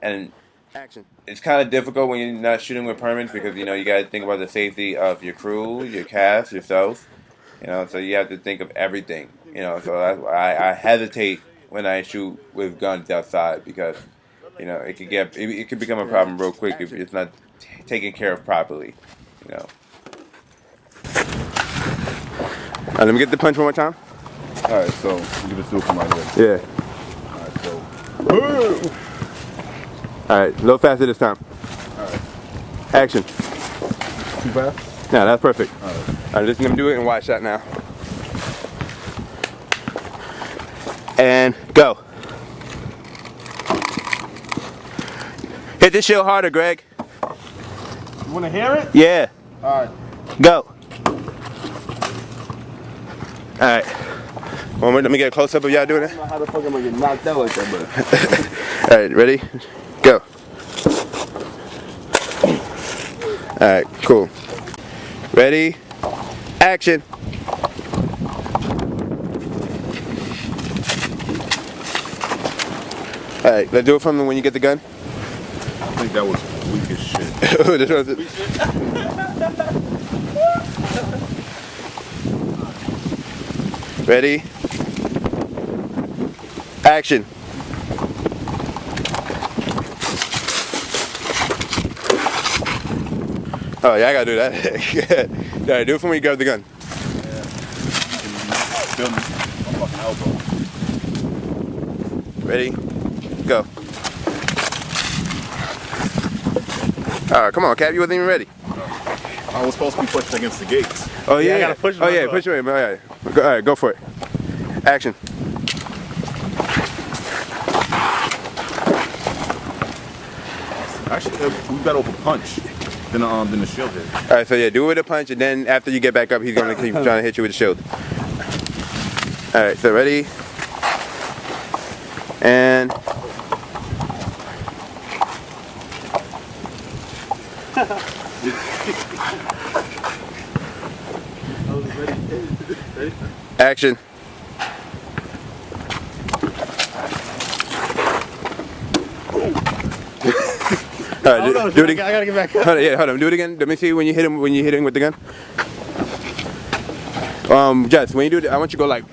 And action. It's kind of difficult when you're not shooting with permits because you got to think about the safety of your crew, your cast, yourself. So you have to think of everything. So that's why I hesitate when I shoot with guns outside because it could become a problem real quick if it's not taken care of properly. Let me get the punch one more time. All right, so you can just do it from right here. Yeah. All right, so. All right, a little faster this time. All right. Action. Too fast? No, that's perfect. All right. All right, just gonna do it in wide shot now. And go. Hit this shield harder, Greg. You want to hear it? Yeah. All right. Go. All right. One more. Let me get a close up of y'all doing it. I don't know how the fuck am I getting knocked out like that, but. All right, ready? Go. All right, cool. Ready? Action. All right, let's do it from when you get the gun. I think that was weak as shit. This was it. Ready? Action. Oh yeah, I gotta do that. All right, do it from when you grab the gun. Yeah. Feel me? My fucking elbow. Ready? Go. Alright, come on, Cap. You wasn't even ready. I was supposed to be pushing against the gates. Oh yeah. I gotta push Oh yeah, push it. All right. All right, go for it. Action. Actually, we better off a punch than the shield hit. All right, so yeah, do it with a punch, and then after you get back up, he's gonna keep trying to hit you with the shield. All right, so ready? And. Action. All right, do it again. I gotta get back up. Hold on, do it again. Let me see when you hit him with the gun. Jess, when you do it, I want you to go like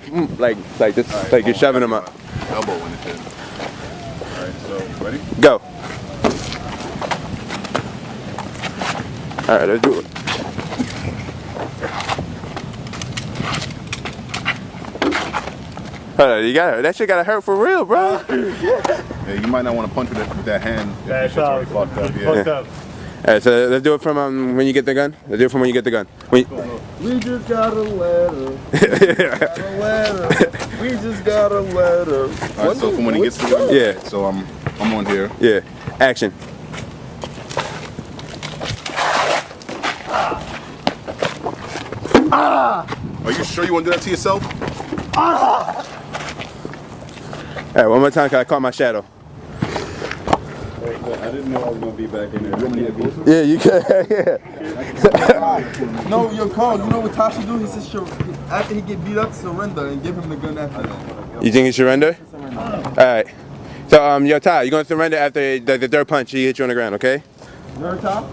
this, right, like you're shoving him up. Elbow in the chin. All right, so ready? Go. All right, let's do it. Hold on, that shit gotta hurt for real, bro. Yeah, you might not want to punch with that hand. That's already fucked up. Yeah. Fucked up. All right, so let's do it from when you get the gun. Let's do it from when you get the gun. We just got a letter. We just got a letter. All right, so from when he gets to the gun. Yeah. So I'm on here. Yeah. Action. Are you sure you want to do that to yourself? All right, one more time, cause I caught my shadow. I didn't know I was gonna be back in there. Yeah, you can. Yeah. No, yo, Carl, you know what Tashi do? He says after he get beat up, surrender and give him the gun after that. You think he surrender? All right. So yo, Ty, you're gonna surrender after the third punch. He hit you on the ground, okay? Nerd top?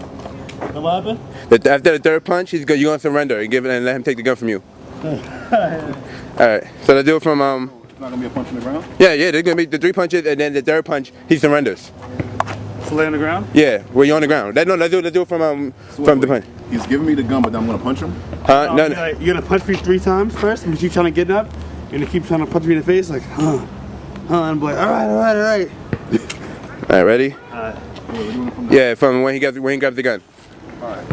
What happened? After the third punch, you're gonna surrender and give it and let him take the gun from you. All right. So let's do it from It's not gonna be a punch in the ground. Yeah, there's gonna be the 3 punches and then the third punch he surrenders. So lay on the ground? Yeah, where you on the ground. Let's do it from the punch. He's giving me the gun, but then I'm gonna punch him. No. You're gonna punch me 3 times first, and you keep trying to get up. You're gonna keep trying to punch me in the face, like, and I'm like, all right. All right, ready? Yeah, from when he grabs the gun. All right.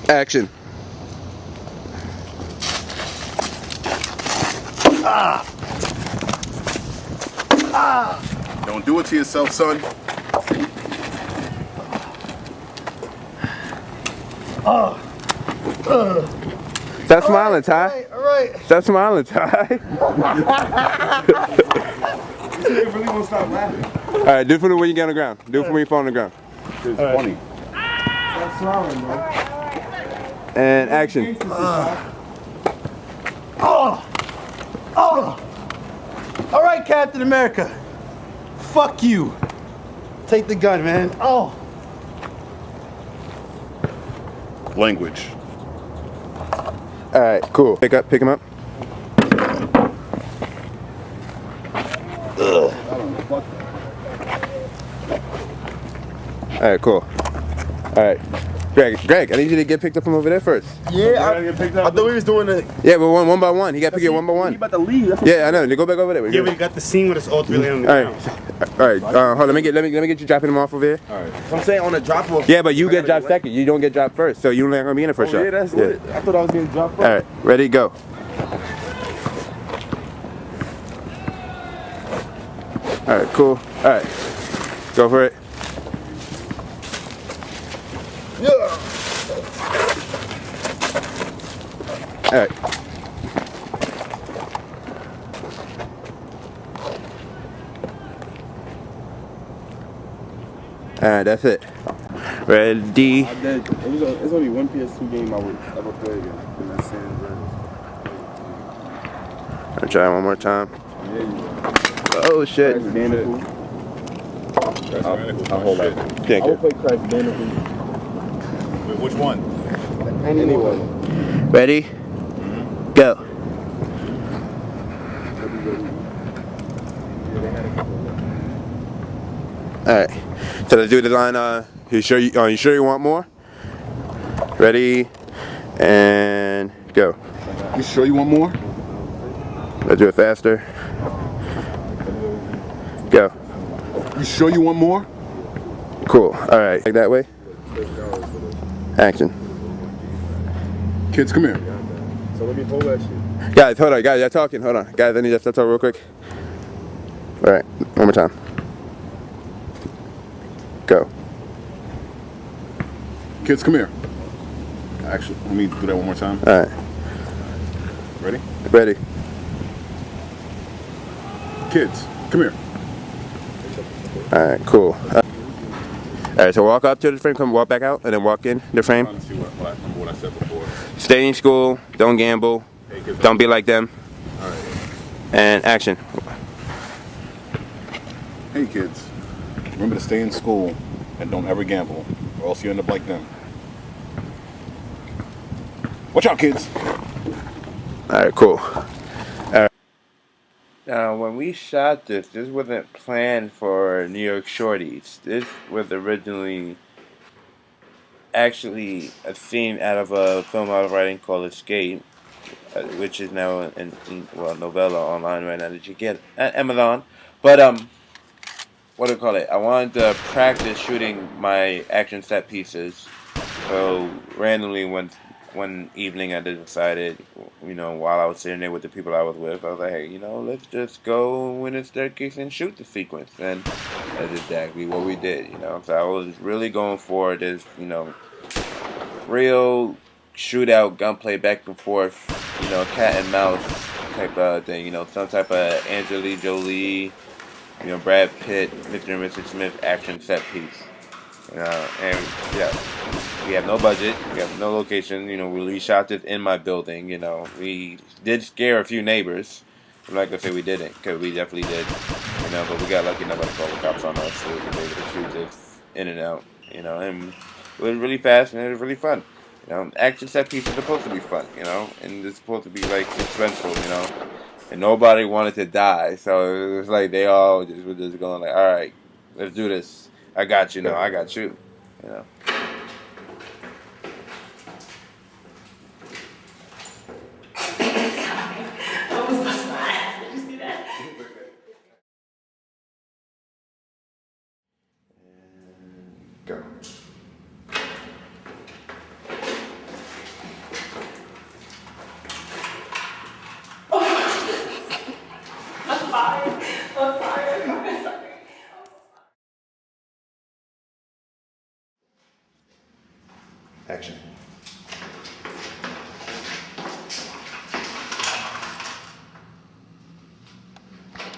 Action. Don't do it to yourself, son. Stop smiling, Ty. All right. Stop smiling, Ty. You really won't stop laughing. All right, do it for when you get on the ground. Do it for when you fall on the ground. It's funny. Stop smiling, bro. And action. All right, Captain America. Fuck you. Take the gun, man. Oh. Language. All right, cool. Pick him up. All right, cool. All right, Greg, I need you to get picked up from over there first. Yeah, I thought we was doing it. Yeah, but one by one. He got to pick it one by one. He about to leave. That's Yeah, I know. Go back over there. Yeah, we got the scene with us all 3 laying on the ground. All right. Hold on. Let me get you dropping him off over here. All right. So I'm saying on the drop off. Yeah, but you get dropped second. You don't get dropped first, so you're not gonna be in the first shot. Yeah, that's lit. I thought I was getting dropped first. All right, ready, go. All right, cool. All right, go for it. Yeah. All right. All right, that's it. Ready? It's only one PS2 game I would ever play again. In that same I'll try one more time. Oh shit. I'll hold that. Thank I you. would play Crash Bandicoot. Wait, which one? Anyone. Ready? Go. All right. So let's do the line. You sure you want more? Ready? And go. You sure you want more? Let's do it faster. Go. You sure you want more? Cool. All right. Like that way. Action. Kids, come here. So let me hold that shit. Guys, hold on. Guys, you're talking. Hold on. Guys, I need to stop talking real quick. All right. One more time. Go. Kids, come here. Actually, let me do that one more time. All right. Ready? Ready. Kids, come here. All right. Cool. All right. So walk up to the frame. Come walk back out, and then walk in the frame. I'm trying to see what I said before. Stay in school. Don't gamble. Hey, kids, Don't be like them. all right. And action. Hey, kids. Remember to stay in school and don't ever gamble, or else you end up like them. Watch out, kids. All right. Cool. All right. Now, when we shot this wasn't planned for New York Shorties. This was originally actually a scene out of a film I was writing called Escape, which is now in novella online right now that you get at Amazon. But what do you call it? I wanted to practice shooting my action set pieces. So randomly one evening I decided, while I was sitting there with the people I was with, I was like, hey, let's just go in the staircase and shoot the sequence. And that's exactly what we did, So I was really going for this, real shootout, gunplay back and forth, cat and mouse type of thing, some type of Angelina Jolie, You know, Brad Pitt, Mr. and Mrs. Smith action set piece. You know, and yeah, we have no budget, we have no location. You know, we shot this in my building. You know, we did scare a few neighbors. I'm not gonna say we didn't, because we definitely did. You know, but we got lucky enough to call the cops on us, so we were able to shoot this in and out. You know, and it was really fast and it was really fun. You know, action set pieces are supposed to be fun. You know, and it's supposed to be like suspenseful. You know, and nobody wanted to die, so it was like they all just were just going like, all right, let's do this. I got you, no, I got you. You know. Go. Action.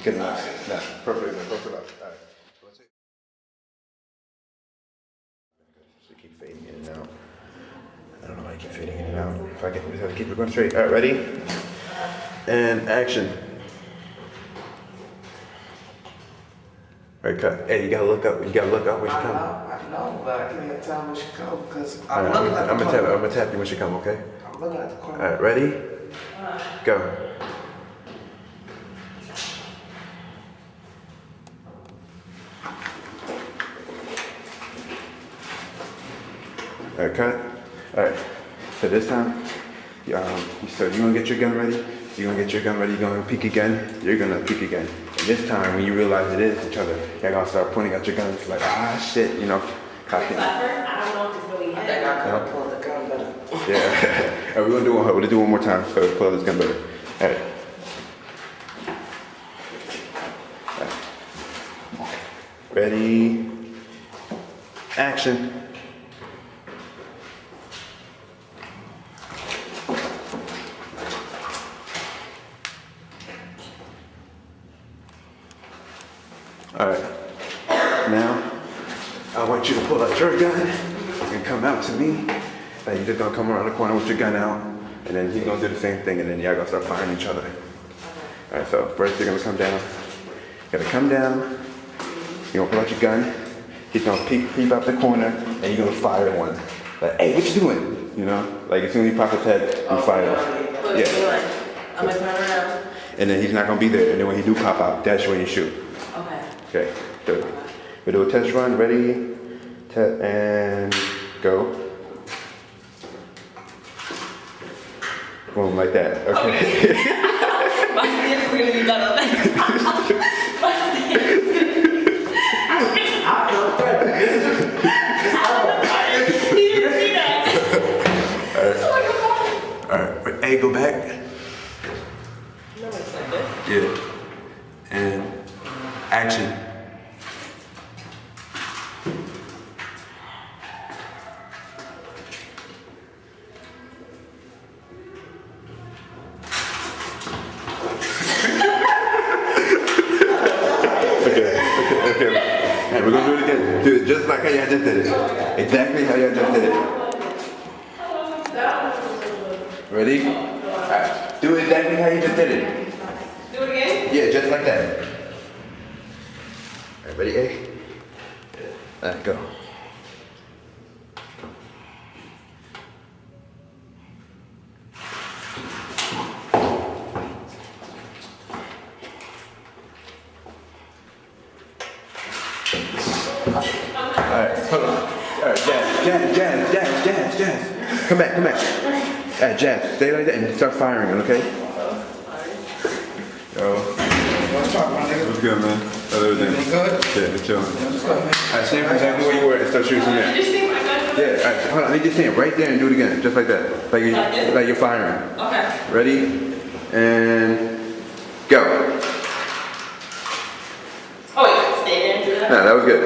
Good enough. No, perfect enough. Perfect enough. All right. Let's see. So keep fading in and out. I don't know why I keep fading in and out. If I can, just have to keep it going straight. All right, ready? And action. All right, cut. Hey, you gotta look up. You gotta look up when you come. I know, but I can't tell when she come because I'm gonna tap you when she come, okay? I'm looking at the corner. All right, ready? Go. All right, cut. All right. So this time, so you're gonna get your gun ready. You're gonna get your gun ready. You're gonna peek again. You're gonna peek again. And this time, when you realize it is each other, you're gonna start pointing at your guns like, ah, shit, you know, cocking. I don't know if it's really hit. I think I could have pulled the gun better. Yeah. All right, we're gonna do one more time. So let's pull this gun better. All right. All right. Ready? Action. All right, now I want you to pull out your gun and come out to me. Like you're just gonna come around the corner with your gun out, and then he's gonna do the same thing, and then y'all gonna start firing each other. All right, so first you're gonna come down. You gotta come down. You're gonna pull out your gun. He's gonna peep out the corner, and you're gonna fire one. Like, hey, what you doing? You know, like as soon as he pops his head, you fire. Yeah. I'm gonna turn around. And then he's not gonna be there. And then when he do pop out, that's when you shoot. Okay. Okay, good. We do a test run, ready, and go. Boom, like that, okay. My stance is gonna be better next time. My stance is gonna be I feel threatened. You didn't see that. Alright, but hey, go back. No, it's like this. Yeah. And action. Okay. Hey, we're gonna do it again. Do it just like how y'all just did it. Exactly how y'all just did it. Ready? Alright. Do it exactly how you just did it. Do it again? Yeah, just like that. Alright, ready, A? Alright, go. Alright, hold on. Alright, Jazz. Come back. Alright, Jazz, stay like that and start firing, okay? Yo. What's up, my nigga? What's good, man? How's everything? Good? Yeah, it's chilling. What's up, man? Alright, stand for exactly where you were and start shooting from there. Did you see my gun? Yeah, alright, hold on, I need you to stand right there and do it again, just like that. Like you're firing. Okay. Ready? And go. Oh wait, stay there and do that? No, that was good.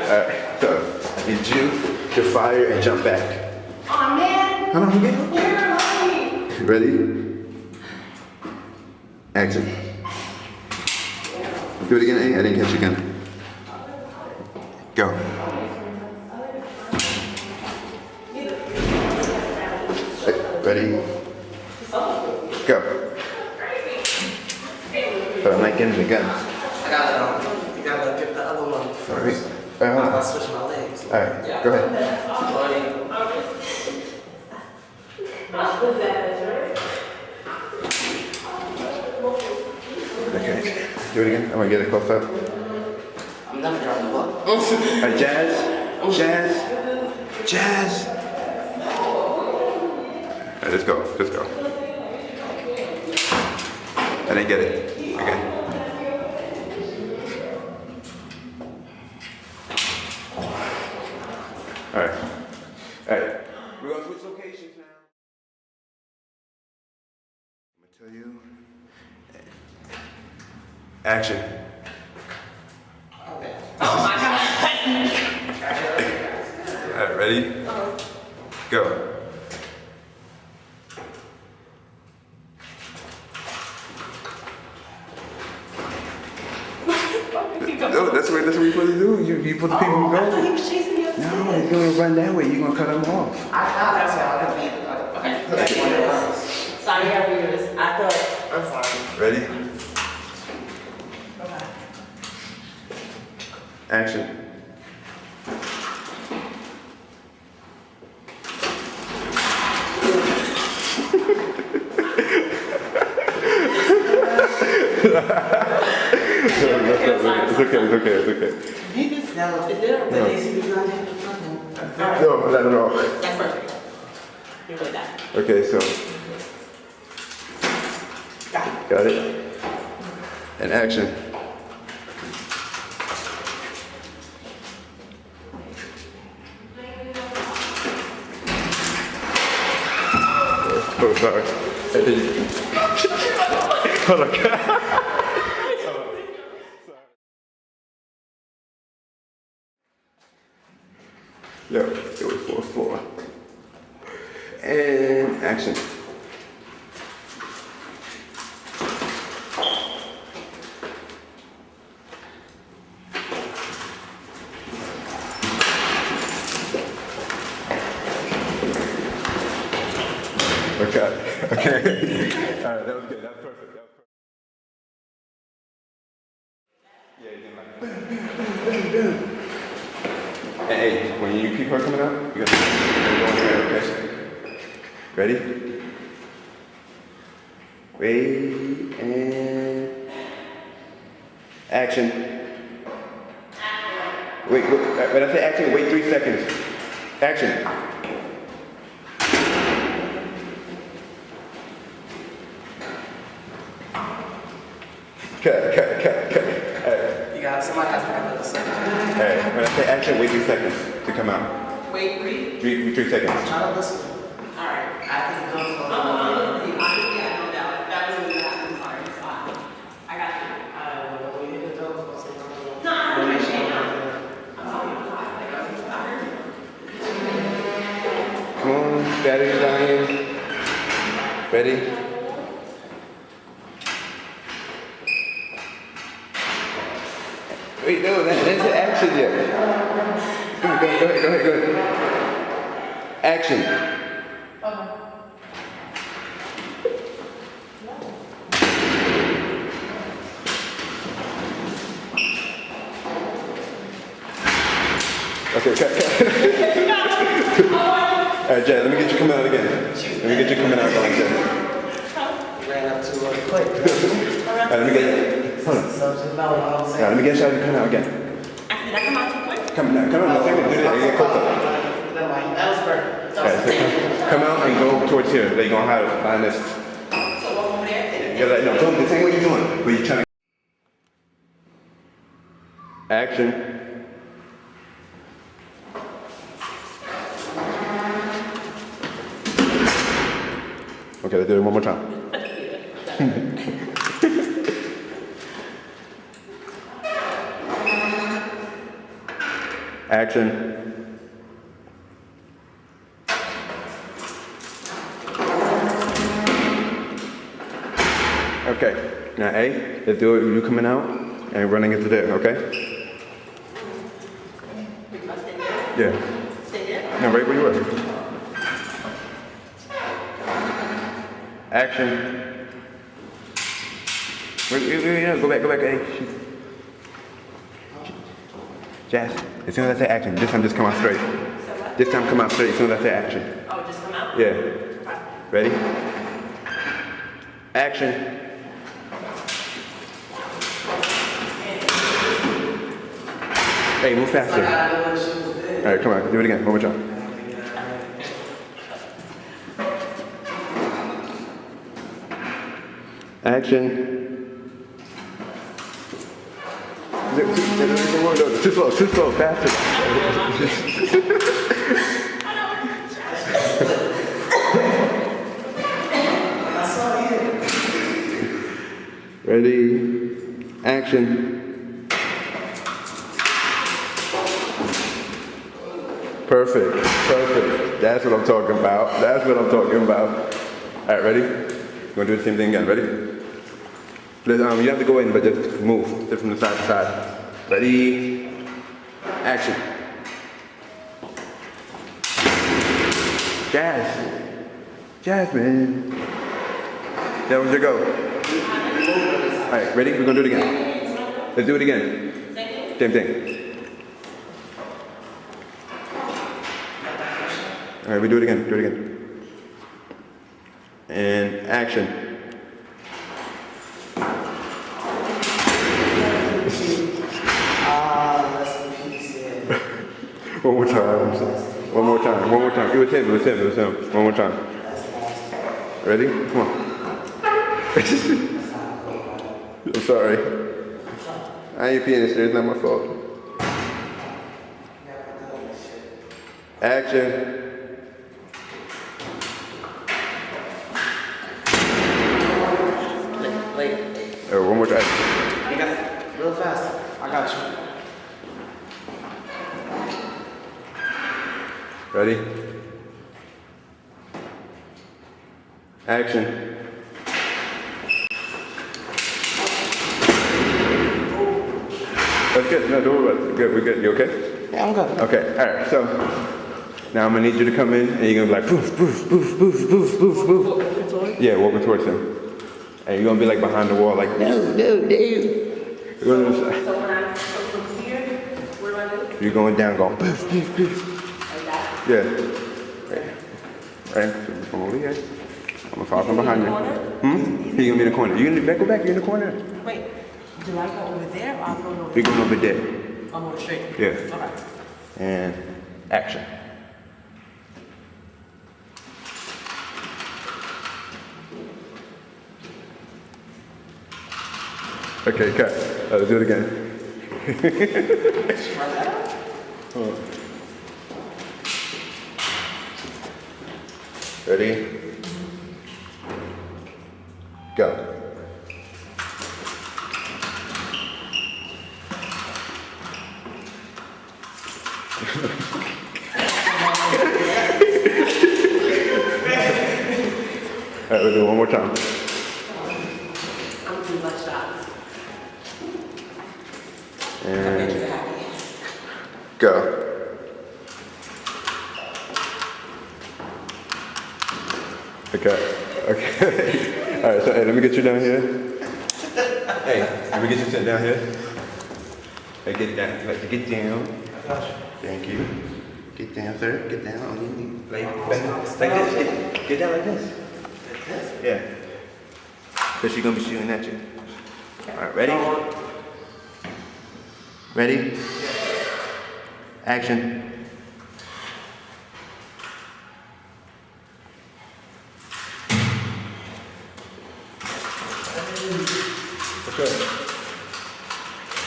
Alright, so I need you to fire and jump back. Aw, man. Hold on, get You're lying. Ready? Action. Do it again, A. I didn't catch you again. Go. Ready? Go. But I'm not getting the gun. I gotta get the other one first. Hold on. I'll switch my legs. Alright, go ahead. Okay, do it again. I'm gonna get it close up. I'm never dropping the ball. Alright, jazz. Jazz. Alright, let's go. Let's go. I didn't get it. Okay. Alright. Alright. We're gonna switch locations now. I'm gonna tell you. Action. Okay. Oh my god. Alright, ready? Go. No, that's what you're supposed to do. You put the people who go. I thought he was chasing you. No, he's gonna run that way. You're gonna cut him off. I thought that's how I could be. Okay. Sorry, I read this. I thought. I'm sorry. Ready? Action. It's okay. You can smell it. Is there a way they see me on there? No, not at all. That's perfect. You're with that. Okay, so. Got it? And action. Oh, sorry. I did. Hold on. Yo, it was 4-4. And action. Okay. Okay. All right, that was good. That was perfect. That was perfect. Yeah, you didn't like it. And hey, when you keep her coming out, you're gonna go in there, okay? Ready? Wait, and action. Wait, when I say action, wait 3 seconds. Action. Cut. You got somebody has to come to the center. Alright, when I say action, wait 3 seconds to come out. Wait, 3? 3 seconds. Try to listen. Alright, I think the gun's going to Honestly, I don't doubt. That was really bad. I'm sorry. It's fine. I got you. when you hit the gun, it's going to No, I don't understand. I'm talking about like, I heard you. Come on, battery's dying. Ready? Wait, no, that's the action yet. Go ahead. Action. Okay, cut. Alright, Jazz, let me get you coming out again. Like that. ran up too quick. Alright, let me get. Hold on. Alright, let me get you coming out again. Did I come out too quick? Come on, do that. Get closer. That was perfect. Alright, so come out and go towards here. They're gonna hide behind this. So walk over there. You're like, no, don't. This ain't what you're doing. But you're trying to. Action. Okay, let's do it one more time. Action. Okay, now A, let's do it. You coming out. and running into there, okay? Yeah. Stay there? No, right where you were. Action. Wait, go back, hey. Shoot. Jazz, as soon as I say action, this time just come out straight. This time come out straight as soon as I say action. Oh, just come out? Yeah. Ready? Action. Hey, move faster. All right, come on, do it again, one more time. Action. Too slow, faster. Ready, action. Perfect. That's what I'm talking about. All right, ready? We're gonna do the same thing again, ready? You have to go in, but just move, just from the side to side. Ready, action. Jasmine. That was your go. All right, ready? We're gonna do it again. Let's do it again. Same thing. All right, we do it again. And action. One more time. It was him. One more time. Ready? Come on. I'm sorry. I ain't peeing this shit. It's not my fault. Action. One more time. You got it. Real fast. I got you. Ready? Action. That's good. No, don't worry about it. Good, we're good. You okay? Yeah, I'm good. Okay, all right. So now I'm gonna need you to come in, and you're gonna be like poof, poof, poof, poof, poof, poof, poof. Yeah, walking towards him. And you're gonna be like behind the wall, like no. You're gonna So when I from here, where do I do? You're going down, going poof, poof, poof. Yeah. Right. From over here. I'm gonna follow from behind you. You're gonna be in the corner. You're gonna go back. You're in the corner. Wait, do I go over there or I'm going over You're going over there. I'm going straight? Yeah. Okay. And action. Okay, cut. Let's do it again. Ready? Go. All right, we'll do it one more time. I'm doing my shots. And go. Okay. All right, so hey, let me get you down here. Hey, let me get you sit down here. Hey, get down. Get down. Thank you. Get down, sir. Get down on your knee. Like this. Get down like this. Like this? Yeah. Because she's gonna be shooting at you. All right, ready? Ready? Action.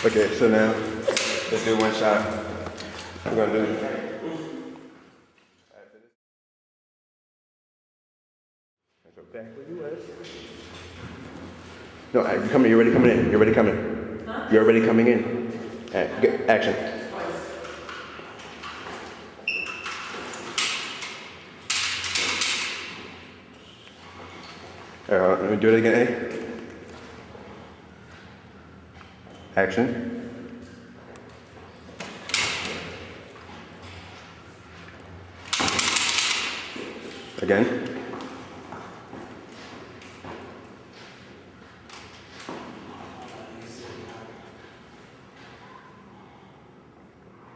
Okay, so now let's do one shot. I'm gonna do. So back where you was. No, you come in. You're already coming in. You're already coming. Huh? You're already coming in. Action. Let me do it again. Action. Again.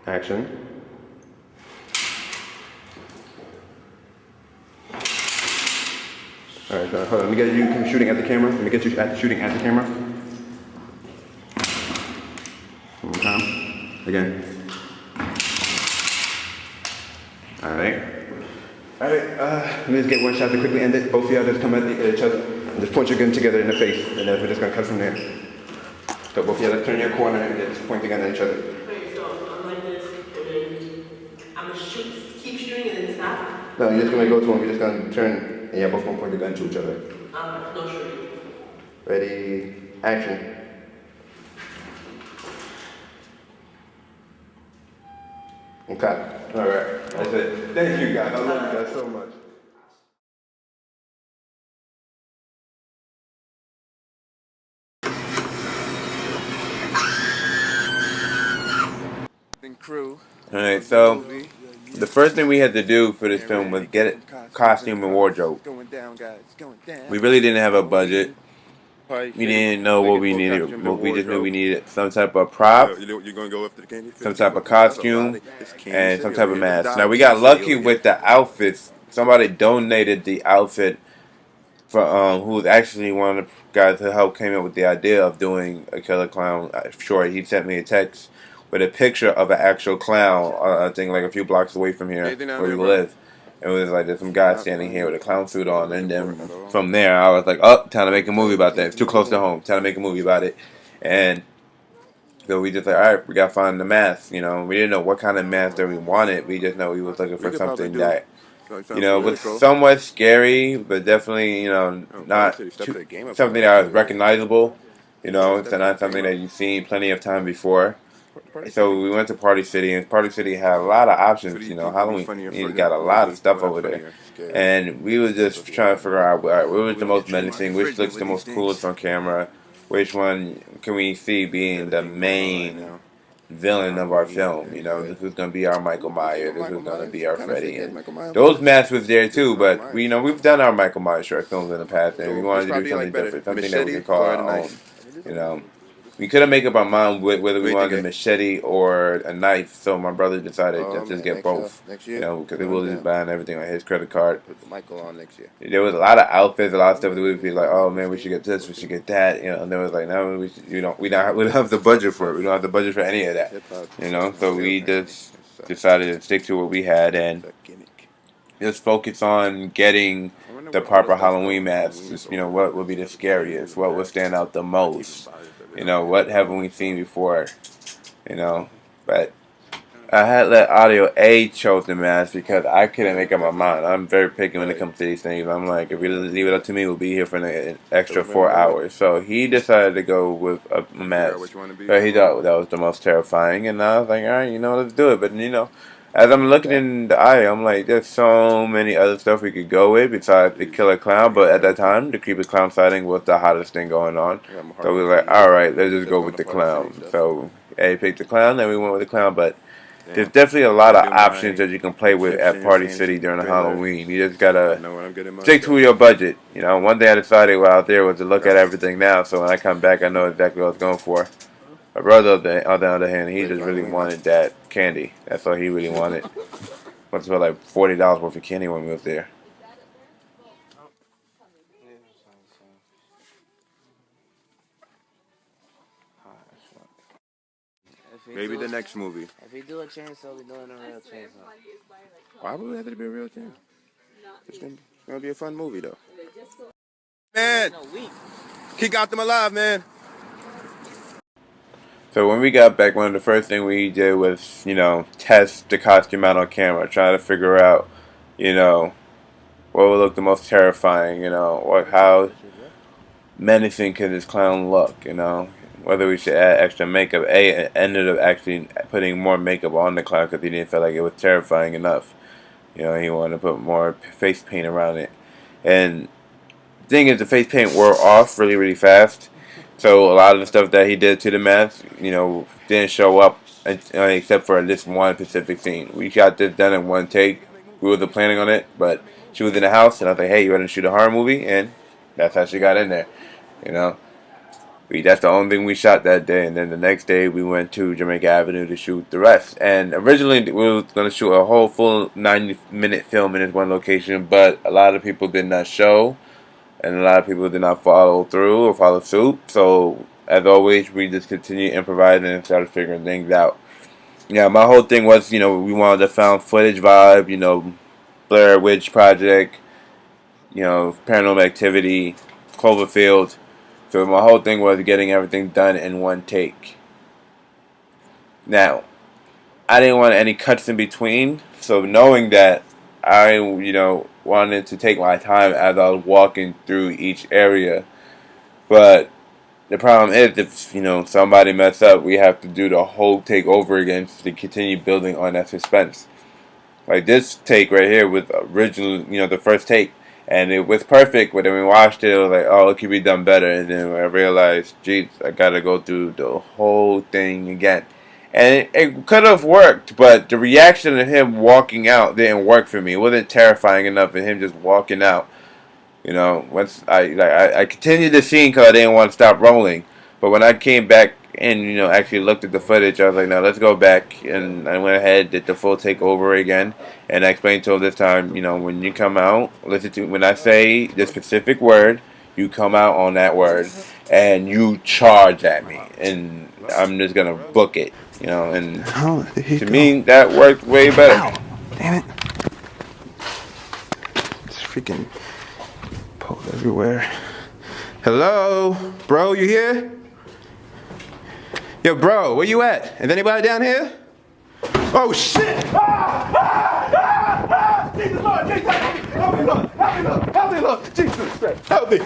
Action. All right, hold on. Let me get you shooting at the camera. Let me get you shooting at the camera. One more time. Again. All right. All right. Let me just get one shot to quickly end it. Both of y'all just come at each other and just point your gun together in the face, and then we're just gonna cut from there. So both of y'all just turn your corner and just point the gun at each other. Wait, so I'm like this, and then I'm gonna keep shooting and then stop? No, you're just gonna go to him. You're just gonna turn, and you're both gonna point the gun to each other. No shooting. Ready? Action. Okay. All right. That's it. Thank you guys. I love you guys so much. Crew. All right, so the first thing we had to do for this film was get costume and wardrobe. We really didn't have a budget. We didn't know what we needed. We just knew we needed some type of prop, some type of costume, and some type of mask. Now we got lucky with the outfits. Somebody donated the outfit for who was actually one of the guys who helped came up with the idea of doing a killer clown short. He sent me a text with a picture of an actual clown, I think like a few blocks away from here where we live. It was like there's some guy standing here with a clown suit on, and then from there I was like, oh, time to make a movie about that. It's too close to home. Time to make a movie about it. And so we just like, all right, we gotta find the mask. You know, we didn't know what kind of mask that we wanted. We just know we was looking for something that, you know, was somewhat scary, but definitely, you know, not something that was recognizable. You know, it's not something that you've seen plenty of time before. So we went to Party City, and Party City had a lot of options. You know, Halloween, you got a lot of stuff over there. And we were just trying to figure out, all right, what was the most menacing, which looks the most coolest on camera, which one can we see being the main villain of our film. You know, this was going to be our Michael Myers, this was going to be our Freddy. And those masks was there too, but we, you know, we've done our Michael Myers short films in the past, and we wanted to do something different, something that we could call our own. You know, we couldn't make up our mind whether we wanted a machete or a knife, so my brother decided to just get both. You know, because we were just buying everything on his credit card. Put the Michael on next year. There was a lot of outfits, a lot of stuff that we'd be like, oh man, we should get this, we should get that. You know, and there was like, no, we don't have the budget for it. We don't have the budget for any of that. You know, so we just decided to stick to what we had and just focus on getting the proper Halloween masks. Just, you know, what would be the scariest? What would stand out the most? You know, what haven't we seen before? You know, but I had let Audio A chose the mask because I couldn't make up my mind. I'm very picky when it comes to these things. I'm like, if you leave it up to me, we'll be here for an extra 4 hours. So he decided to go with a mask. But he thought that was the most terrifying, and I was like, all right, you know, let's do it. But you know, as I'm looking in the eye, I'm like, there's so many other stuff we could go with besides the killer clown. But at that time, the creepy clown sighting was the hottest thing going on. So we were like, all right, let's just go with the clown. So A picked the clown, then we went with the clown. But there's definitely a lot of options that you can play with at Party City during the Halloween. You just gotta stick to your budget. You know, one day I decided while out there was to look at everything now. So when I come back, I know exactly what I was going for. My brother, on the other hand, he just really wanted that candy. That's all he really wanted. Must have like $40 worth of candy when we was there. Maybe the next movie. If we do a chainsaw, we're doing a real chainsaw. Why would we have to be a real chainsaw? It's gonna be a fun movie though. Man, keep out them alive, man. So when we got back, one of the first things we did was, you know, test the costume out on camera, try to figure out, you know, what would look the most terrifying, you know, how menacing could this clown look, you know, whether we should add extra makeup. A ended up actually putting more makeup on the clown because he didn't feel like it was terrifying enough. You know, he wanted to put more face paint around it. And the thing is, the face paint wore off really, really fast. So a lot of the stuff that he did to the mask, didn't show up except for this one specific scene. We got this done in one take. We wasn't planning on it, but she was in the house, and I was like, "Hey, you want to shoot a horror movie?" And that's how she got in there. That's the only thing we shot that day, and then the next day we went to Jamaica Avenue to shoot the rest. And originally we were going to shoot a whole full 90-minute film in this one location, but a lot of people did not show, and a lot of people did not follow through or follow suit. So as always, we just continued improvising and started figuring things out. Yeah, my whole thing was, we wanted the found footage vibe, Blair Witch Project, Paranormal Activity, Cloverfield. So my whole thing was getting everything done in one take. Now, I didn't want any cuts in between, so knowing that, I, wanted to take my time as I was walking through each area. But the problem is, if, somebody mess up, we have to do the whole take over again to continue building on that suspense. Like this take right here was original, the first take. And it was perfect, but then we watched it, I was like, oh, it could be done better. And then I realized, geez, I gotta go through the whole thing again. And it could have worked, but the reaction of him walking out didn't work for me. It wasn't terrifying enough of him just walking out. Once I continued the scene because I didn't want to stop rolling. But when I came back and, actually looked at the footage, I was like, no, let's go back. And I went ahead, did the full takeover again. And I explained to him this time, when you come out, listen to when I say the specific word, you come out on that word. And you charge at me. And I'm just going to book it. And to me, that worked way better. Ow, damn it. It's freaking pulled everywhere. Hello? Bro, you here? Yo, bro, where you at? Is anybody down here? Oh, shit! Jesus, Lord, Jesus, help me, Lord, help me, Lord, help me, Lord, Jesus Christ, help me.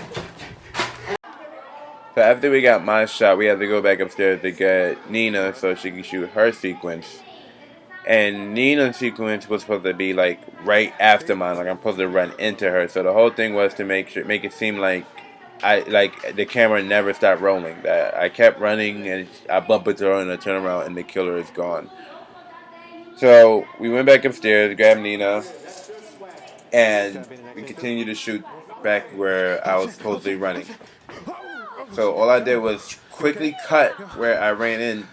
So after we got my shot, we had to go back upstairs to get Nina so she could shoot her sequence. And Nina's sequence was supposed to be like right after mine, like I'm supposed to run into her. So the whole thing was to make it seem like the camera never stopped rolling. That I kept running and I bump into her and I turn around and the killer is gone. So we went back upstairs, grabbed Nina, and we continued to shoot back where I was supposedly running. So all I did was quickly cut where I ran in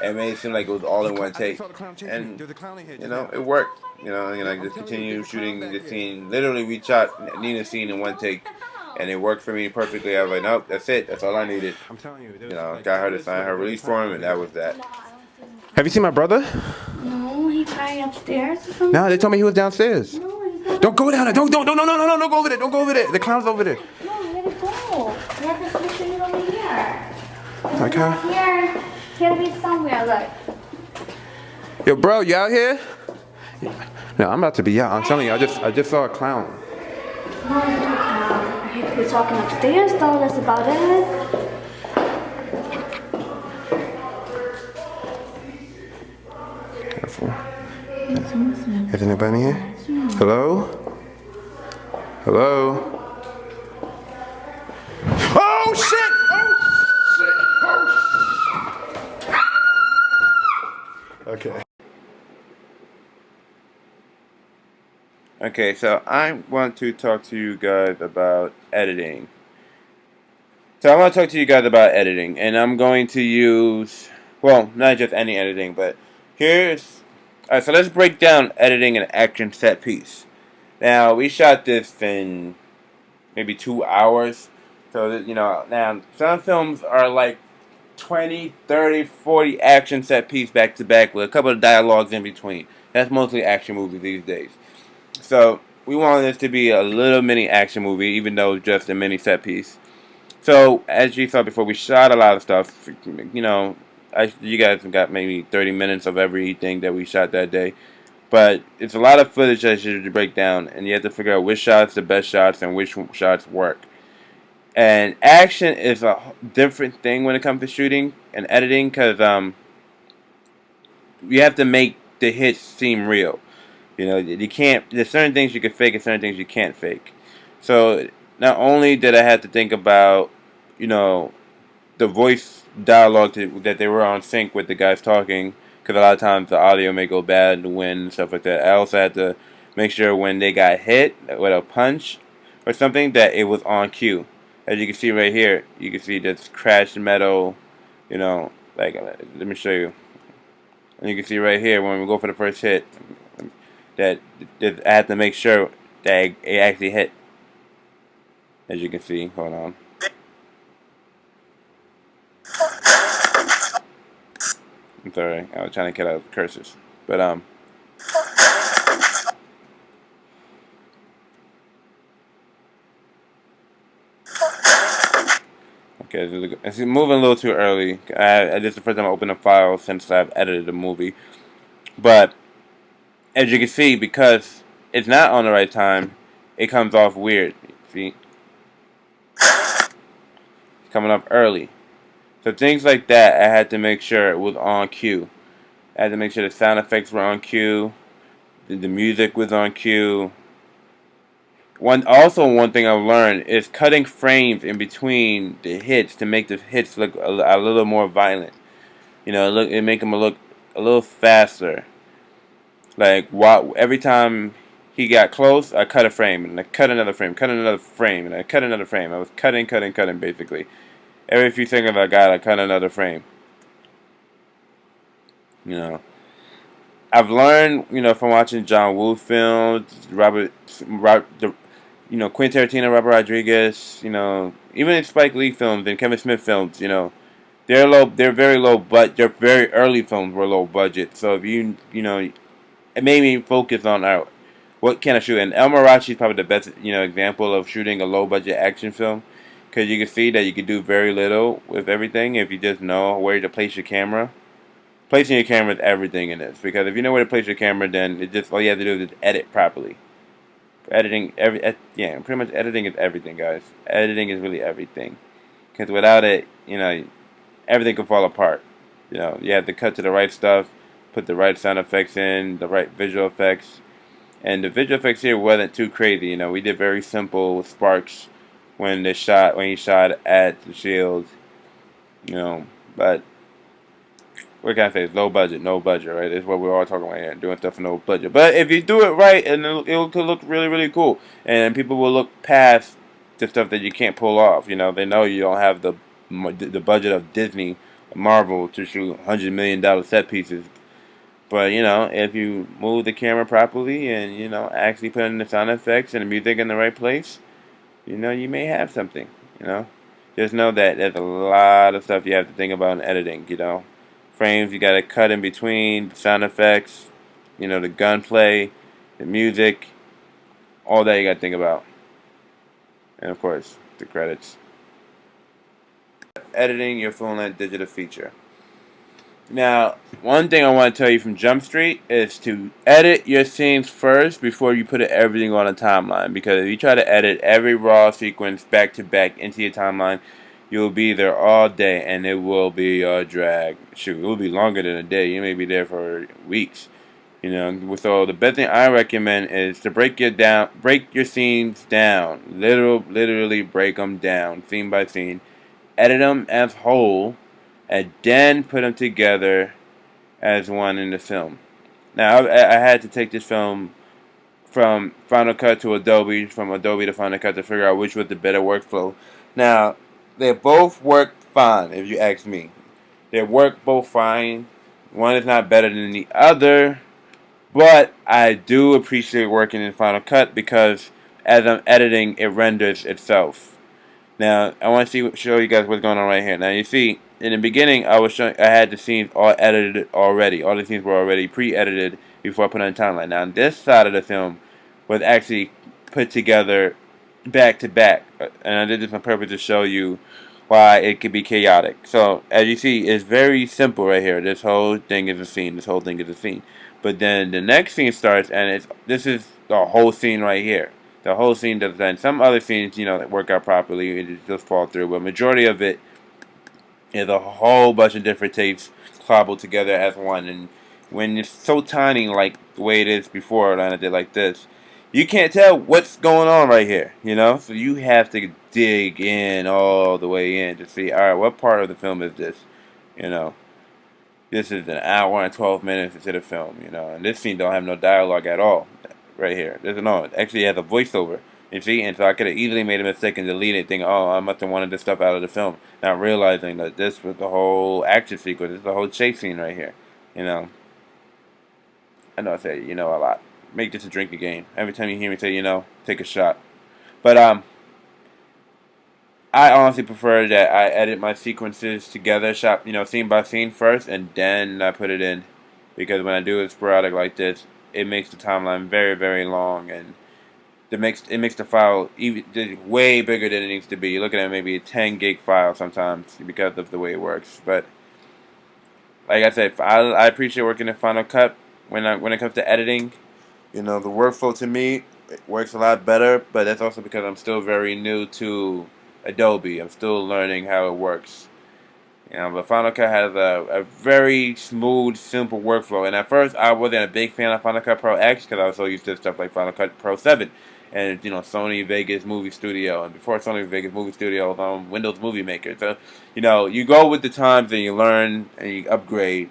and made it seem like it was all in one take. And, it worked. And I just continued shooting the scene. Literally, we shot Nina's scene in one take. And it worked for me perfectly. I was like, nope, that's it. That's all I needed. I'm telling you. Got her to sign her release form, and that was that. Have you seen my brother? No, he's probably upstairs or something. No, they told me he was downstairs. No, he's not. Don't go down there. Don't go over there. Don't go over there. The clown's over there. No, we gotta go. We have to switch it over here. Okay. Here. He gotta be somewhere, look. Yo, bro, you out here? No, I'm about to be out. I'm telling you, I just saw a clown. No, we're talking upstairs though, that's about it. Careful. Is anybody here? Hello? Hello? Oh shit! Okay. Okay, so I want to talk to you guys about editing. So I want to talk to you guys about editing, and I'm going to use, well, not just any editing, but here's, alright, so let's break down editing an action set piece. Now, we shot this in maybe 2 hours, so that, now, some films are like 20, 30, 40 action set piece back to back with a couple of dialogues in between. That's mostly action movies these days. So we wanted this to be a little mini action movie, even though it's just a mini set piece. So as you saw before, we shot a lot of stuff. You guys got maybe 30 minutes of everything that we shot that day. But it's a lot of footage that you should break down, and you have to figure out which shots are the best shots and which shots work. And action is a different thing when it comes to shooting and editing, because you have to make the hits seem real. You can't, there's certain things you can fake and certain things you can't fake. So not only did I have to think about, the voice dialogue that they were on sync with the guys talking, because a lot of times the audio may go bad, the wind and stuff like that. I also had to make sure when they got hit with a punch or something that it was on cue. As you can see right here, you can see this crashed metal, you know, like, let me show you. And you can see right here when we go for the first hit that I have to make sure that it actually hit. As you can see, hold on. I'm sorry, I was trying to cut out curses. But, okay, it's moving a little too early. This is the first time I opened a file since I've edited the movie. But, as you can see, because it's not on the right time, it comes off weird. See? It's coming up early. So things like that, I had to make sure it was on cue. I had to make sure the sound effects were on cue, the music was on cue. One thing I've learned is cutting frames in between the hits to make the hits look a little more violent. You know, it make them look a little faster. Like every time he got close, I cut a frame, and I cut another frame, cut another frame, and I cut another frame. I was cutting basically. Every few seconds I cut another frame. You know, I've learned, you know, from watching John Woo films, Quentin Tarantino, Robert Rodriguez, you know, even in Spike Lee films and Kevin Smith films, you know, they're very low, but their very early films were low budget. So if you know, it made me focus on what can I shoot. And El Marachi is probably the best, you know, example of shooting a low budget action film. Because you can see that you can do very little with everything if you just know where to place your camera. Placing your camera is everything in this. Because if you know where to place your camera, then all you have to do is just edit properly. Editing, pretty much editing is everything, guys. Editing is really everything. Because without it, you know, everything can fall apart. You know, you have to cut to the right stuff, put the right sound effects in, the right visual effects. And the visual effects here wasn't too crazy. You know, we did very simple sparks when he shot at the shield, you know, but what can I say? It's low budget, no budget, right? It's what we're all talking about here, doing stuff for no budget. But if you do it right, and it could look really, really cool, and people will look past the stuff that you can't pull off. You know, they know you don't have the budget of Disney, Marvel to shoot $100 million set pieces. But, you know, if you move the camera properly and, you know, actually put in the sound effects and the music in the right place, you know, you may have something, you know. Just know that there's a lot of stuff you have to think about in editing, you know. Frames you got to cut in between, the sound effects, you know, the gunplay, the music, all that you got to think about. And, of course, the credits. Editing your full-length digital feature. Now, one thing I want to tell you from Jump Street is to edit your scenes first before you put everything on a timeline. Because if you try to edit every raw sequence back to back into your timeline, you'll be there all day and it will be a drag. Shoot, it will be longer than a day. You may be there for weeks. You know, so the best thing I recommend is to break your scenes down. Literally break them down, scene by scene. Edit them as whole. And then put them together as one in the film. Now, I had to take this film from Final Cut to Adobe, from Adobe to Final Cut to figure out which was the better workflow. Now, they both work fine, if you ask me. They work both fine. One is not better than the other, but I do appreciate working in Final Cut because as I'm editing, it renders itself. Now, I want to show you guys what's going on right here. Now, you see, in the beginning, I had the scenes all edited already. All the scenes were already pre-edited before I put on the timeline. Now, this side of the film was actually put together back to back. And I did this on purpose to show you why it could be chaotic. So, as you see, it's very simple right here. This whole thing is a scene. This whole thing is a scene. But then the next scene starts, and this is the whole scene right here. The whole scene does that. And some other scenes, you know, that work out properly, it just fall through. But majority of it is a whole bunch of different tapes cobbled together as one. And when it's so tiny, like the way it is before, and I did like this, you can't tell what's going on right here, you know? So you have to dig in all the way in to see, all right, what part of the film is this? You know, this is an hour and 12 minutes into the film, you know, and this scene don't have no dialogue at all right here. There's no, actually it has a voiceover, you see, and so I could have easily made a mistake and deleted it, thinking, oh, I must have wanted this stuff out of the film, not realizing that this was the whole action sequence, this is the whole chase scene right here, you know. I know I say, you know, a lot. Make this a drinking game. Every time you hear me say, you know, take a shot. But, I honestly prefer that I edit my sequences together, shot, you know, scene by scene first, and then I put it in. Because when I do it sporadic like this, it makes the timeline very, very long, and it makes the file even way bigger than it needs to be. You're looking at maybe a 10 gig file sometimes because of the way it works. But like I said, I appreciate working in Final Cut when it comes to editing. You know, the workflow to me it works a lot better, but that's also because I'm still very new to Adobe. I'm still learning how it works. You know, but Final Cut has a very smooth, simple workflow. And at first, I wasn't a big fan of Final Cut Pro X because I was so used to stuff like Final Cut Pro 7 and, you know, Sony Vegas Movie Studio. And before Sony Vegas Movie Studio, I was on Windows Movie Maker. So, you know, you go with the times and you learn and you upgrade.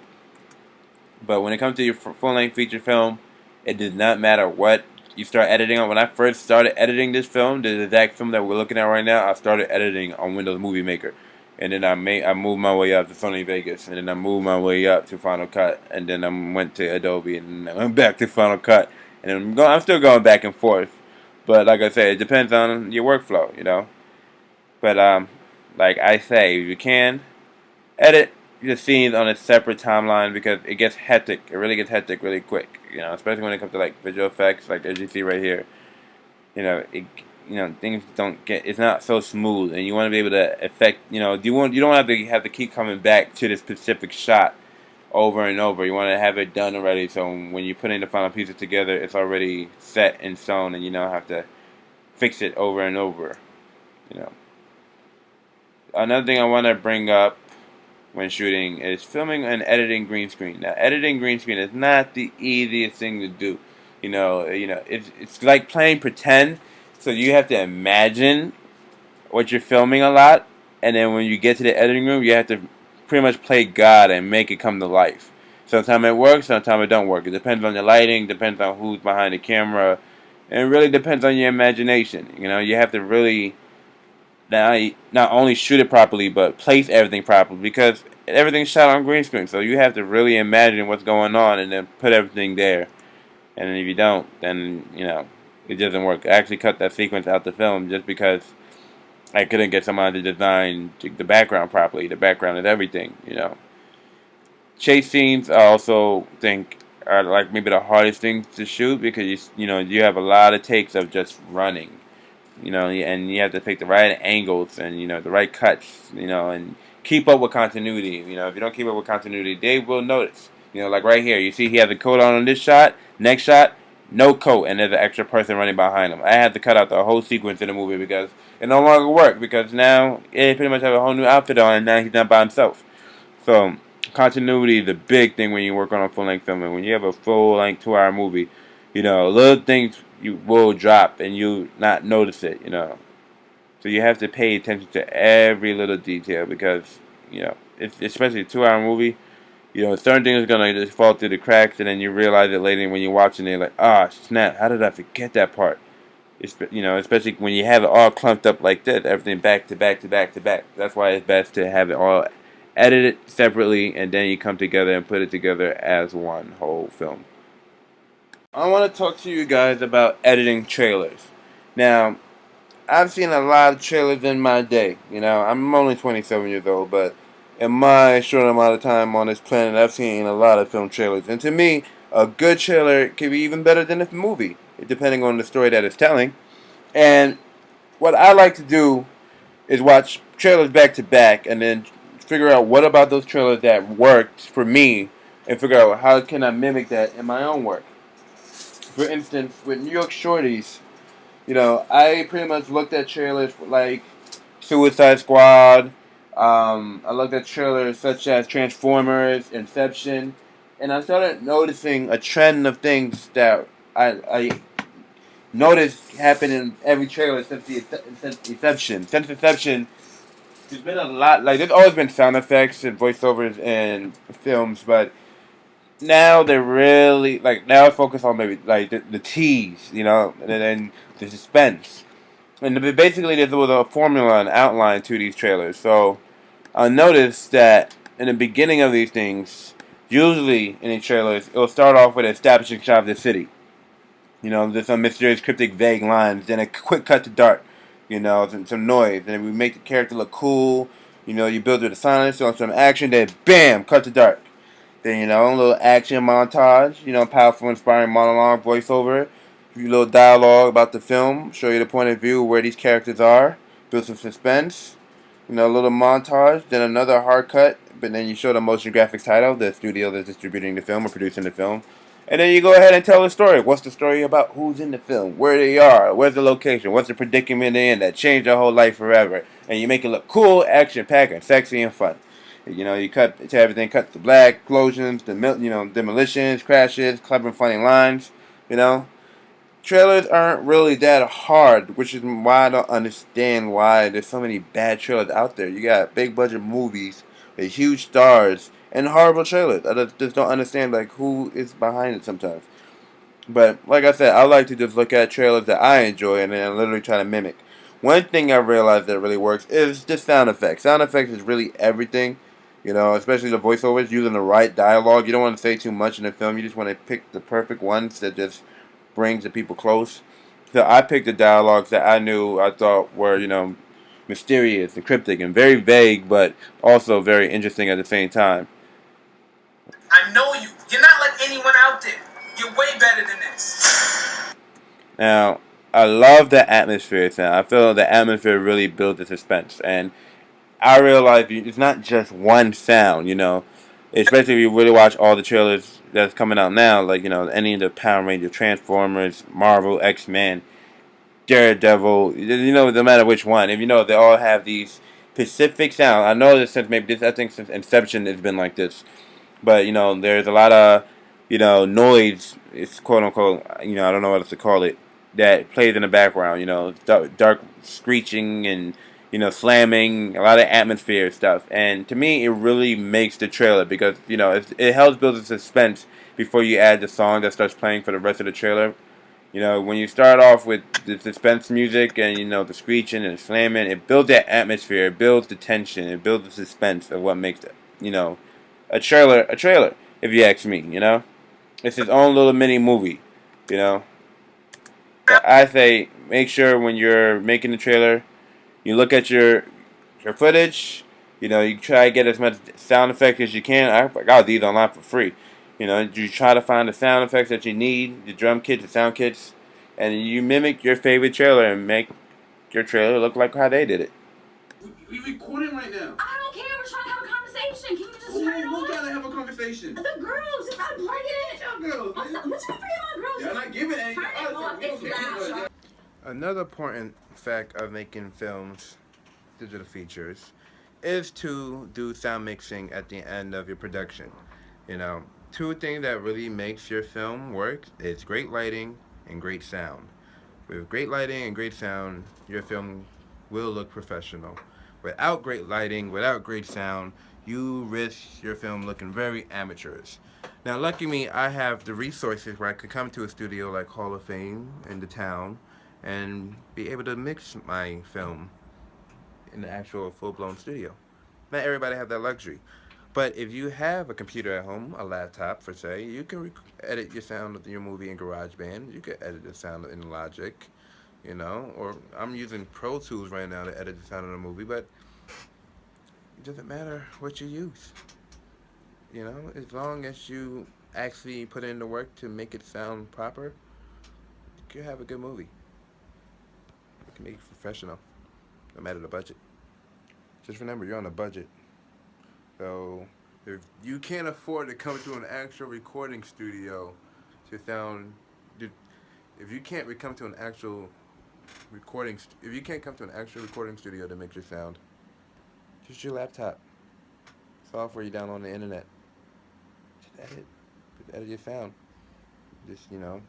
But when it comes to your full-length feature film, it does not matter what you start editing on. When I first started editing this film, the exact film that we're looking at right now, I started editing on Windows Movie Maker. And then I moved my way up to Sony Vegas, and then I moved my way up to Final Cut, and then I went to Adobe, and I went back to Final Cut, and I'm still going back and forth. But like I said, it depends on your workflow, you know. But like I say, if you can, edit the scenes on a separate timeline because it gets hectic. It really gets hectic really quick, you know, especially when it comes to like visual effects, like as you see right here. You know, things don't get, it's not so smooth, and you want to be able to affect, you know, you don't have to keep coming back to the specific shot over and over. You want to have it done already, so when you put in the final pieces together, it's already set in stone, and you don't have to fix it over and over, you know. Another thing I want to bring up when shooting is filming and editing green screen. Now, editing green screen is not the easiest thing to do. You know, it's like playing pretend. So you have to imagine what you're filming a lot, and then when you get to the editing room, you have to pretty much play God and make it come to life. Sometimes it works, sometimes it don't work. It depends on the lighting, depends on who's behind the camera, and it really depends on your imagination. You know, you have to really not only shoot it properly, but place everything properly, because everything's shot on green screen. So you have to really imagine what's going on and then put everything there. And if you don't, then, you know, it doesn't work. I actually cut that sequence out the film just because I couldn't get somebody to design the background properly. The background is everything, you know. Chase scenes, I also think, are like maybe the hardest thing to shoot because you know you have a lot of takes of just running, you know, and you have to pick the right angles and, you know, the right cuts, you know, and keep up with continuity. You know, if you don't keep up with continuity, they will notice. You know, like right here, you see he has a coat on this shot. Next shot, no coat, and there's an extra person running behind him. I had to cut out the whole sequence in the movie because it no longer worked, because now he pretty much have a whole new outfit on, and now he's not by himself. So continuity is a big thing when you work on a full-length film. And when you have a full-length 2-hour movie, you know, little things you will drop and you not notice it, you know. So you have to pay attention to every little detail because, you know, especially a 2-hour movie, you know, certain things are going to just fall through the cracks, and then you realize it later when you're watching it, like, ah, snap, how did I forget that part? It's, you know, especially when you have it all clumped up like this, everything back to back to back to back. That's why it's best to have it all edited separately, and then you come together and put it together as one whole film. I want to talk to you guys about editing trailers. Now, I've seen a lot of trailers in my day. You know, I'm only 27 years old, but in my short amount of time on this planet, I've seen a lot of film trailers. And to me, a good trailer can be even better than a movie, depending on the story that it's telling. And what I like to do is watch trailers back to back and then figure out what about those trailers that worked for me and figure out how can I mimic that in my own work. For instance, with New York Shorties, you know, I pretty much looked at trailers like Suicide Squad. I looked at trailers such as Transformers, Inception, and I started noticing a trend of things that I noticed happen in every trailer since inception. Since inception, there's been a lot. Like there's always been sound effects and voiceovers in films, but now they're really like now focus on maybe like the tease, you know, and then the suspense. And basically, there was a formula and outline to these trailers. So I noticed that in the beginning of these things, usually in these trailers, it will start off with an establishing shot of the city. You know, there's some mysterious, cryptic, vague lines, then a quick cut to dark. You know, some noise, and we make the character look cool. You know, you build with the silence, on some action, then bam, cut to dark. Then, you know, a little action montage, you know, powerful, inspiring monologue, voiceover, a little dialogue about the film, show you the point of view where these characters are, build some suspense, you know, a little montage, then another hard cut, but then you show the motion graphics title, the studio that's distributing the film or producing the film. And then you go ahead and tell the story. What's the story about? Who's in the film? Where they are? Where's the location? What's the predicament they're in that changed their whole life forever? And you make it look cool, action-packed, and sexy and fun. You know, you cut to everything, cut to black, explosions, demolitions, crashes, clever, funny lines. You know, trailers aren't really that hard, which is why I don't understand why there's so many bad trailers out there. You got big budget movies with huge stars and horrible trailers. I just don't understand like who is behind it sometimes. But like I said, I like to just look at trailers that I enjoy and then literally try to mimic. One thing I realized that really works is just sound effects. Sound effects is really everything. You know, especially the voiceovers, using the right dialogue. You don't want to say too much in the film. You just want to pick the perfect ones that just brings the people close. So I picked the dialogues that I thought were, you know, mysterious and cryptic and very vague, but also very interesting at the same time. I know you. You're not like anyone out there. You're way better than this. Now, I love the atmosphere. I feel the atmosphere really builds the suspense. And I realize it's not just one sound, you know. Especially if you really watch all the trailers that's coming out now, like, you know, any of the Power Rangers, Transformers, Marvel, X-Men, Daredevil, you know, no matter which one. If you know, they all have these specific sounds. I know that I think since Inception it's been like this. But, you know, there's a lot of, you know, noise, it's quote-unquote, you know, I don't know what else to call it, that plays in the background, you know, dark screeching and, you know, slamming, a lot of atmosphere stuff. And to me, it really makes the trailer because, you know, it helps build a suspense before you add the song that starts playing for the rest of the trailer. You know, when you start off with the suspense music and, you know, the screeching and the slamming, it builds that atmosphere, it builds the tension, it builds the suspense of what makes it, you know, a trailer, if you ask me, you know. It's his own little mini movie, you know. But I say make sure when you're making the trailer, you look at your footage, you know, you try to get as much sound effects as you can. I got these online for free. You know, you try to find the sound effects that you need, the drum kits, the sound kits, and you mimic your favorite trailer and make your trailer look like how they did it. We recording right now. I don't care. We're trying to have a conversation. Can you just turn it on? Who gotta have a conversation? The girls. Just unplug it. Y'all girls. Let's not forget my girls. Y'all not giving any. Turn it on. It's loud. Another important fact of making films, digital features, is to do sound mixing at the end of your production. You know, two things that really makes your film work is great lighting and great sound. With great lighting and great sound, your film will look professional. Without great lighting, without great sound, you risk your film looking very amateurish. Now, lucky me, I have the resources where I could come to a studio like Hall of Fame in the town and be able to mix my film in the actual full-blown studio. Not everybody have that luxury. But if you have a computer at home, a laptop per se, you can edit your sound of your movie in GarageBand. You can edit the sound in Logic, you know, or I'm using Pro Tools right now to edit the sound of the movie, but it doesn't matter what you use. You know, as long as you actually put in the work to make it sound proper, you can have a good movie. You can make it professional, no matter the budget. Just remember, you're on a budget. So if you can't afford to come to an actual recording studio to sound, if you can't come to an actual recording studio to make your sound, just your laptop, software you download on the internet. Just edit your sound. Just, you know,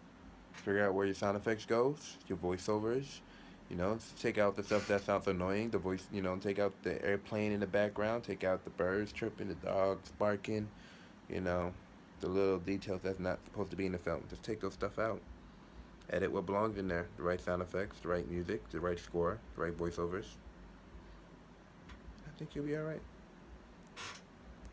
Figure out where your sound effects goes, your voiceovers. You know, take out the stuff that sounds annoying. The voice, you know, take out the airplane in the background. Take out the birds chirping, the dogs barking. You know, the little details that's not supposed to be in the film. Just take those stuff out. Edit what belongs in there. The right sound effects, the right music, the right score, the right voiceovers. I think you'll be alright.